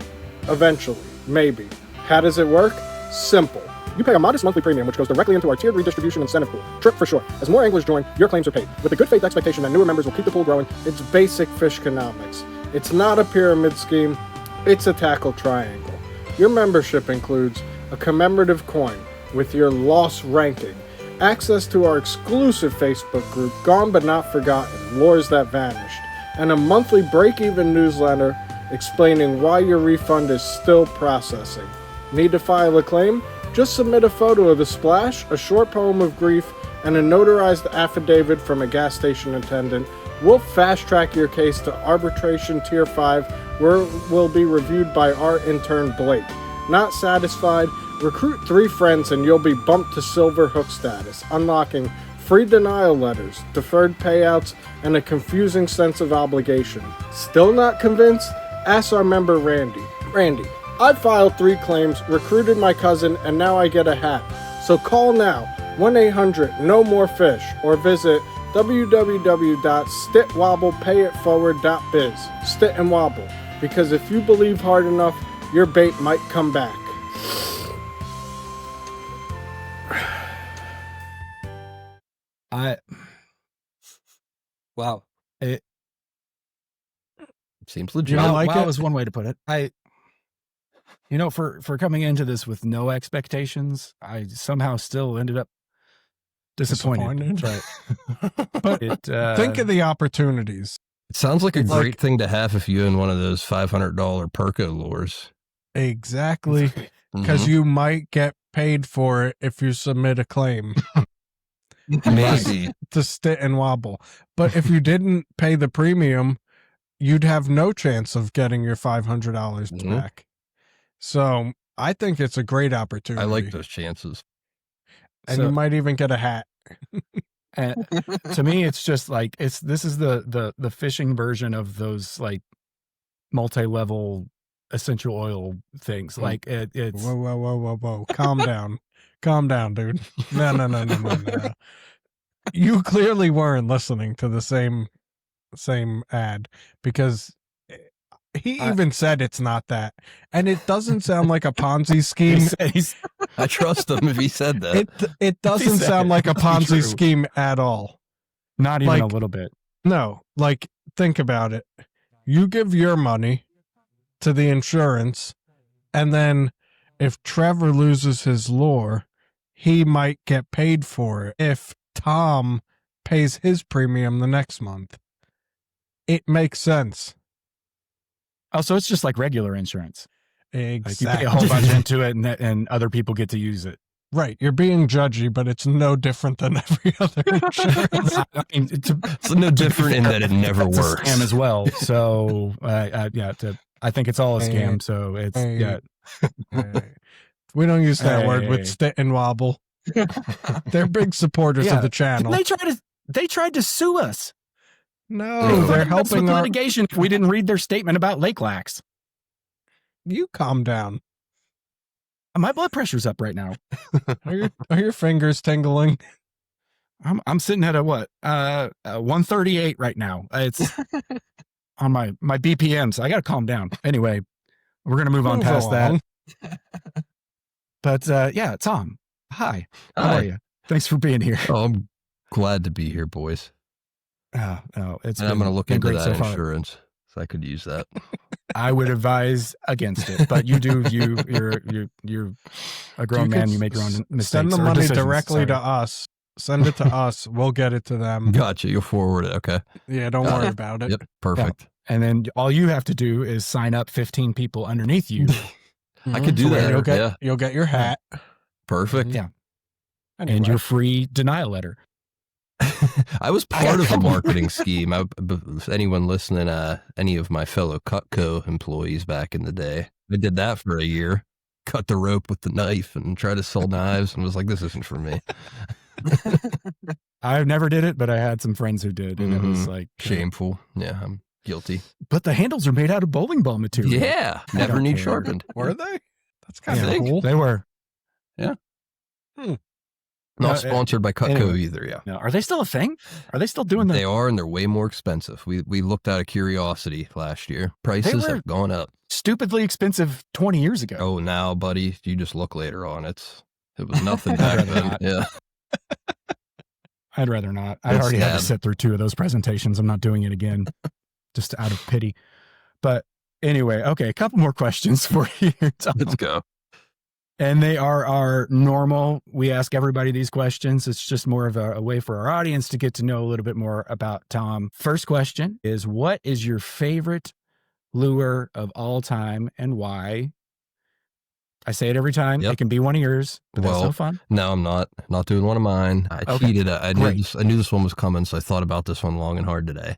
Eventually, maybe. How does it work? Simple. You pay a modest monthly premium, which goes directly into our tiered redistribution incentive pool, TRIP for short. As more anglers join, your claims are paid. With the good faith expectation that newer members will keep the pool growing, it's basic fish economics. It's not a pyramid scheme, it's a tackle triangle. Your membership includes a commemorative coin with your loss ranking, access to our exclusive Facebook group, Gone But Not Forgotten, Lures That Vanished, and a monthly break-even newsletter explaining why your refund is still processing. Need to file a claim? Just submit a photo of the splash, a short poem of grief, and a notarized affidavit from a gas station attendant. We'll fast-track your case to arbitration tier 5, where it will be reviewed by our intern Blake. Not satisfied? Recruit 3 friends and you'll be bumped to silver hook status, unlocking free denial letters, deferred payouts, and a confusing sense of obligation. Still not convinced? Ask our member Randy. Randy, I filed 3 claims, recruited my cousin, and now I get a hat. So call now, 1-800-NO-MORE-FISH, or visit www.stitwobblepayitforward.biz. Stit and Wobble, because if you believe hard enough, your bait might come back. Wow. Seems You legit. don't like it? is one way to put it. For coming into this with no expectations, I somehow still ended up disappointed. Disappointed? But But think of the opportunities. It sounds like a It's great like- thing to have if you in one of those $500 Perco lures. Exactly. Because you might get paid for it if you submit a claim Maybe. to Stit and Wobble. But if you didn't pay the premium, you'd have no chance of getting your $500 Mhm. back. So I think it's a great opportunity. I like those chances. And So- you might even get a hat. And to me, it's just like this is the fishing version of those like multi-level essential oil things. Like it's Whoa. Calm down. Calm down, dude. No. You clearly weren't listening to the same ad, because he even said it's not that. And it doesn't sound like a Ponzi scheme. I trust him if he said that. It doesn't said sound it, like a it must be Ponzi true. scheme at all. not even a like- little bit. No, like, think about it. You give your money to the insurance, and then if Trevor loses his lure, he might get paid for it if Tom pays his premium the next month. It makes sense. Oh, so it's just like regular insurance. Like you pay Exactly. a whole bunch into it, and other people get to use it. Right. You're being judgy, but it's no different than every other insurance. I mean, It's no different in that it never it's a works. scam as well. So I think it's all a scam. So it's Hey. We don't use that word Hey. with Stit and Wobble. They're big supporters Yeah. of the channel. They tried to sue us. No, they're That's helping with our. litigation. If we didn't read their statement about lake lax. You calm down. My blood pressure's up right now. Are your fingers tingling? I'm sitting at a what? 138 right now. It's on my BPMs. I got to calm down. Anyway, we're gonna move on Move past along. that. But yeah, Tom. Hi. How Hi. are you? Thanks for being here. Oh, I'm glad to be here, boys. It's And I'm going to look been into great that so far. insurance. So I could use that. I would advise against it, but you do. You're a grown man. could You make your own mistakes. Send the or money decisions, directly to sorry. us. Send it to us. We'll get it to them. Gotcha. You'll forward it. Okay. Yeah, don't worry about it. Yep. Perfect. And then all you have to do is sign up 15 people underneath you. I could do So that. You'll get Yeah. you'll get your hat. Perfect. Yeah. and your free denial letter. I was part of a marketing scheme. If anyone listening, any of my fellow Cutco employees back in the day, I did that for a year. Cut the rope with the knife and try to sell knives, and was like, this isn't for me. I never did it, but I had some friends who did, and it was like shameful. Yeah, I'm guilty. But the handles are made out of bowling ball material. Yeah, never need sharpened. Were they? That's kind of think cool. They were. Yeah. Hmm. Not sponsored by Cutco either. Yeah. No, are they still a thing? Are they still doing that? They are, and they're way more expensive. We looked out of curiosity last year. Prices have gone up. Stupidly expensive 20 years ago. Oh, now, buddy, you just look later on. It was nothing back then. Yeah. I'd rather not. I already had to sit through 2 of those presentations. I'm not doing it again, just out of pity. But anyway, okay, a couple more questions for you, Tom. Let's go. And they are our normal. We ask everybody these questions. It's just more of a way for our audience to get to know a little bit more about Tom. First question is, what is your favorite lure of all time and why? I say it every time. It can be one of yours, but that's no fun. No, I'm not doing one of mine. I cheated. I knew this one was coming, so I thought about this one long and hard today.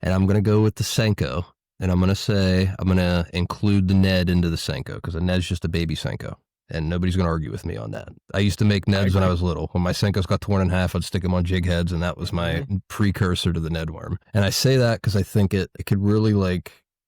And I'm going to go with the Senko. And I'm going to include the Ned into the Senko, because a Ned's just a baby Senko. And nobody's going to argue with me on that. I used to make Neds when I was little. When my Senkos got torn in half, I'd stick them on jig heads, and that was my precursor to the Ned worm. And I say that because I think it could really,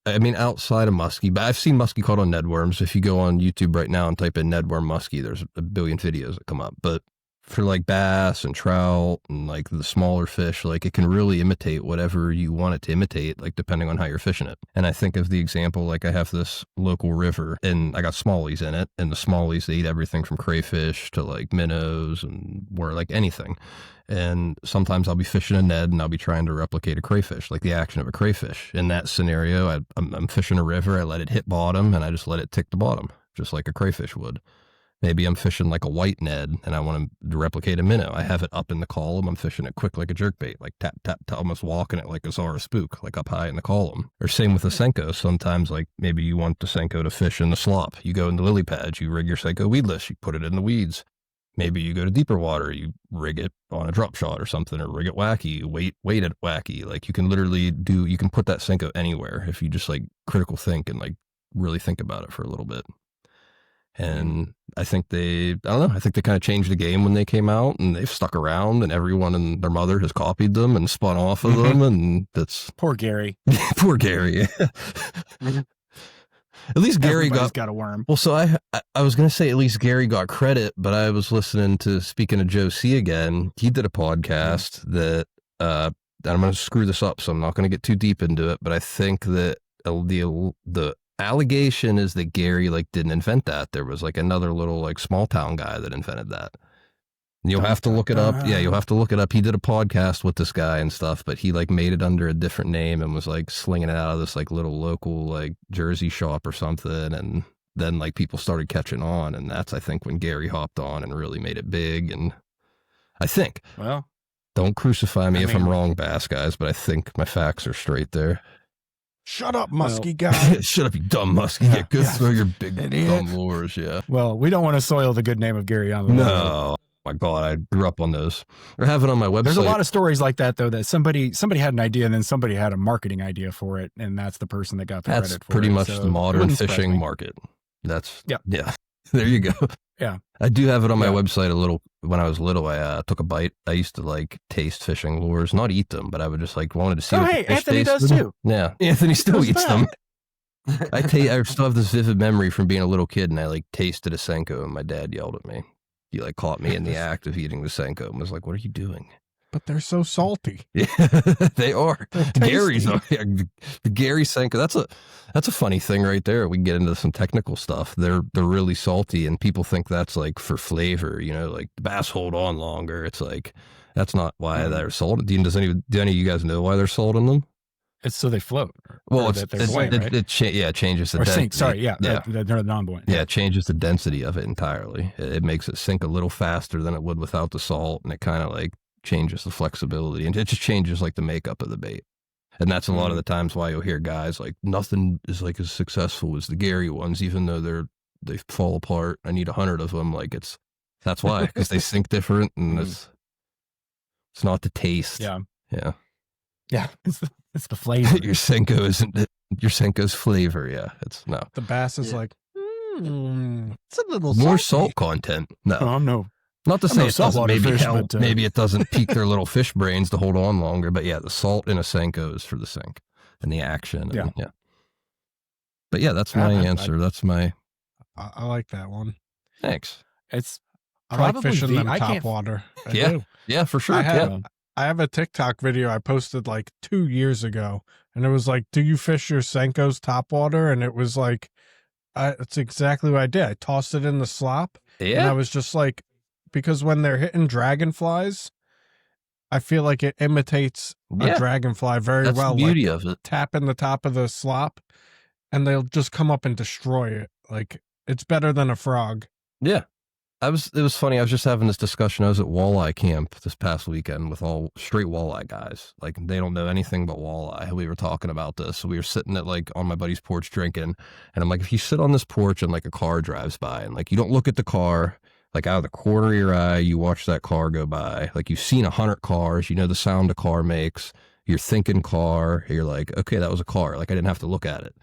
outside of muskie, but I've seen muskie caught on Ned worms. If you go on YouTube right now and type in Ned worm muskie, there's a billion videos that come up. But for like bass and trout and like the smaller fish, like it can really imitate whatever you want it to imitate, like depending on how you're fishing it. And I think of the example, like I have this local river and I got smallies in it, and the smallies, they eat everything from crayfish to like minnows and like anything. And sometimes I'll be fishing a Ned and I'll be trying to replicate a crayfish, like the action of a crayfish. In that scenario, I'm fishing a river, I let it hit bottom and I just let it tick the bottom, just like a crayfish would. Maybe I'm fishing like a white Ned and I want to replicate a minnow. I have it up in the column. I'm fishing it quick like a jerkbait, like tap, tap, tap, almost walking it like a Zara spook, like up high in the column. Or same with the Senko. Sometimes like maybe you want the Senko to fish in the slop. You go in the lily pads, you rig your Senko weedless, you put it in the weeds. Maybe you go to deeper water, you rig it on a drop shot or something, or rig it wacky, weight it wacky. Like you can literally you can put that Senko anywhere if you just like critical think and like really think about it for a little bit. And I think I think they kind of changed the game when they came out, and they've stuck around, and everyone and their mother has copied them and spun off of them. And that's poor Gary. Poor Gary. At least Gary got a worm. Well, so I was going to say at least Gary got credit, but I was listening to, speaking of Joe C again, he did a podcast that, I'm going to screw this up, so I'm not going to get too deep into it, but I think that the allegation is that Gary like didn't invent that. There was like another little like small town guy that invented that. You'll have to look it up. Yeah, you'll have to look it up. He did a podcast with this guy and stuff, but he like made it under a different name and was like slinging it out of this like little local like Jersey shop or something. And then like people started catching on, and that's I think when Gary hopped on and really made it big. And I think, well, don't crucify me if I'm wrong, bass guys, but I think my facts are straight there. Shut up, muskie guy. Shut up, you dumb muskie. Yeah, go throw your big dumb lures. Yeah. Well, we don't want to soil the good name of Gary on the No. My God, I grew up on those. Or have it on my website. There's a lot of stories like that, though, that somebody had an idea and then somebody had a marketing idea for it, and that's the person that got the credit for it. That's pretty much the modern fishing market. That's, yeah. There you go. Yeah. I do have it on my website a little. When I was little, I took a bite. I used to like taste fishing lures, not eat them, but I would just like wanted to see what the fish Anthony does tasted. too. Yeah. Anthony still eats them. I still have this vivid memory from being a little kid, and I like tasted a Senko, and my dad yelled at me. He like caught me in the act of eating the Senko and was like, "What are you doing?" But they're so salty. Yeah, they are. Gary's the Gary Senko. That's a funny thing right there. We can get into some technical stuff. They're really salty, and people think that's like for flavor. You know, like the bass hold on longer. It's like that's not why they're salted. Do any of you guys know why they're salting them? It's so they float. Well, it changes the density. They're non-buoyant. Yeah, it changes the density of it entirely. It makes it sink a little faster than it would without the salt, and it kind of like changes the flexibility, and it just changes like the makeup of the bait. And that's a lot of the times why you'll hear guys like nothing is like as successful as the Gary ones, even though they fall apart. I need 100 of them. Like That's why, because they sink different, and it's not the taste. Yeah. Yeah. Yeah. It's the flavor. Your Senko isn't your Senko's flavor. Yeah. It's no. The bass is like, it's a little More salty. salt content. No. Oh, no. Not to I'm say no it doesn't saltwater maybe fish, help. but, Maybe it doesn't pique their little fish brains to hold on longer. But yeah, the salt in a Senko is for the sink and the action. And, Yeah. But yeah, that's my answer. That's my. I like that one. Thanks. It's I like probably fishing them I top can't- water. I Yeah. do. Yeah, for sure. I have a TikTok video I posted like 2 years ago, and it was like, "Do you fish your Senko's top water?" And it was like, it's exactly what I did. I tossed it in the slop, and I was just like, because when they're hitting dragonflies, I feel like it imitates a dragonfly very That's well. the beauty like, of it. tapping the top of the slop, and they'll just come up and destroy it. Like, it's better than a frog. Yeah. It was funny. I was just having this discussion. I was at walleye camp this past weekend with all straight walleye guys. Like, they don't know anything but walleye. We were talking about this. So we were sitting at like on my buddy's porch drinking. And I'm like, if you sit on this porch and like a car drives by and like you don't look at the car, like out of the corner of your eye, you watch that car go by. Like, you've seen 100 cars, you know the sound a car makes. You're thinking car. You're like, okay, that was a car. Like, I didn't have to look at it.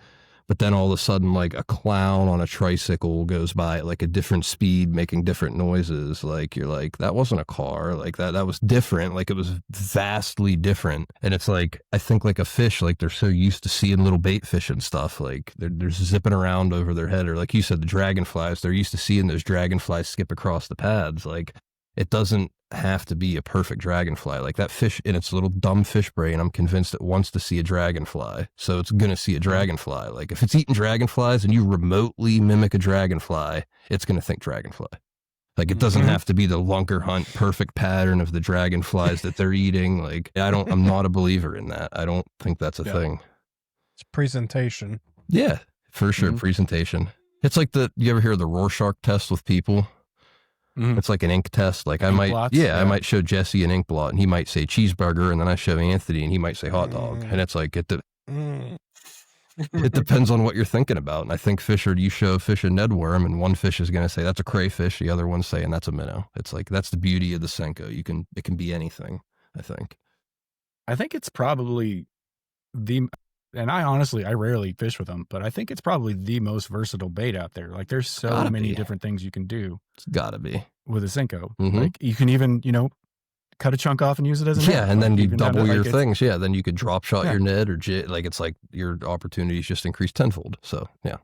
But then all of a sudden, like a clown on a tricycle goes by at like a different speed, making different noises. Like, you're like, that wasn't a car. Like that was different. Like, it was vastly different. And it's like, I think like a fish, like they're so used to seeing little bait fish and stuff. Like they're zipping around over their head. Or like you said, the dragonflies, they're used to seeing those dragonflies skip across the pads. Like, it doesn't have to be a perfect dragonfly. Like, that fish in its little dumb fish brain, I'm convinced it wants to see a dragonfly, so it's gonna see a dragonfly. Like, if it's eating dragonflies and you remotely mimic a dragonfly, it's gonna think dragonfly. Like, it doesn't have to be the lunker hunt perfect pattern of the dragonflies that they're eating. Like, I'm not a believer in that. I don't think that's a thing. It's presentation. Yeah, for sure. Presentation. It's like you ever hear of the Rorschach test with people? It's like an ink test. Like, I might show Jesse an ink blot and he might say cheeseburger, and then I show Anthony and he might say hot dog. And it's like, it depends on what you're thinking about. And I think you show a fish a Ned worm and one fish is going to say that's a crayfish. The other one's saying that's a minnow. It's like, that's the beauty of the Senko. It can be anything, I think. I think it's probably and I rarely fish with them, but I think it's probably the most versatile bait out there. Like, there's so many different things you can do. It's gotta be with a Senko. Like, you can even, cut a chunk off and use it as a net. Yeah, and then you even double your like things. Yeah, then you could drop shot your Ned or like, it's like your opportunities just increase tenfold. So yeah.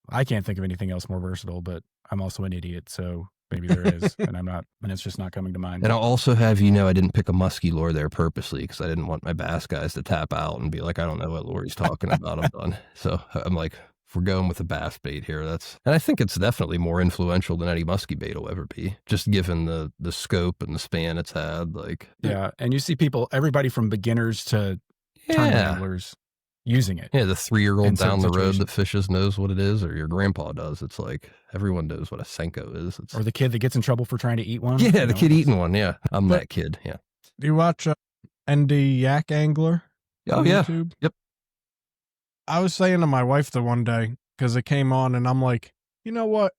I can't think of anything else more versatile, but I'm also an idiot, so maybe there is, and I'm not, and it's just not coming to mind. And I'll also have I didn't pick a musky lure there purposely because I didn't want my bass guys to tap out and be like, I don't know what lure he's talking about. I'm done. So I'm like, if we're going with a bass bait here, and I think it's definitely more influential than any musky bait will ever be, just given the scope and the span it's had. Like, yeah, and you see everybody from beginners to tournament anglers using it. Yeah, the 3-year-old down the road situations. that fishes knows what it is, or your grandpa does. It's like, everyone knows what a Senko is. Or the kid that gets in trouble for trying to eat one. Yeah, the kid eating one. Yeah, I'm that kid. Yeah. Do you watch ND Yak Angler? Oh, on yeah. YouTube? Yep. I was saying to my wife the one day, because it came on, and I'm like, you know what?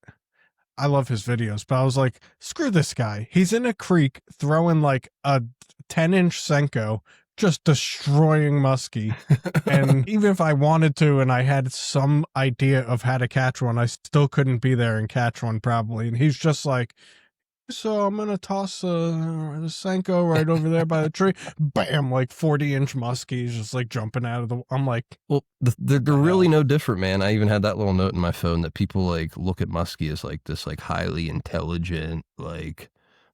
I love his videos, but I was like, screw this guy. He's in a creek throwing like a 10-inch Senko, just destroying muskie. And even if I wanted to and I had some idea of how to catch one, I still couldn't be there and catch one probably. And he's just like, so I'm going to toss a Senko right over there by the tree. Bam, like 40-inch muskies just like jumping out of the... I'm like... Well, they're really no different, man. I even had that little note in my phone that people like look at muskie as like this like highly intelligent, like...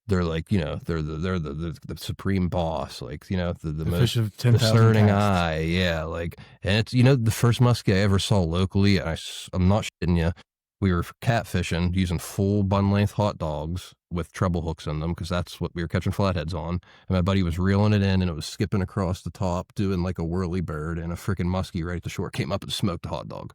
They're like, they're the supreme boss, like, the most fish of 10,000 discerning casts. eye. Yeah. Like, and it's, the first muskie I ever saw locally, and I'm not shitting you. We were catfishing using full bun length hot dogs with treble hooks in them, because that's what we were catching flatheads on. And my buddy was reeling it in, and it was skipping across the top, doing like a whirly bird, and a freaking muskie right at the shore came up and smoked a hot dog.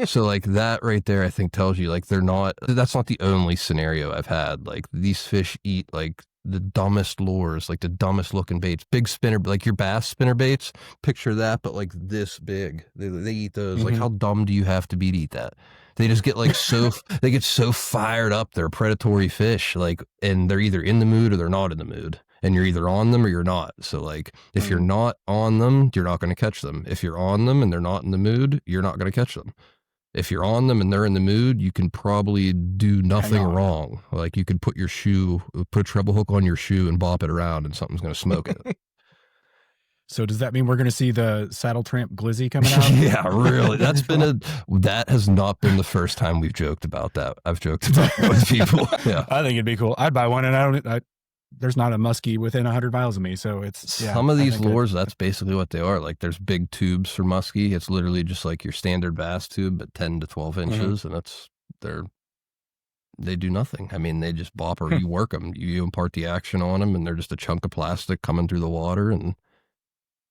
So like that right there, I think tells you like that's not the only scenario I've had. Like, these fish eat like the dumbest lures, like the dumbest looking baits, big spinner, like your bass spinner baits. Picture that, but like this big. They eat those. Like, how dumb do you have to be to eat that? They just get like they get so fired up. They're predatory fish, like, and they're either in the mood or they're not in the mood. And you're either on them or you're not. So like, if you're not on them, you're not going to catch them. If you're on them and they're not in the mood, you're not going to catch them. If you're on them and they're in the mood, you can probably do nothing wrong. Like, you could put a treble hook on your shoe and bop it around and something's going to smoke it. So does that mean we're going to see the Saddletramp Glizzy coming out? Yeah, really. That has not been the first time we've joked about that. I've joked about it with people. Yeah. I think it'd be cool. I'd buy one, and there's not a muskie within 100 miles of me. So it's, some of these lures, that's basically what they are. Like, there's big tubes for muskie. It's literally just like your standard bass tube, but 10 to 12 inches. And they do nothing. I mean, they just bop, or you work them. You impart the action on them, and they're just a chunk of plastic coming through the water. And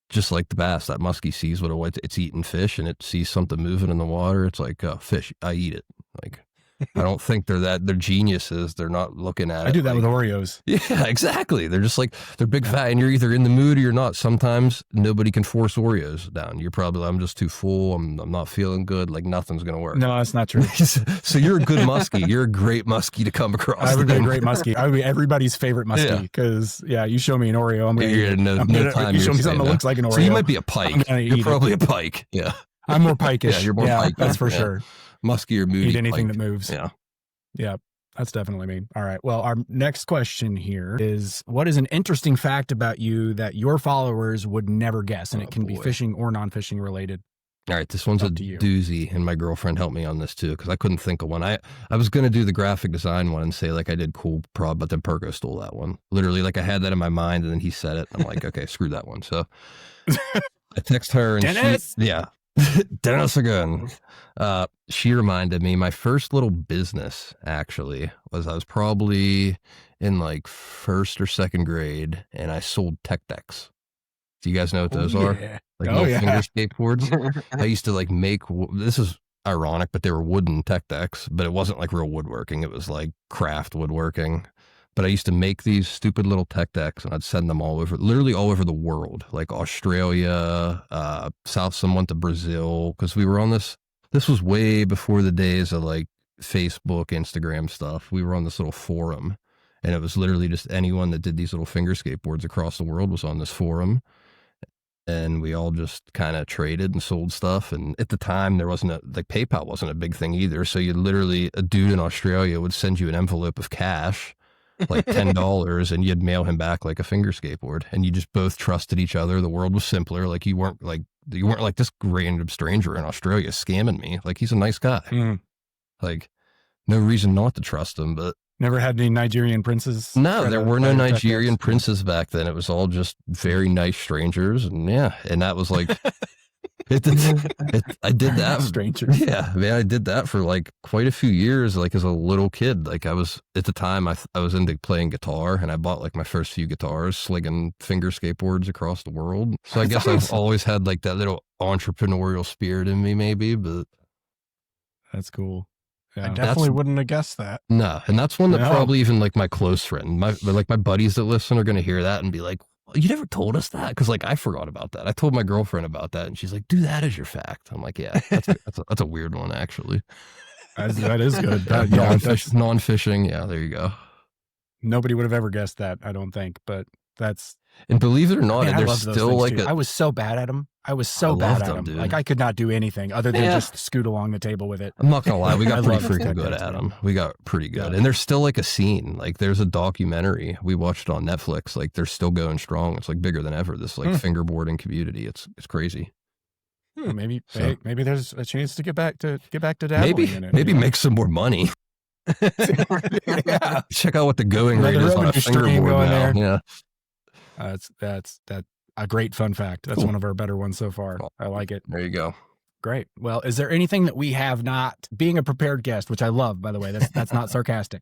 just like the bass, that muskie sees it's eating fish, and it sees something moving in the water. It's like, fish, I eat it. Like, I don't think they're geniuses. They're not looking at it. I do that with Oreos. Yeah, exactly. They're just like, they're big fat, and you're either in the mood or you're not. Sometimes nobody can force Oreos down. You're probably, I'm just too full. I'm not feeling good. Like, nothing's going to work. No, that's not true. So you're a good muskie. You're a great muskie to come across. I would be a great muskie. I would be everybody's favorite muskie, because you show me an Oreo, I'm going to you show me something that looks like an Oreo. So you might be a pike. You're probably a pike. Yeah. I'm more pike-ish. Yeah, you're more pike. That's for sure. Muskie or moody. Eat anything pike. that moves. Yeah. Yeah, that's definitely me. All right. Well, our next question here is, what is an interesting fact about you that your followers would never guess? And it can be fishing or non-fishing related. All right, this one's a doozy, and my girlfriend helped me on this too, because I couldn't think of one. I was going to do the graphic design one and say, like, I did cool prod, but then Perko stole that one. Literally, like, I had that in my mind, and then he said it. I'm like, okay, screw that one. So I text her, and Dennis? Dennis again. She reminded me, my first little business actually was, I was probably in like first or second grade, and I sold tech decks. Do you guys know what those are? Like little finger skateboards. I used to like make, this is ironic, but they were wooden tech decks, but it wasn't like real woodworking. It was like craft woodworking. But I used to make these stupid little tech decks, and I'd send them literally all over the world, like Australia, some went to Brazil, because we were on this was way before the days of like Facebook, Instagram stuff. We were on this little forum, and it was literally just anyone that did these little finger skateboards across the world was on this forum. And we all just kind of traded and sold stuff. And at the time, there wasn't PayPal wasn't a big thing either. So you literally, a dude in Australia would send you an envelope of cash, like $10, and you'd mail him back like a finger skateboard. And you just both trusted each other. The world was simpler. Like, you weren't like this random stranger in Australia scamming me. Like, he's a nice guy. Like, no reason not to trust him. But never had any Nigerian princes? No, there were no Nigerian princes back then. It was all just very nice strangers. And and that was like, I did that. Strangers. Yeah, man, I did that for like quite a few years, like as a little kid. Like, I was, at the time, I was into playing guitar, and I bought like my first few guitars, slinging finger skateboards across the world. So I guess I've always had like that little entrepreneurial spirit in me, maybe, but. That's cool. I definitely wouldn't have guessed that. No, and that's one that probably even like my close friend, my buddies that listen are going to hear that and be like, well, you never told us that? Because like, I forgot about that. I told my girlfriend about that, and she's like, do that as your fact. I'm like, yeah, that's a weird one, actually. That is good. Non-fishing. Yeah, there you go. Nobody would have ever guessed that, I don't think, but that's. And believe it or not, Man, there's still like I was so bad at them. I bad at them. Dude. Like, I could not do anything other than just scoot along the table with it. I'm not gonna lie, we got pretty freaking good at them. We got pretty good, and there's still like a scene. Like, there's a documentary we watched on Netflix. Like, they're still going strong. It's like bigger than ever. This like fingerboarding community. It's crazy. Maybe there's a chance to get back to dabbling in it. Maybe make some more money. Check out what the going rate is on a fingerboard now. Yeah. That's a great fun fact. That's one of our better ones so far. I like it. There you go. Great. Well, is there anything that we have not, being a prepared guest, which I love, by the way, that's not sarcastic.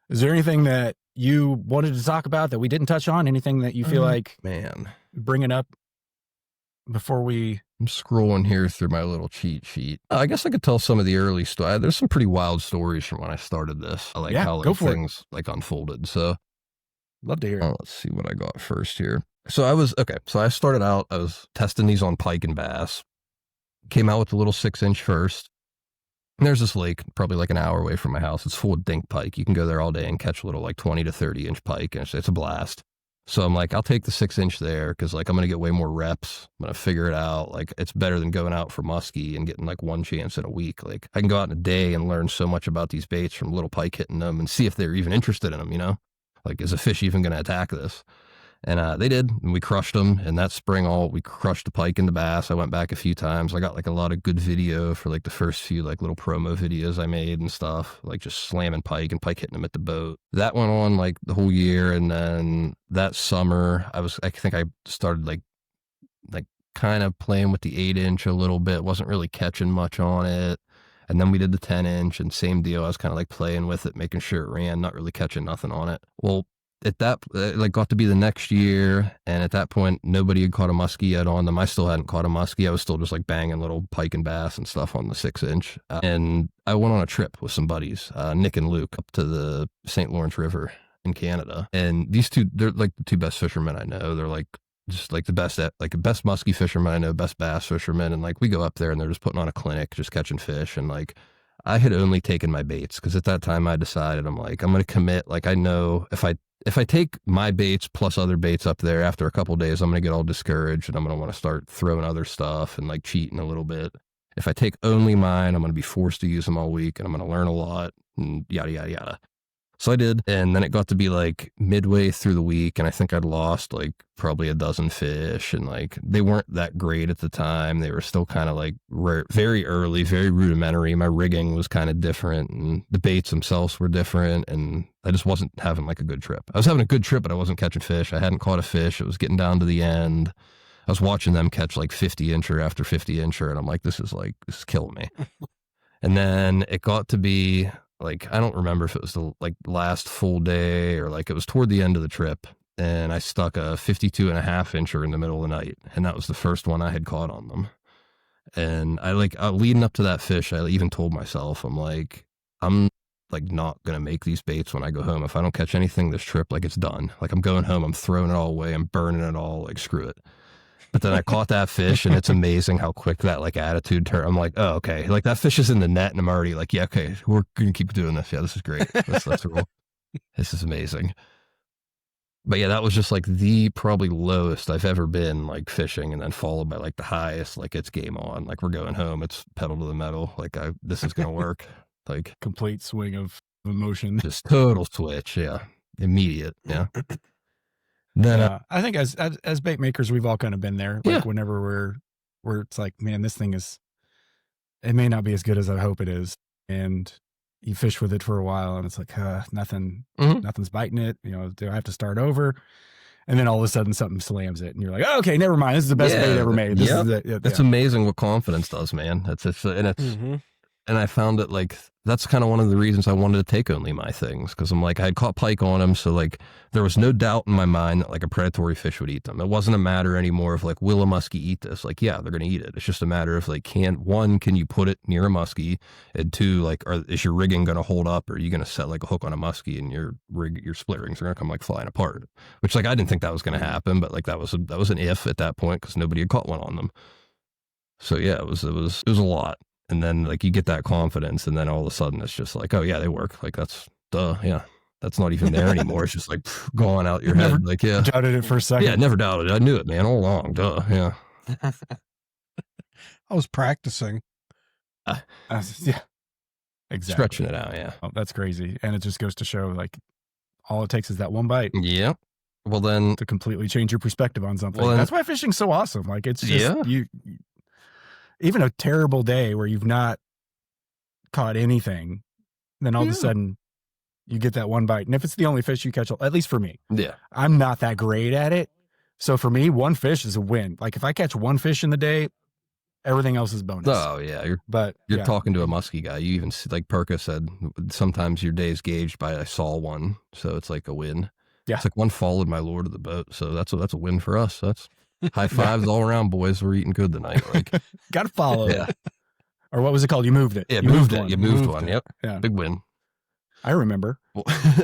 Is there anything that you wanted to talk about that we didn't touch on? Anything that you feel like bringing up before we? I'm scrolling here through my little cheat sheet. I guess I could tell some of the early stories. There's some pretty wild stories from when I started this. I like how things like unfolded. So Love to hear it. Let's see what I got first here. So I started out, I was testing these on pike and bass. Came out with the little 6-inch first. And there's this lake, probably like an hour away from my house. It's full of dink pike. You can go there all day and catch little like 20 to 30 inch pike, and it's a blast. So I'm like, I'll take the 6-inch there because like I'm going to get way more reps. I'm going to figure it out. Like it's better than going out for muskie and getting like one chance in a week. Like I can go out in a day and learn so much about these baits from little pike hitting them and see if they're even interested in them, you know? Like, is a fish even going to attack this? And they did, and we crushed them. And that spring, we crushed the pike and the bass. I went back a few times. I got like a lot of good video for like the first few like little promo videos I made and stuff, like just slamming pike and pike hitting them at the boat. That went on like the whole year. And then that summer, I think I started like kind of playing with the 8-inch a little bit. Wasn't really catching much on it. And then we did the 10-inch, and same deal. I was kind of like playing with it, making sure it ran, not really catching nothing on it. Well, at that, like got to be the next year, and at that point, nobody had caught a muskie yet on them. I still hadn't caught a muskie. I was still just like banging little pike and bass and stuff on the 6-inch. And I went on a trip with some buddies, Nick and Luke, up to the St. Lawrence River in Canada. And these two, they're like the two best fishermen I know. They're like just like the best muskie fishermen I know, best bass fishermen. And like we go up there and they're just putting on a clinic, just catching fish. And like I had only taken my baits because at that time I decided I'm like, I'm going to commit. Like I know if I take my baits plus other baits up there after a couple of days, I'm going to get all discouraged and I'm going to want to start throwing other stuff and like cheating a little bit. If I take only mine, I'm going to be forced to use them all week and I'm going to learn a lot and yada, yada, yada. So I did. And then it got to be like midway through the week. And I think I'd lost like probably a dozen fish. And like, they weren't that great at the time. They were still kind of like very early, very rudimentary. My rigging was kind of different and the baits themselves were different. And I just wasn't having like a good trip. I was having a good trip, but I wasn't catching fish. I hadn't caught a fish. It was getting down to the end. I was watching them catch like 50-incher after 50-incher. And I'm like, this is killing me. And then it got to be like, I don't remember if it was the like last full day or like it was toward the end of the trip. And I stuck a 52.5-incher in the middle of the night. And that was the first one I had caught on them. And I leading up to that fish, I even told myself, I'm like not going to make these baits when I go home. If I don't catch anything this trip, like it's done. Like I'm going home, I'm throwing it all away. I'm burning it all. Like screw it. But then I caught that fish and it's amazing how quick that like attitude turned. I'm like, oh, okay. Like that fish is in the net and I'm already like, yeah, okay, we're going to keep doing this. Yeah, this is great. That's cool. This is amazing. But yeah, that was just like the probably lowest I've ever been like fishing, and then followed by like the highest, like it's game on. Like we're going home. It's pedal to the metal. Like this is going to work. Like Complete swing of emotion. just total switch. Yeah. Immediate. Yeah. Then I think as bait makers, we've all kind of been there. Like Yeah. whenever it's like, man, this thing it may not be as good as I hope it is. And you fish with it for a while and it's like, nothing's biting it. You know, do I have to start over? And then all of a sudden something slams it and you're like, oh, okay, never mind. This is the best bait ever made. This is it. It's amazing what confidence does, man. And I found it like, that's kind of one of the reasons I wanted to take only my things. Cause I'm like, I had caught pike on them. So like, there was no doubt in my mind that like a predatory fish would eat them. It wasn't a matter anymore of like, will a muskie eat this? Like, yeah, they're going to eat it. It's just a matter of like, can you put it near a muskie? And two, like, is your rigging going to hold up? Or are you going to set like a hook on a muskie and your split rings are going to come like flying apart? Which like, I didn't think that was going to happen, but like that was an if at that point, cause nobody had caught one on them. So yeah, it was a lot. And then like you get that confidence and then all of a sudden it's just like, oh yeah, they work. Like that's that's not even there anymore. It's just like going out your head. Like, yeah. Doubted it for a second. Yeah, never doubted it. I knew it, man, all along. Duh. Yeah. I was practicing. Yeah. Exactly. Stretching it out. Yeah. Oh, that's crazy. And it just goes to show like all it takes is that one bite. Yeah. Well then to completely change your perspective on something. Well, that's why fishing's so awesome. Like it's just you even a terrible day where you've not caught anything, then all of a sudden you get that one bite. And if it's the only fish you catch, at least for me, I'm not that great at it. So for me, one fish is a win. Like if I catch one fish in the day, everything else is bonus. Oh yeah. You're talking to a muskie guy. You even see, like Perka said, sometimes your day is gauged by I saw one. So it's like a win. Yeah. It's like one followed my lure to the boat. So that's a win for us. That's high fives all around, boys. We're eating good tonight. Like, gotta follow. Yeah. Or what was it called? You moved it. Yeah, you moved one. Yep. Yeah. Big win. I remember.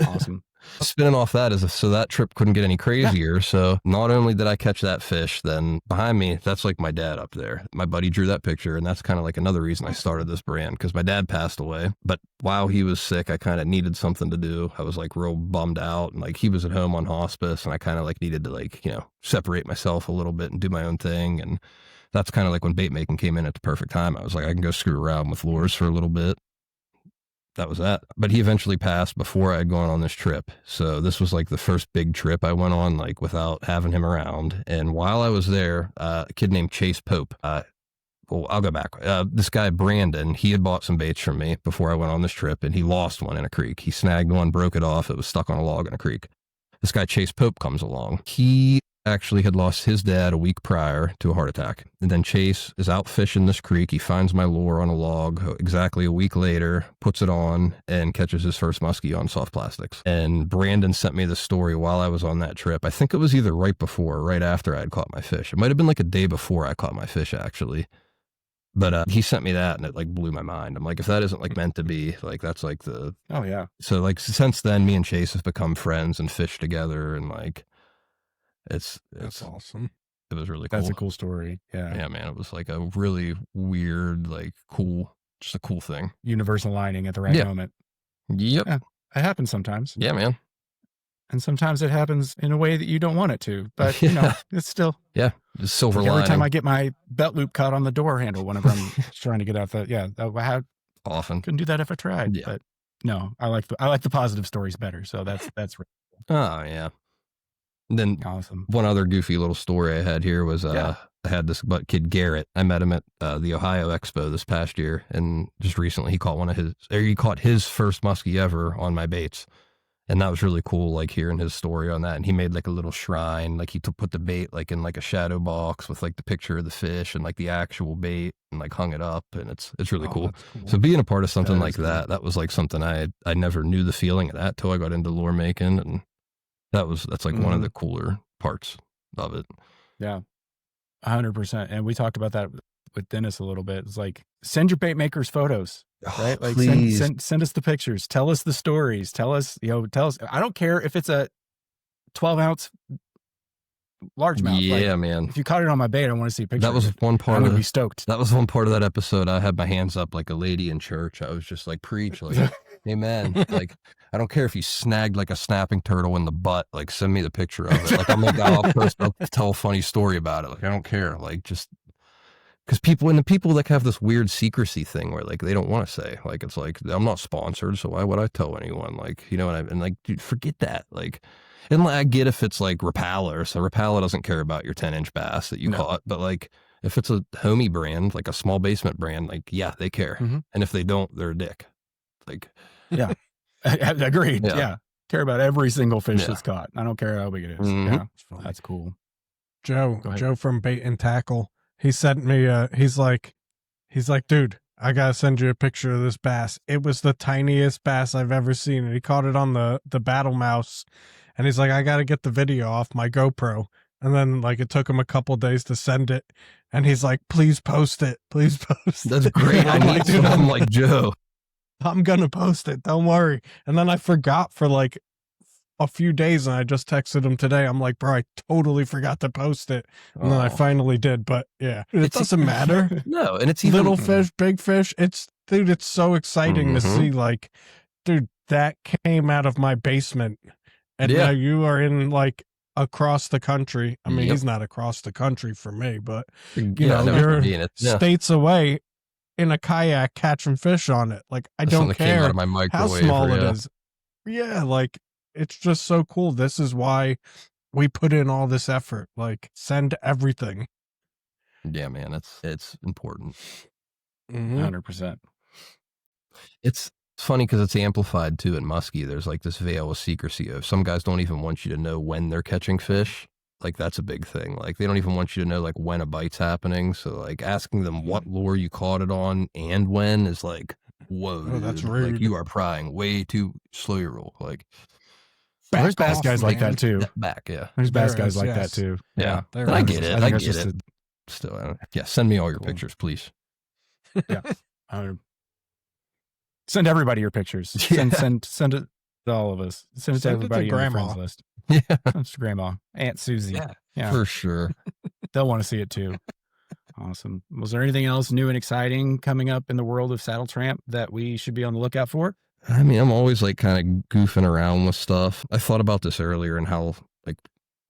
Awesome. Spinning off that is so that trip couldn't get any crazier. So not only did I catch that fish, then behind me, that's like my dad up there. My buddy drew that picture, and that's kind of like another reason I started this brand, because my dad passed away. But while he was sick, I kind of needed something to do. I was like real bummed out, and like he was at home on hospice, and I kind of like needed to like, separate myself a little bit and do my own thing. And that's kind of like when bait making came in at the perfect time. I was like, I can go screw around with lures for a little bit. That was that. But he eventually passed before I had gone on this trip. So this was like the first big trip I went on, like without having him around. And while I was there, a kid named Chase Pope, well, I'll go back. This guy, Brandon, he had bought some baits from me before I went on this trip, and he lost one in a creek. He snagged one, broke it off. It was stuck on a log in a creek. This guy, Chase Pope, comes along. He actually had lost his dad a week prior to a heart attack. And then Chase is out fishing this creek. He finds my lure on a log exactly a week later, puts it on, and catches his first muskie on soft plastics. And Brandon sent me the story while I was on that trip. I think it was either right before or right after I had caught my fish. It might have been like a day before I caught my fish, actually. But he sent me that, and it like blew my mind. I'm like, if that isn't like meant to be, like that's like the... Oh, yeah. So like since then, me and Chase have become friends and fished together, and like it's awesome. It was really cool. That's a cool story. Yeah. Yeah, man. It was like a really weird, like just a cool thing. Universe aligning at the right moment. Yep. Yeah. It happens sometimes. Yeah, man. And sometimes it happens in a way that you don't want it to, but it's still. Yeah. Just silver like lining. every time I get my belt loop caught on the door handle whenever I'm trying to get out I often couldn't do that if I tried. Yeah. But no, I like the positive stories better. So that's oh yeah. And then awesome. One other goofy little story I had here was I had this kid Garrett. I met him at the Ohio Expo this past year, and just recently he caught his first muskie ever on my baits. And that was really cool, like hearing his story on that. And he made like a little shrine, like he put the bait like in like a shadow box with like the picture of the fish and like the actual bait, and like hung it up. And it's really cool. So being a part of something like that was like something I never knew the feeling of that till I got into lure making, and that's like one of the cooler parts of it. Yeah, 100%. And we talked about that with Dennis a little bit. It's like, send your bait makers photos. Right? Like send us the pictures, tell us the stories, tell us. I don't care if it's a 12-ounce largemouth. Yeah, like, man. If you caught it on my bait, I want to see a picture. That was one part. I would be stoked. That was one part of that episode. I had my hands up like a lady in church. I was just like, preach, like, amen. Like, I don't care if you snagged like a snapping turtle in the butt. Like, send me the picture of it. Like, I'll tell a funny story about it. Like, I don't care. Like, just. Because people like have this weird secrecy thing where like they don't want to say, like, it's like, I'm not sponsored, so why would I tell anyone? Like, and like, dude, forget that. Like, and I get if it's like Rapala, so Rapala doesn't care about your 10-inch bass that you caught, but like if it's a homie brand, like a small basement brand, like, yeah, they care. Mm-hmm. And if they don't, they're a dick. Like, yeah, agreed. Yeah. Care about every single fish that's caught. I don't care how big it is. Mm-hmm. Yeah, that's cool. Joe from Bait and Tackle. He sent me, he's like, dude, I gotta send you a picture of this bass. It was the tiniest bass I've ever seen. And he caught it on the battle mouse. And he's like, I gotta get the video off my GoPro. And then like, it took him a couple days to send it. And he's like, please post it. Please post That's it. great. I need someone like Joe. I'm gonna post it. Don't worry. And then I forgot for like a few days, and I just texted him today. I'm like, bro, I totally forgot to post it. And then I finally did. But yeah, it doesn't matter. No, and it's even little fish, big fish. It's so exciting to see. Like, dude, that came out of my basement, and now you are in like across the country. I mean, he's not across the country for me, but you're states away in a kayak catching fish on it. Like, I don't care how small it is. Yeah, like, it's just so cool. This is why we put in all this effort. Like, send everything. Yeah, man, it's important. 100%. It's funny because it's amplified too at muskie. There's like this veil of secrecy of some guys don't even want you to know when they're catching fish. Like, that's a big thing. Like, they don't even want you to know like when a bite's happening. So like asking them what lure you caught it on and when is like, whoa, that's rude. Like, you are prying way too slow your roll. Like, there's bass guys like that too. There's bass guys like that too. Yeah. I get it. I get it. Still, send me all your pictures, please. Yeah. Send everybody your pictures. Send it. All of us. Send it to Send it to everybody on your Grandma. friends list. Yeah, Send it to Grandma, Aunt Susie. Yeah. for sure. They'll want to see it too. Awesome. Was there anything else new and exciting coming up in the world of Saddletramp that we should be on the lookout for? I mean, I'm always like kind of goofing around with stuff. I thought about this earlier and how like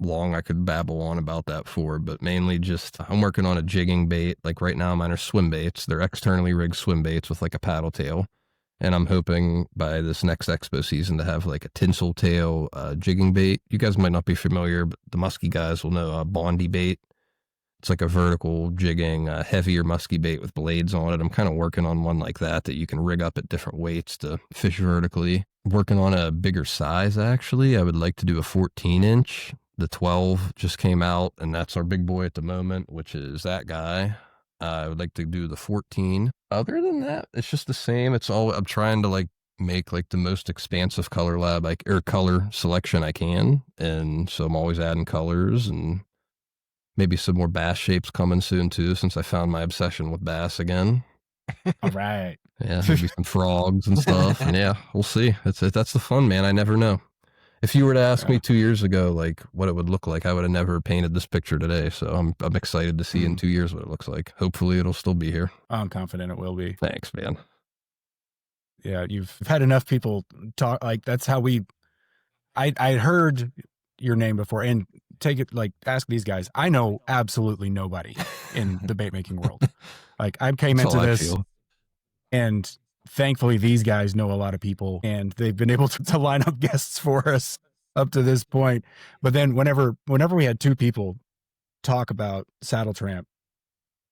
long I could babble on about that for, but mainly just I'm working on a jigging bait. Like right now, mine are swim baits. They're externally rigged swim baits with like a paddle tail. And I'm hoping by this next expo season to have like a tinsel tail jigging bait. You guys might not be familiar, but the muskie guys will know Bondi bait. It's like a vertical jigging, heavier muskie bait with blades on it. I'm kind of working on one like that you can rig up at different weights to fish vertically. Working on a bigger size, actually. I would like to do a 14-inch. The 12 just came out, and that's our big boy at the moment, which is that guy. I would like to do the 14. Other than that, it's just the same. It's all I'm trying to like make like the most expansive color lab or color selection I can, and so I'm always adding colors and maybe some more bass shapes coming soon too, since I found my obsession with bass again. All right. Yeah, maybe some frogs and stuff. And yeah, we'll see. That's the fun, man. I never know. If you were to ask me 2 years ago, like what it would look like, I would have never painted this picture today. So I'm excited to see in 2 years what it looks like. Hopefully it'll still be here. I'm confident it will be. Thanks, man. Yeah, you've had enough people talk. Like that's how I heard your name before, and take it like ask these guys. I know absolutely nobody in the bait making world. Like I came That's into how I this, feel. and thankfully these guys know a lot of people, and they've been able to line up guests for us up to this point. But then whenever we had two people talk about Saddletramp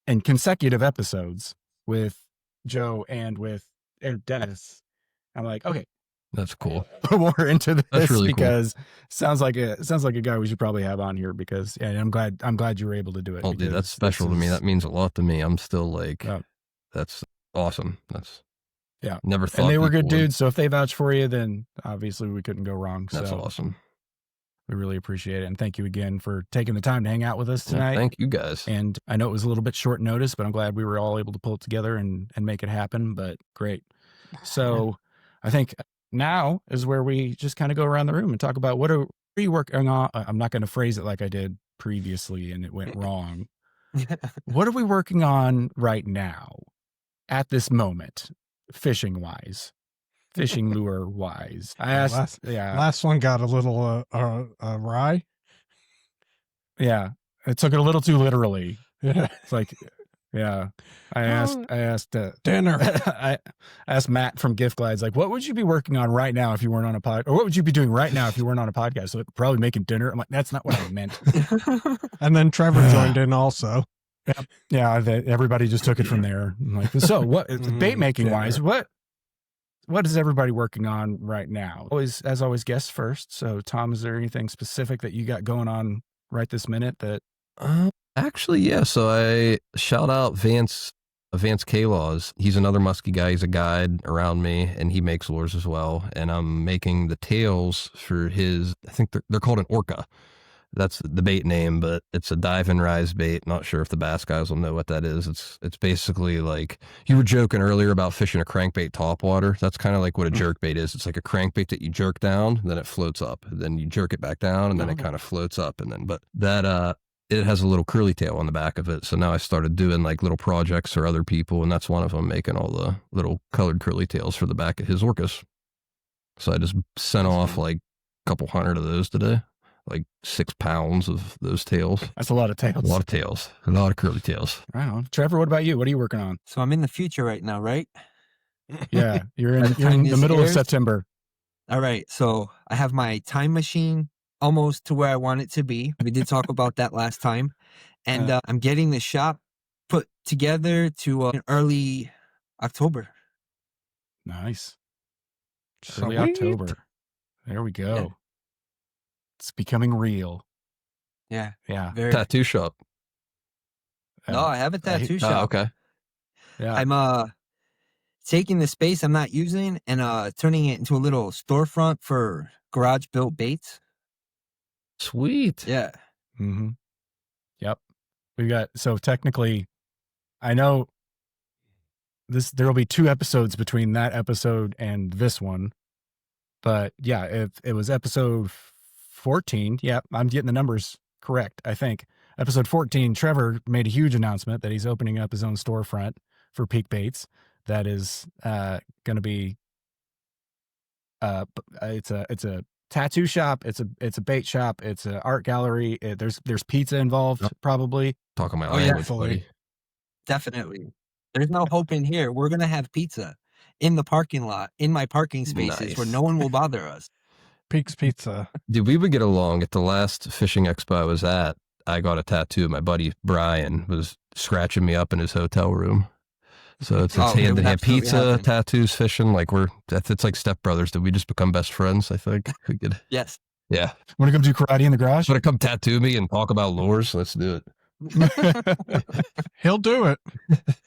in consecutive episodes with Joe and with Dennis, I'm like, okay, That's cool. put more into this. That's really because sounds like a guy we should probably have on here, because I'm glad you were able to do it. Oh, dude, because that's special to me. That means a lot to me. I'm still like, that's awesome. That's never thought. And they were good people would. dudes. So if they vouch for you, then obviously we couldn't go wrong. That's so awesome. we really appreciate it. And thank you again for taking the time to hang out with us tonight. Thank you guys. And I know it was a little bit short notice, but I'm glad we were all able to pull it together and make it happen. But great. So I think now is where we just kind of go around the room and talk about what are you working on. I'm not going to phrase it like I did previously and it went wrong. What are we working on right now at this moment, fishing wise, fishing lure wise? I asked, Last one got a little rye. Yeah, I took it a little too literally. Yeah. It's like, yeah, I asked Dinner. I asked Matt from Gift Glides, like, what would you be working on right now if you weren't on a pod, or what would you be doing right now if you weren't on a podcast? So probably making dinner. I'm like, that's not what I meant. And then Trevor joined in also. Yeah, everybody just took it from there. I'm like, so what bait making wise, what is everybody working on right now? As always, guests first. So Tom, is there anything specific that you got going on right this minute that Actually, yeah. So I shout out Vance K-Laws. He's another muskie guy. He's a guide around me, and he makes lures as well. And I'm making the tails for his, I think they're called an orca. That's the bait name, but it's a dive and rise bait. Not sure if the bass guys will know what that is. It's basically like, you were joking earlier about fishing a crankbait topwater. That's kind of like what a jerk bait is. It's like a crankbait that you jerk down, then it floats up. Then you jerk it back down, and then it kind of floats up. And then, but that, it has a little curly tail on the back of it. So now I started doing like little projects for other people, and that's one of them, making all the little colored curly tails for the back of his orcas. So I just sent off like a couple hundred of those today. Like 6 pounds of those tails. That's a lot of tails. A lot of tails. A lot of curly tails. Wow. Trevor, what about you? What are you working on? So I'm in the future right now, right? Yeah, you're in the this middle of airs? September. All right. So I have my time machine almost to where I want it to be. We did talk about that last time. And I'm getting the shop put together to early October. Nice. Early Sweet. October. There we go. Yeah. It's becoming real. Yeah. Yeah. Very. Tattoo shop. No, I have a tattoo Oh, shop. okay. Yeah. I'm taking the space I'm not using and turning it into a little storefront for garage built baits. Sweet. Yeah. Mm-hmm. Yep. So technically, I know there will be 2 episodes between that episode and this one. But yeah, if it was episode 14, yeah, I'm getting the numbers correct, I think. Episode 14, Trevor made a huge announcement that he's opening up his own storefront for Peak Baits. That is going to be it's a tattoo shop, it's a bait shop, it's an art gallery. There's pizza involved, probably. Talking my Oh, yeah. language, buddy. Definitely. There's no hope in here. We're gonna have pizza in the parking lot, in my parking spaces, where Nice. no one will bother us. Peaks Pizza. Dude, we would get along. At the last fishing expo I was at, I got a tattoo. My buddy Brian was scratching me up in his hotel room. So it's Oh, it hand would in hand absolutely pizza, happen. tattoos, fishing. Like it's like stepbrothers. Did we just become best friends? I think we could. Yes. Yeah. Want to come do karate in the garage? Want to come tattoo me and talk about lures? Let's do it. He'll do it.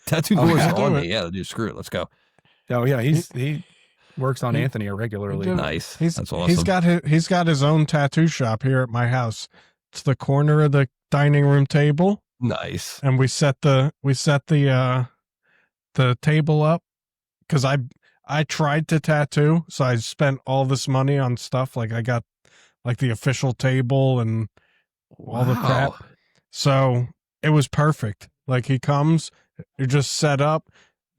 Tattoo Oh, lures yeah. on Do me. it. Yeah, dude, screw it. Let's go. Oh yeah, he works on He- Anthony regularly. did- Nice. He's That's awesome. he's got his own tattoo shop here at my house. It's the corner of the dining room table, Nice. and we set the table up because I tried to tattoo, so I spent all this money on stuff like I got like the official table and all the crap. Wow. So it was perfect. Like he comes, you're just set up.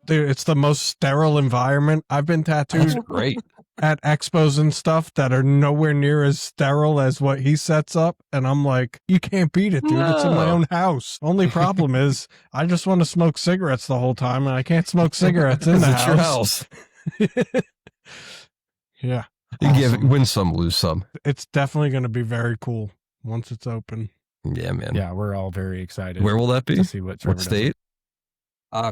Dude, it's the most sterile environment. I've been That's tattooed great. at expos and stuff that are nowhere near as sterile as what he sets up. And I'm like, you can't beat it, dude. It's in my No. own house. Only problem is I just want to smoke cigarettes the whole time and I can't smoke cigarettes in the It's your house. house. Yeah. You Awesome. win some, lose some. It's definitely going to be very cool once it's open. Yeah, man. Yeah, we're all very excited. Where will that be? to see what Trevor What does. state?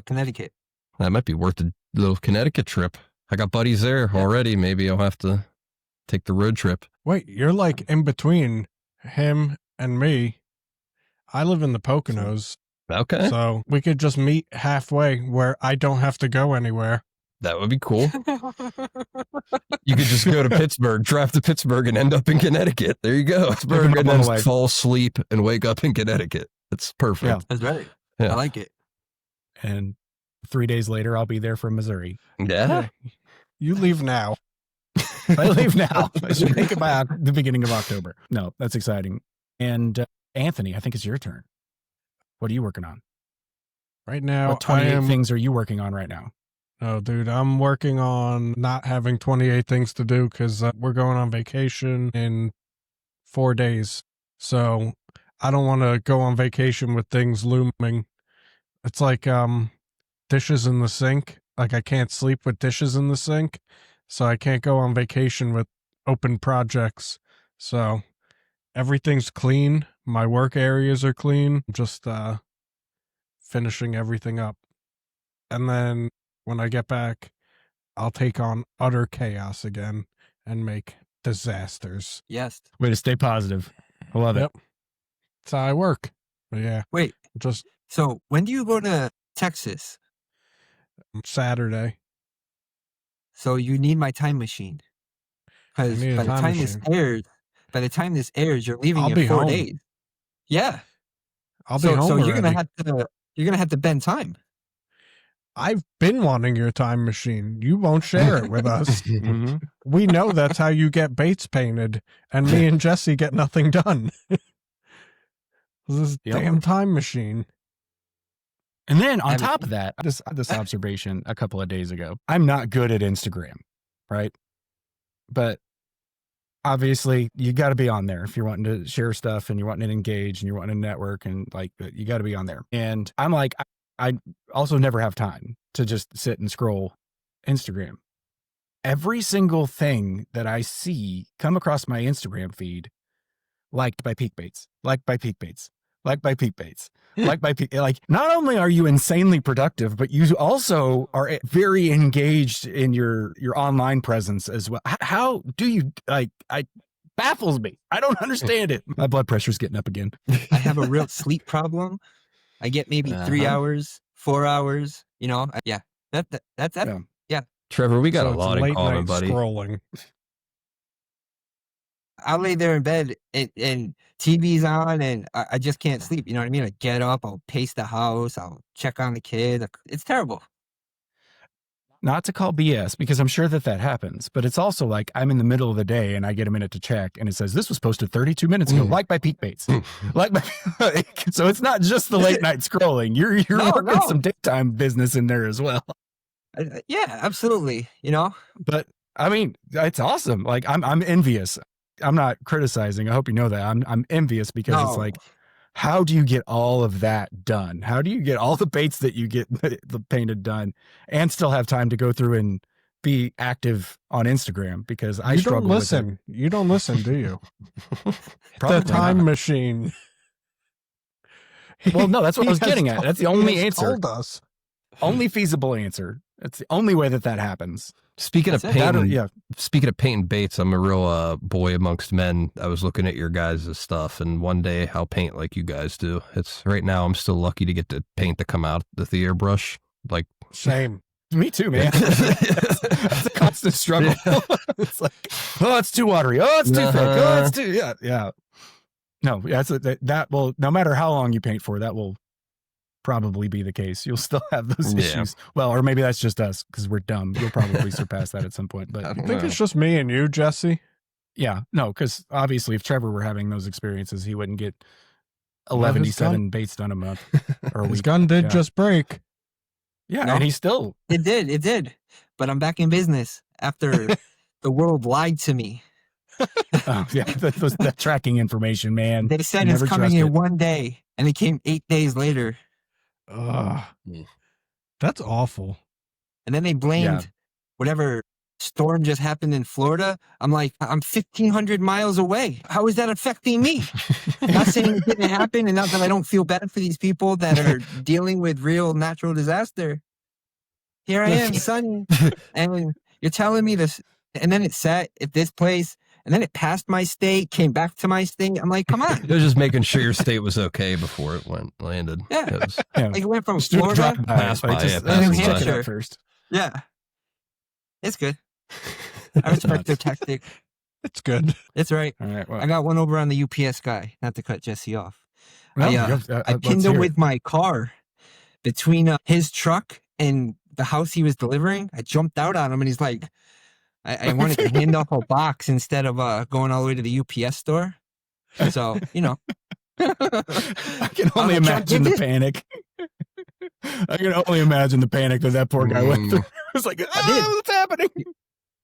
Connecticut. That might be worth a little Connecticut trip. I got buddies there already. Maybe I'll have to take the road trip. Wait, you're like in between him and me. I live in the Poconos, Okay. so we could just meet halfway where I don't have to go anywhere. That would be cool. You could just go to Pittsburgh, drive to Pittsburgh, and end up in Connecticut. There you go. Pittsburgh, up and on the then way. fall asleep and wake up in Connecticut. It's perfect. Yeah. That's right. Yeah. I like it. And 3 days later, I'll be there from Missouri. Yeah. You leave now. I leave now. I should make it by the beginning of October. No, that's exciting. And Anthony, I think it's your turn. What are you working on? Right now, What I 28 am. things are you working on right now? Oh, dude, I'm working on not having 28 things to do because we're going on vacation in 4 days. So I don't want to go on vacation with things looming. It's like dishes in the sink. Like I can't sleep with dishes in the sink. So I can't go on vacation with open projects. So everything's clean. My work areas are clean. Just finishing everything up. And then when I get back, I'll take on utter chaos again and make disasters. Yes. Way to stay positive. I love Yep. That's how I work. But yeah, Wait. just So when do you go to Texas? Saturday. So you need my time machine. Because I need a by the time time this machine. airs, you're leaving I'll in be 4 home. days. Yeah. I'll be home So already. you're gonna have to bend time. I've been wanting your time machine. You won't share it with us. it. Mhm. We know that's how you get baits painted, and me and Jesse get nothing done. This Yep. damn time machine. And then on Have it- top of that, this observation a couple of days ago, I'm not good at Instagram, right? But obviously you got to be on there if you're wanting to share stuff and you're wanting to engage and you're wanting to network and like you got to be on there. And I'm like, I also never have time to just sit and scroll Instagram. Every single thing that I see come across my Instagram feed, liked by Peak Baits, liked by Peak Baits, liked by Peak Baits, liked by Peak. Like, not only are you insanely productive, but you also are very engaged in your online presence as well. How do you baffles me. I don't understand it. My blood pressure's getting up again. I have a real sleep problem. I get maybe 3 Uh-huh. hours, 4 hours. You know, yeah. That's Yeah. Trevor, we got So a it's lot in late common, night buddy. scrolling. I'll lay there in bed and TV's on and I just can't sleep. You know what I mean? I get up, I'll pace the house, I'll check on the kid. It's terrible. not to call BS because I'm sure that happens, but it's also like I'm in the middle of the day and I get a minute to check and it says this was posted 32 minutes ago, like by Peak Baits. So it's not just the late night scrolling. You're working some daytime business in there as well. Yeah, absolutely. But I mean, it's awesome. Like I'm envious. I'm not criticizing. I hope you know that. I'm envious because it's like, how do you get all of that done? How do you get all the baits that you get the painted done and still have time to go through and be active on Instagram? Because I struggle with it. You don't listen, do you? Probably the time not. machine. Well, no, that's what I was getting at. That's the only answer. Told us. Only feasible answer. That's the only way that happens. Speaking of That's it. painting, speaking of painting baits, I'm a real boy amongst men. I was looking at your guys' stuff, and one day I'll paint like you guys do. It's right now. I'm still lucky to get the paint to come out with the airbrush. Like Same. Me too, man. That's a constant struggle. It's like, oh, it's too watery. Oh, it's too thick. Oh, it's too yeah. No, that will, no matter how long you paint for, that will probably be the case. You'll still have those issues. Well, or maybe that's just us because we're dumb. You'll probably surpass that at some point. But I think it's just me and you, Jesse. Yeah, no, because obviously if Trevor were having those experiences, he wouldn't get 11 baits done a month or a week. His gun did just break. Yeah, No. and he still. It did. But I'm back in business after the world lied to me. Oh, yeah, that tracking information, man. They said You it's never coming trust in it. one day, and it came 8 days later. That's awful. And then they blamed whatever storm just happened in Florida. I'm like, I'm 1,500 miles away. How is that affecting me? Not saying it didn't happen, and not that I don't feel bad for these people that are dealing with real natural disaster. Here I am, sunny, and you're telling me this. And then it sat at this place, and then it passed my state, came back to my state. I'm like, come on. They're just making sure your state was okay before it landed. Yeah. It was- Like it went from Student Florida. dropped by, Pass by, just yeah, pass New by. Hampshire first. Yeah. It's good. I respect their tactic. It's good. It's right. All right. Well, I got one over on the UPS guy, not to cut Jesse off. well, I let's pinned hear him it. with my car between his truck and the house he was delivering. I jumped out on him and he's like, I wanted to hand off a box instead of going all the way to the UPS store. So, I can only imagine the panic. I can only imagine the panic that poor guy went through. It's like, did. what's happening?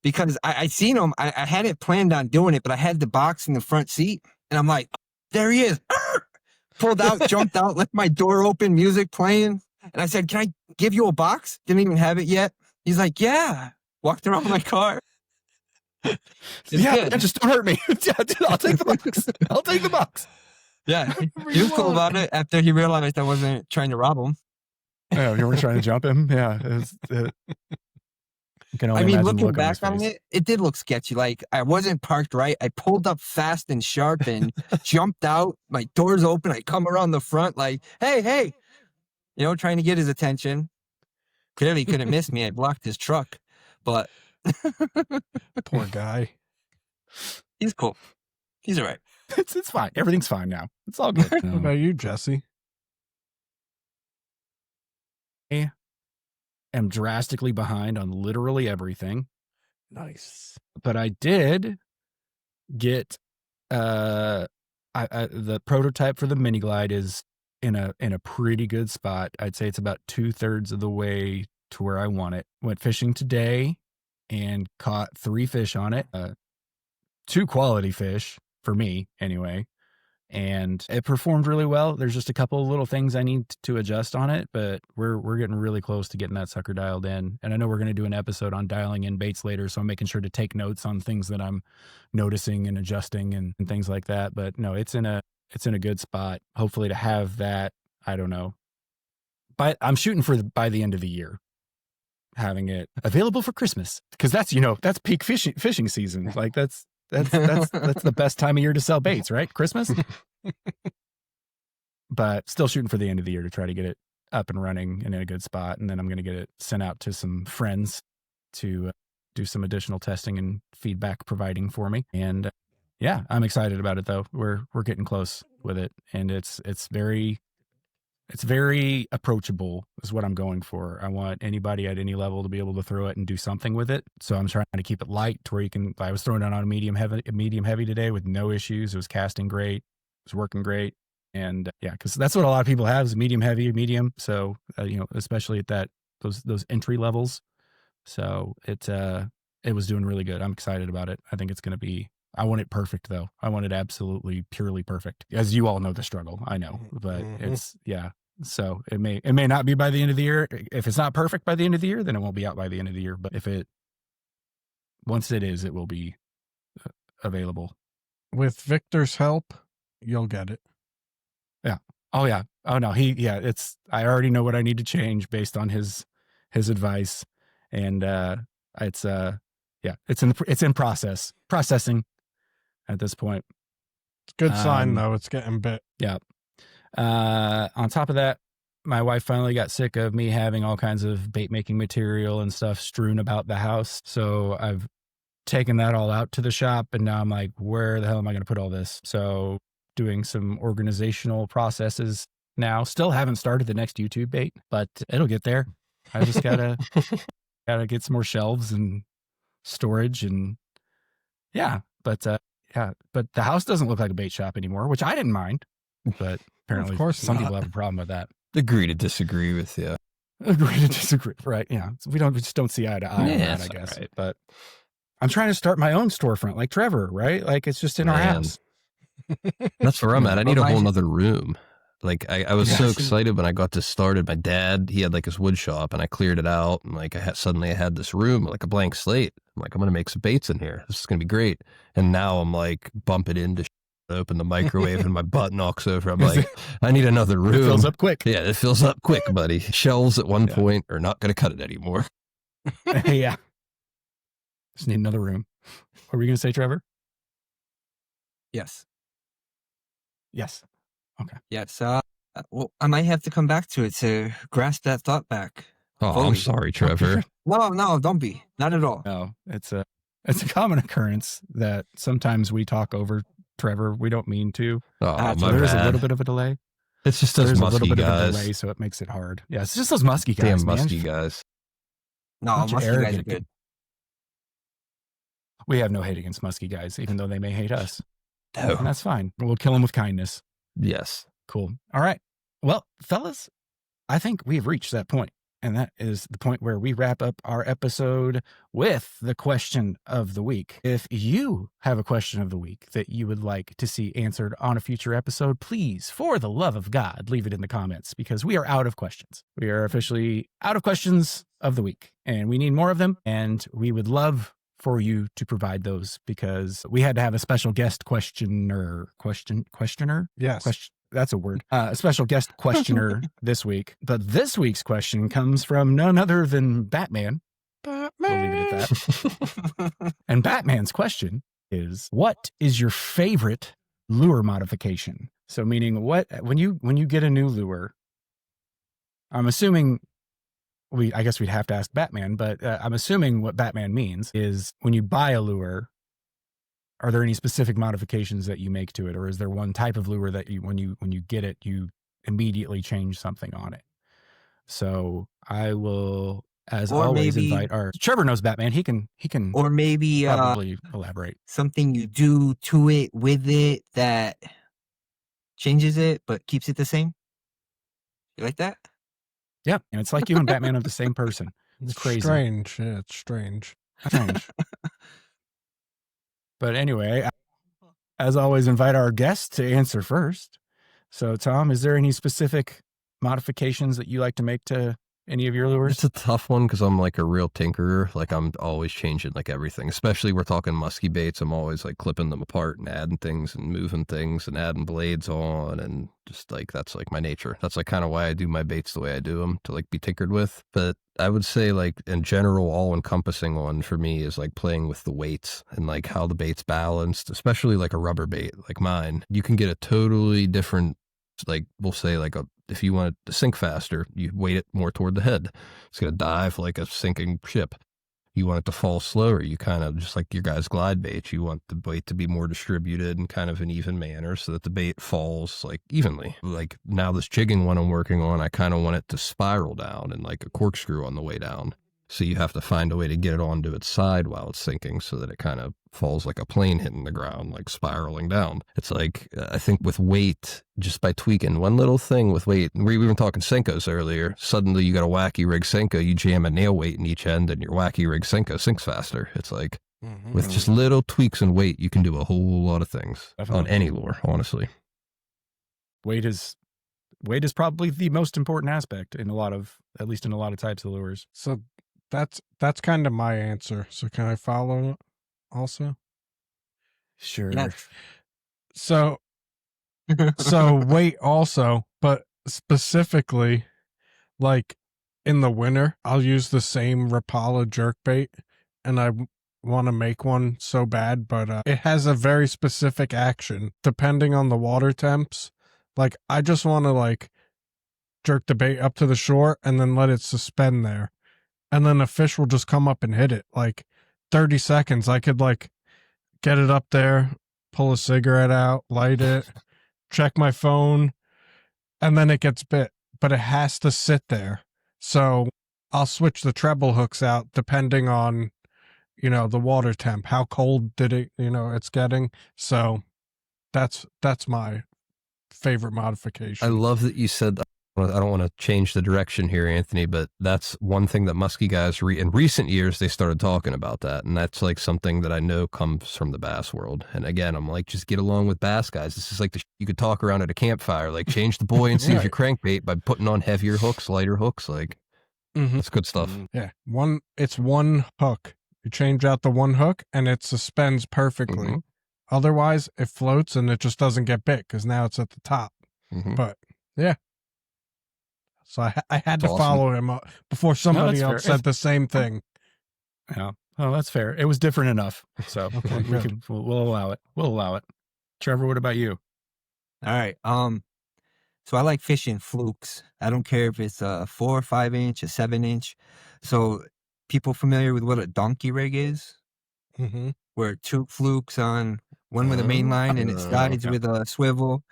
Because I seen him. I hadn't planned on doing it, but I had the box in the front seat and I'm like, there he is. Pulled out, jumped out, left my door open, music playing. And I said, can I give you a box? Didn't even have it yet. He's like, yeah. Walked around my car. Yeah, just don't hurt me. I'll take the box. I'll take the box. Yeah. He was cool about it after he realized I wasn't trying to rob him. Oh, you were trying to jump him? Yeah. You can only I mean, imagine the looking look back on on his face. it, it did look sketchy. Like I wasn't parked right. I pulled up fast and sharp and jumped out. My door's open. I come around the front like, hey, trying to get his attention. Clearly couldn't miss me. I blocked his truck, but Poor guy. he's cool. He's all right. It's fine. Everything's fine now. It's all good. What about you, Jesse? I am drastically behind on literally everything, Nice. but I did get the prototype for the mini glide is in a pretty good spot. I'd say it's about 2/3 of the way to where I want it. Went fishing today and caught 3 fish on it. 2 quality fish for me anyway. And it performed really well. There's just a couple of little things I need to adjust on it, but we're getting really close to getting that sucker dialed in. And I know we're going to do an episode on dialing in baits later, so I'm making sure to take notes on things that I'm noticing and adjusting and things like that. But no, it's in a good spot. Hopefully to have that, I don't know. But I'm shooting for by the end of the year, having it available for Christmas, because that's peak fishing season. Like that's the best time of year to sell baits, right? Christmas. But still shooting for the end of the year to try to get it up and running and in a good spot. And then I'm going to get it sent out to some friends to do some additional testing and feedback providing for me. And yeah, I'm excited about it though. We're getting close with it, and it's very It's very approachable is what I'm going for. I want anybody at any level to be able to throw it and do something with it. So I'm trying to keep it light to where you can, I was throwing it on a medium heavy today with no issues. It was casting great. It was working great. And yeah, cause that's what a lot of people have is medium heavy, medium. So, especially at those entry levels. So it was doing really good. I'm excited about it. I think it's going to be, I want it perfect though. I want it absolutely purely perfect. As you all know the struggle, I know, but it's, yeah. So it may not be by the end of the year. If it's not perfect by the end of the year, then it won't be out by the end of the year. But once it is, it will be available. With Victor's help, you'll get it. Yeah. Oh yeah. Oh no. I already know what I need to change based on his advice. And it's in processing at this point. It's a good sign though. It's getting bit. Yeah. On top of that, my wife finally got sick of me having all kinds of bait making material and stuff strewn about the house. So I've taken that all out to the shop, and now I'm like, where the hell am I going to put all this? So doing some organizational processes now. Still haven't started the next YouTube bait, but it'll get there. I just gotta get some more shelves and storage, and yeah. But the house doesn't look like a bait shop anymore, which I didn't mind. But apparently, of course some not. people have a problem with that. Agree to disagree with you. Agree to disagree, right? Yeah, we just don't see eye to eye on that, I guess. Right. But I'm trying to start my own storefront, like Trevor, right? Like it's just in our house. That's where I'm at. I need a Well, whole mine- nother room. Like I was so Yes. excited when I got this started. My dad, he had like his wood shop, and I cleared it out, and like suddenly I had this room, like a blank slate. I'm like, I'm gonna make some baits in here. This is gonna be great. And now I'm like bumping into open the microwave, and my butt knocks over. I'm like, I need another room. It fills up quick. Yeah, it fills up quick, buddy. Shelves at one point are not gonna cut it anymore. Yeah. Just need another room. What were you gonna say, Trevor? Yes. Yes. Yes. Well, I might have to come back to it to grasp that thought back. Oh, I'm Fully. sorry, Trevor. No, don't be. Not at all. No, it's a common occurrence that sometimes we talk over Trevor. We don't mean to. Oh, So my There is a bad. little bit of a delay. It's just those There's a little musky bit of a delay, guys. so it makes it hard. Yeah, it's just those musky guys. Damn man. musky guys. No, Bunch of musky guys are arrogant good. We have no hate against musky guys, even though they may hate us. No. And that's fine. We'll kill them with kindness. Yes. Cool. All right. Well, fellas, I think we have reached that point, and that is the point where we wrap up our episode with the question of the week. If you have a question of the week that you would like to see answered on a future episode, please, for the love of God, leave it in the comments, because we are out of questions. We are officially out of questions of the week, and we need more of them, and we would love for you to provide those, because we had to have a special guest questioner. Yes. That's a word. A special guest questioner this week. But this week's question comes from none other than Batman. We'll leave it at that. And Batman's question is, what is your favorite lure modification? So meaning when you get a new lure, I'm assuming I guess we'd have to ask Batman, but I'm assuming what Batman means is when you buy a lure, are there any specific modifications that you make to it? Or is there one type of lure that when you get it, you immediately change something on it? So I will, as Or always, maybe- invite our Trevor knows Batman. He can Or maybe probably elaborate. something you do to it with it that changes it but keeps it the same. You like that? Yeah. And it's like you and Batman are the same person. It's crazy. Strange. Yeah, it's strange. Strange. But anyway, as always, invite our guests to answer first. So, Tom, is there any specific modifications that you like to make to any of your lures? It's a tough one because I'm like a real tinkerer. Like I'm always changing like everything, especially we're talking musky baits. I'm always like clipping them apart and adding things and moving things and adding blades on, and just like that's like my nature. That's like kind of why I do my baits the way I do them, to like be tinkered with. But I would say like in general, all encompassing one for me is like playing with the weights and like how the bait's balanced, especially like a rubber bait like mine. You can get a totally different, like we'll say like if you want it to sink faster, you weight it more toward the head. It's going to dive like a sinking ship. you want it to fall slower. You kind of, just like your guys' glide bait, you want the bait to be more distributed in kind of an even manner so that the bait falls like evenly. Like now this jigging one I'm working on, I kind of want it to spiral down and like a corkscrew on the way down. So you have to find a way to get it onto its side while it's sinking so that it kind of falls like a plane hitting the ground, like spiraling down. It's like, I think with weight, just by tweaking one little thing with weight, we were talking Senkos earlier, suddenly you got a wacky rig Senko, you jam a nail weight in each end and your wacky rig Senko sinks faster. It's like, with just little tweaks in weight, you can do a whole lot of things on any lure, honestly. Weight is probably the most important aspect in at least in a lot of types of lures. So that's kind of my answer. So can I follow also? Sure. Yes. So weight also, but specifically, like in the winter, I'll use the same Rapala jerkbait, and I want to make one so bad, but it has a very specific action depending on the water temps. Like I just want to like jerk the bait up to the shore and then let it suspend there. And then a fish will just come up and hit it. Like 30 seconds, I could like get it up there, pull a cigarette out, light it, check my phone, and then it gets bit. But it has to sit there. So I'll switch the treble hooks out depending on, the water temp. How cold did it, it's getting. So that's my favorite modification. I love that you said that. I don't want to change the direction here, Anthony, but that's one thing that muskie guys in recent years, they started talking about that. And that's like something that I know comes from the bass world. And again, I'm like, just get along with bass guys. This is like you could talk around at a campfire, like change the buoyancy of your crankbait by putting on heavier hooks, lighter hooks. Like that's good stuff. Yeah. It's one hook. You change out the one hook and it suspends perfectly. Otherwise it floats and it just doesn't get bit because now it's at the top. But yeah. So I had to follow him up before somebody else said the same thing. Yeah. Oh, that's fair. It was different enough. So we'll allow it. We'll allow it. Trevor, what about you? All right. So I like fishing flukes. I don't care if it's a 4 or 5 inch, a 7-inch. So people familiar with what a donkey rig is? Where 2 flukes on one with a main line and it sides with a swivel.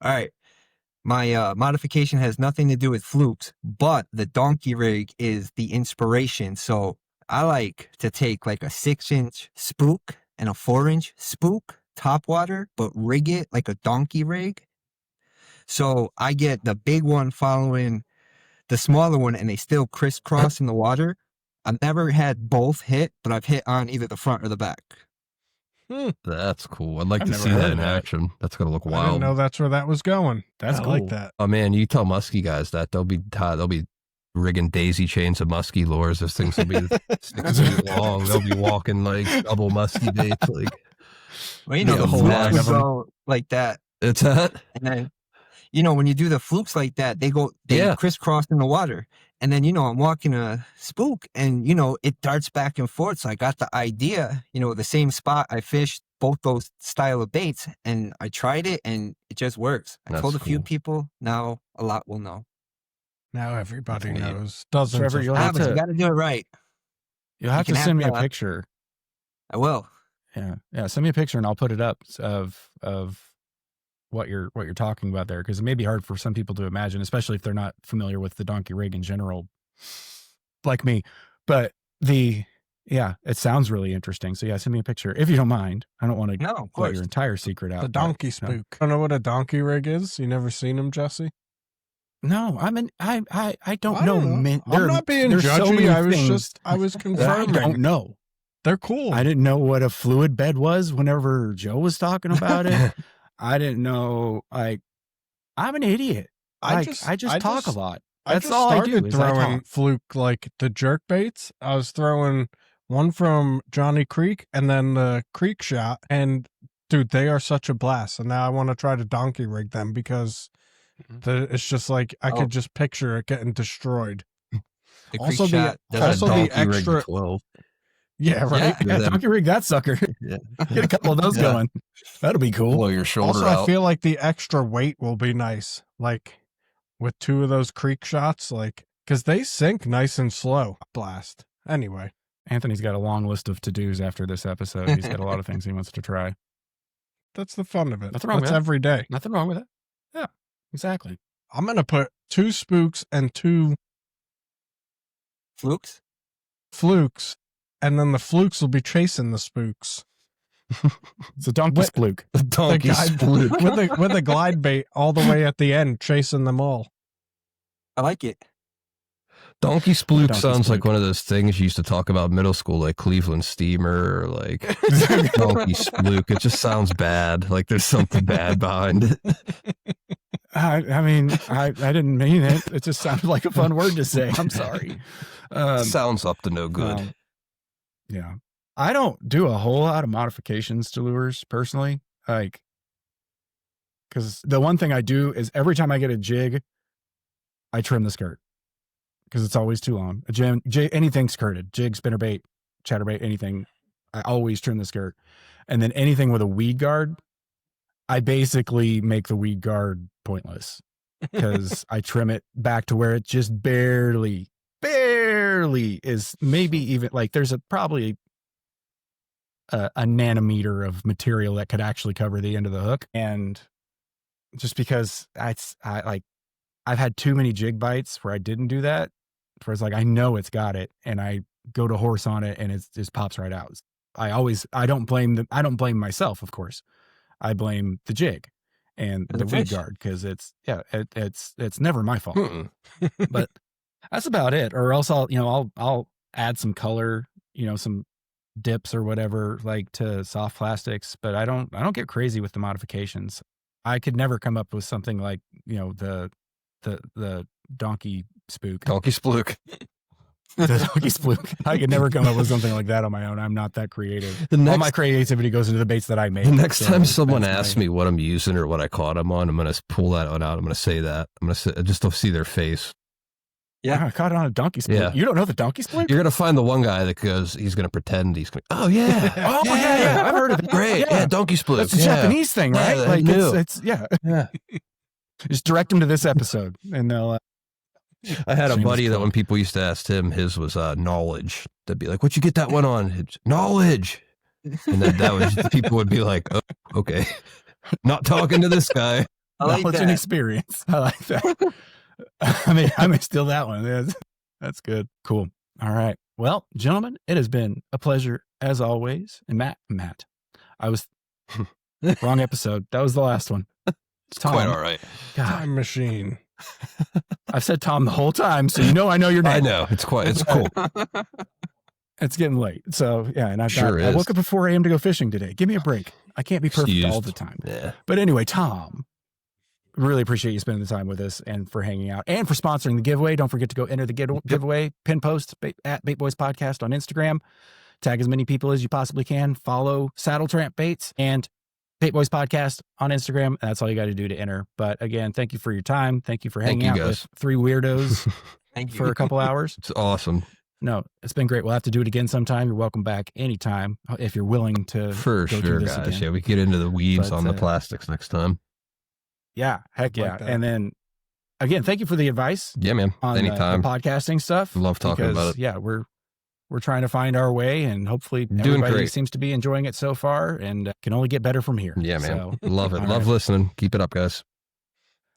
All right. My modification has nothing to do with flukes, but the donkey rig is the inspiration. So I like to take like a 6-inch spook and a 4-inch spook topwater, but rig it like a donkey rig. So I get the big one following the smaller one and they still crisscross in the water. I've never had both hit, but I've hit on either the front or the back. That's cool. I'd like to see that in action. That's going to look wild. I didn't know that's where that was going. That's I cool. like that. Oh man, you tell muskie guys that they'll be rigging daisy chains of muskie lures. Those things will be 6 feet long. They'll be walking like double muskie baits. Like, well, the whole line of them like that. It's that. And then, when you do the flukes like that, they crisscross in the water. And then, I'm walking a spook and, it darts back and forth. So I got the idea, the same spot I fished both those style of baits and I tried it and it just works. I told a few people. Now a lot will know. Now everybody knows. Doesn't Trevor, you got to do it right. You'll have to send me a picture. I will. Yeah. Send me a picture and I'll put it up of what you're talking about there, because it may be hard for some people to imagine, especially if they're not familiar with the donkey rig in general, like me. But it sounds really interesting. So send me a picture if you don't mind. I don't want to let your entire secret out. The donkey spook. I don't know what a donkey rig is. You never seen them, Jesse? No, I don't know. I'm not being judgy. I was confirming. I don't know. They're cool. I didn't know what a fluid bed was whenever Joe was talking about it. I didn't know. I'm an idiot. I just talk a lot. That's all I do. I started throwing fluke like the jerk baits. I was throwing one from Johnny Creek and then the Creek shot. And dude, they are such a blast. And now I want to try to donkey rig them because it's just like I could just picture it getting destroyed. The Creek shot does the extra 12. Yeah, right. Yeah, donkey rig that sucker. Get a couple of those going. That'll be cool. Blow your shoulder also, out. I feel like the extra weight will be nice. Like with 2 of those creek shots, like because they sink nice and slow. Blast. Anyway. Anthony's got a long list of to-dos after this episode. He's got a lot of things he wants to try. That's the fun of it. Nothing wrong with That's that. every day. Nothing wrong with it. Yeah, exactly. I'm going to put 2 Splukes and 2 Flukes? Flukes, and then the Flukes will be chasing the Spooks. It's a donkey spluke. Donkey guy- spluke. with a glide bait all the way at the end, chasing them all. I like it. Donkey spluke Donkey sounds like spluke. one of those things you used to talk about in middle school, like Cleveland Steamer or like donkey spluke. It just sounds bad. Like there's something bad behind it. I mean, I didn't mean it. It just sounded like a fun word to say. I'm sorry. Sounds up to no good. Yeah. I don't do a whole lot of modifications to lures personally. Like, because the one thing I do is every time I get a jig, I trim the skirt because it's always too long. A jig, anything skirted, jig, spinnerbait, chatterbait, anything, I always trim the skirt. And then anything with a weed guard, I basically make the weed guard pointless because I trim it back to where it just barely is, maybe even like there's probably a nanometer of material that could actually cover the end of the hook. And just because I've had too many jig bites where I didn't do that, where it's like, I know it's got it and I go to horse on it and it just pops right out. I don't blame myself, of course. I blame the jig and the weed guard because it's never my fault. But that's about it. Or else I'll add some color, some dips or whatever, like to soft plastics, but I don't get crazy with the modifications. I could never come up with something like, the donkey spook. Donkey spluke. The donkey spluke. I could never come up with something like that on my own. I'm not that creative. The All my creativity goes into the baits that I make. The next so time someone that's asks me what I'm using or what I caught them on, I'm going to pull that one out. I'm going to say that. I'm going to say, just to see their face. Yeah, I caught it on a donkey spluke. Yeah. You don't know the donkey spluke? You're going to find the one guy that goes, he's going to pretend he's going, oh, yeah. Oh, yeah. I've heard of it. Great. Yeah, donkey spluke. That's a Japanese thing, right? Yeah, like new. it's Yeah. Just direct them to this episode and they'll I had a Shameless buddy that plug. when people used to ask him, his was knowledge. They'd be like, what'd you get that one on? It's, knowledge. And then people would be like, oh, okay. Not talking to this guy. I like knowledge and that. experience. I like that. I may steal that one. That's good. Cool. All right. Well, gentlemen, it has been a pleasure as always. And Matt, I was wrong episode. That was the last one. It's quite all right. God, Time machine. I've said Tom the whole time, so I know your name. I know. It's cool. It's getting late. So yeah, and I Sure is. woke up at 4 a.m. to go fishing today. Give me a break. I can't be perfect all Excused. the time. Yeah. But anyway, Tom, really appreciate you spending the time with us and for hanging out and for sponsoring the giveaway. Don't forget to go enter the giveaway, pin post at Bait Boys Podcast on Instagram. Tag as many people as you possibly can. Follow Saddletramp Baits and Bait Boys Podcast on Instagram. That's all you got to do to enter. But again, thank you for your time. Thank you for hanging you, out guys. with 3 weirdos Thank you. for a couple hours. It's awesome. No, it's been great. We'll have to do it again sometime. You're welcome back anytime if you're willing to For go sure, through this guys. again. Yeah, we get into the weeds But, on the plastics next time. Yeah, heck Like yeah. that. And then again, thank you for the advice Yeah, man. on the Anytime. podcasting stuff. Love talking because, about it. Yeah, we're trying to find our way, and hopefully Doing everybody great. seems to be enjoying it so far, and can only get better from here. Yeah, man. So, Love it. all Love right. listening. Keep it up, guys.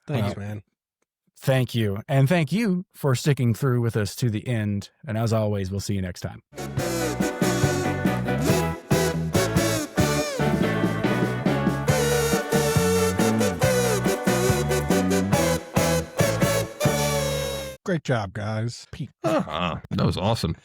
Thanks, man. Thank you, and thank you for sticking through with us to the end. And as always, we'll see you next time. Great job, guys. That was awesome.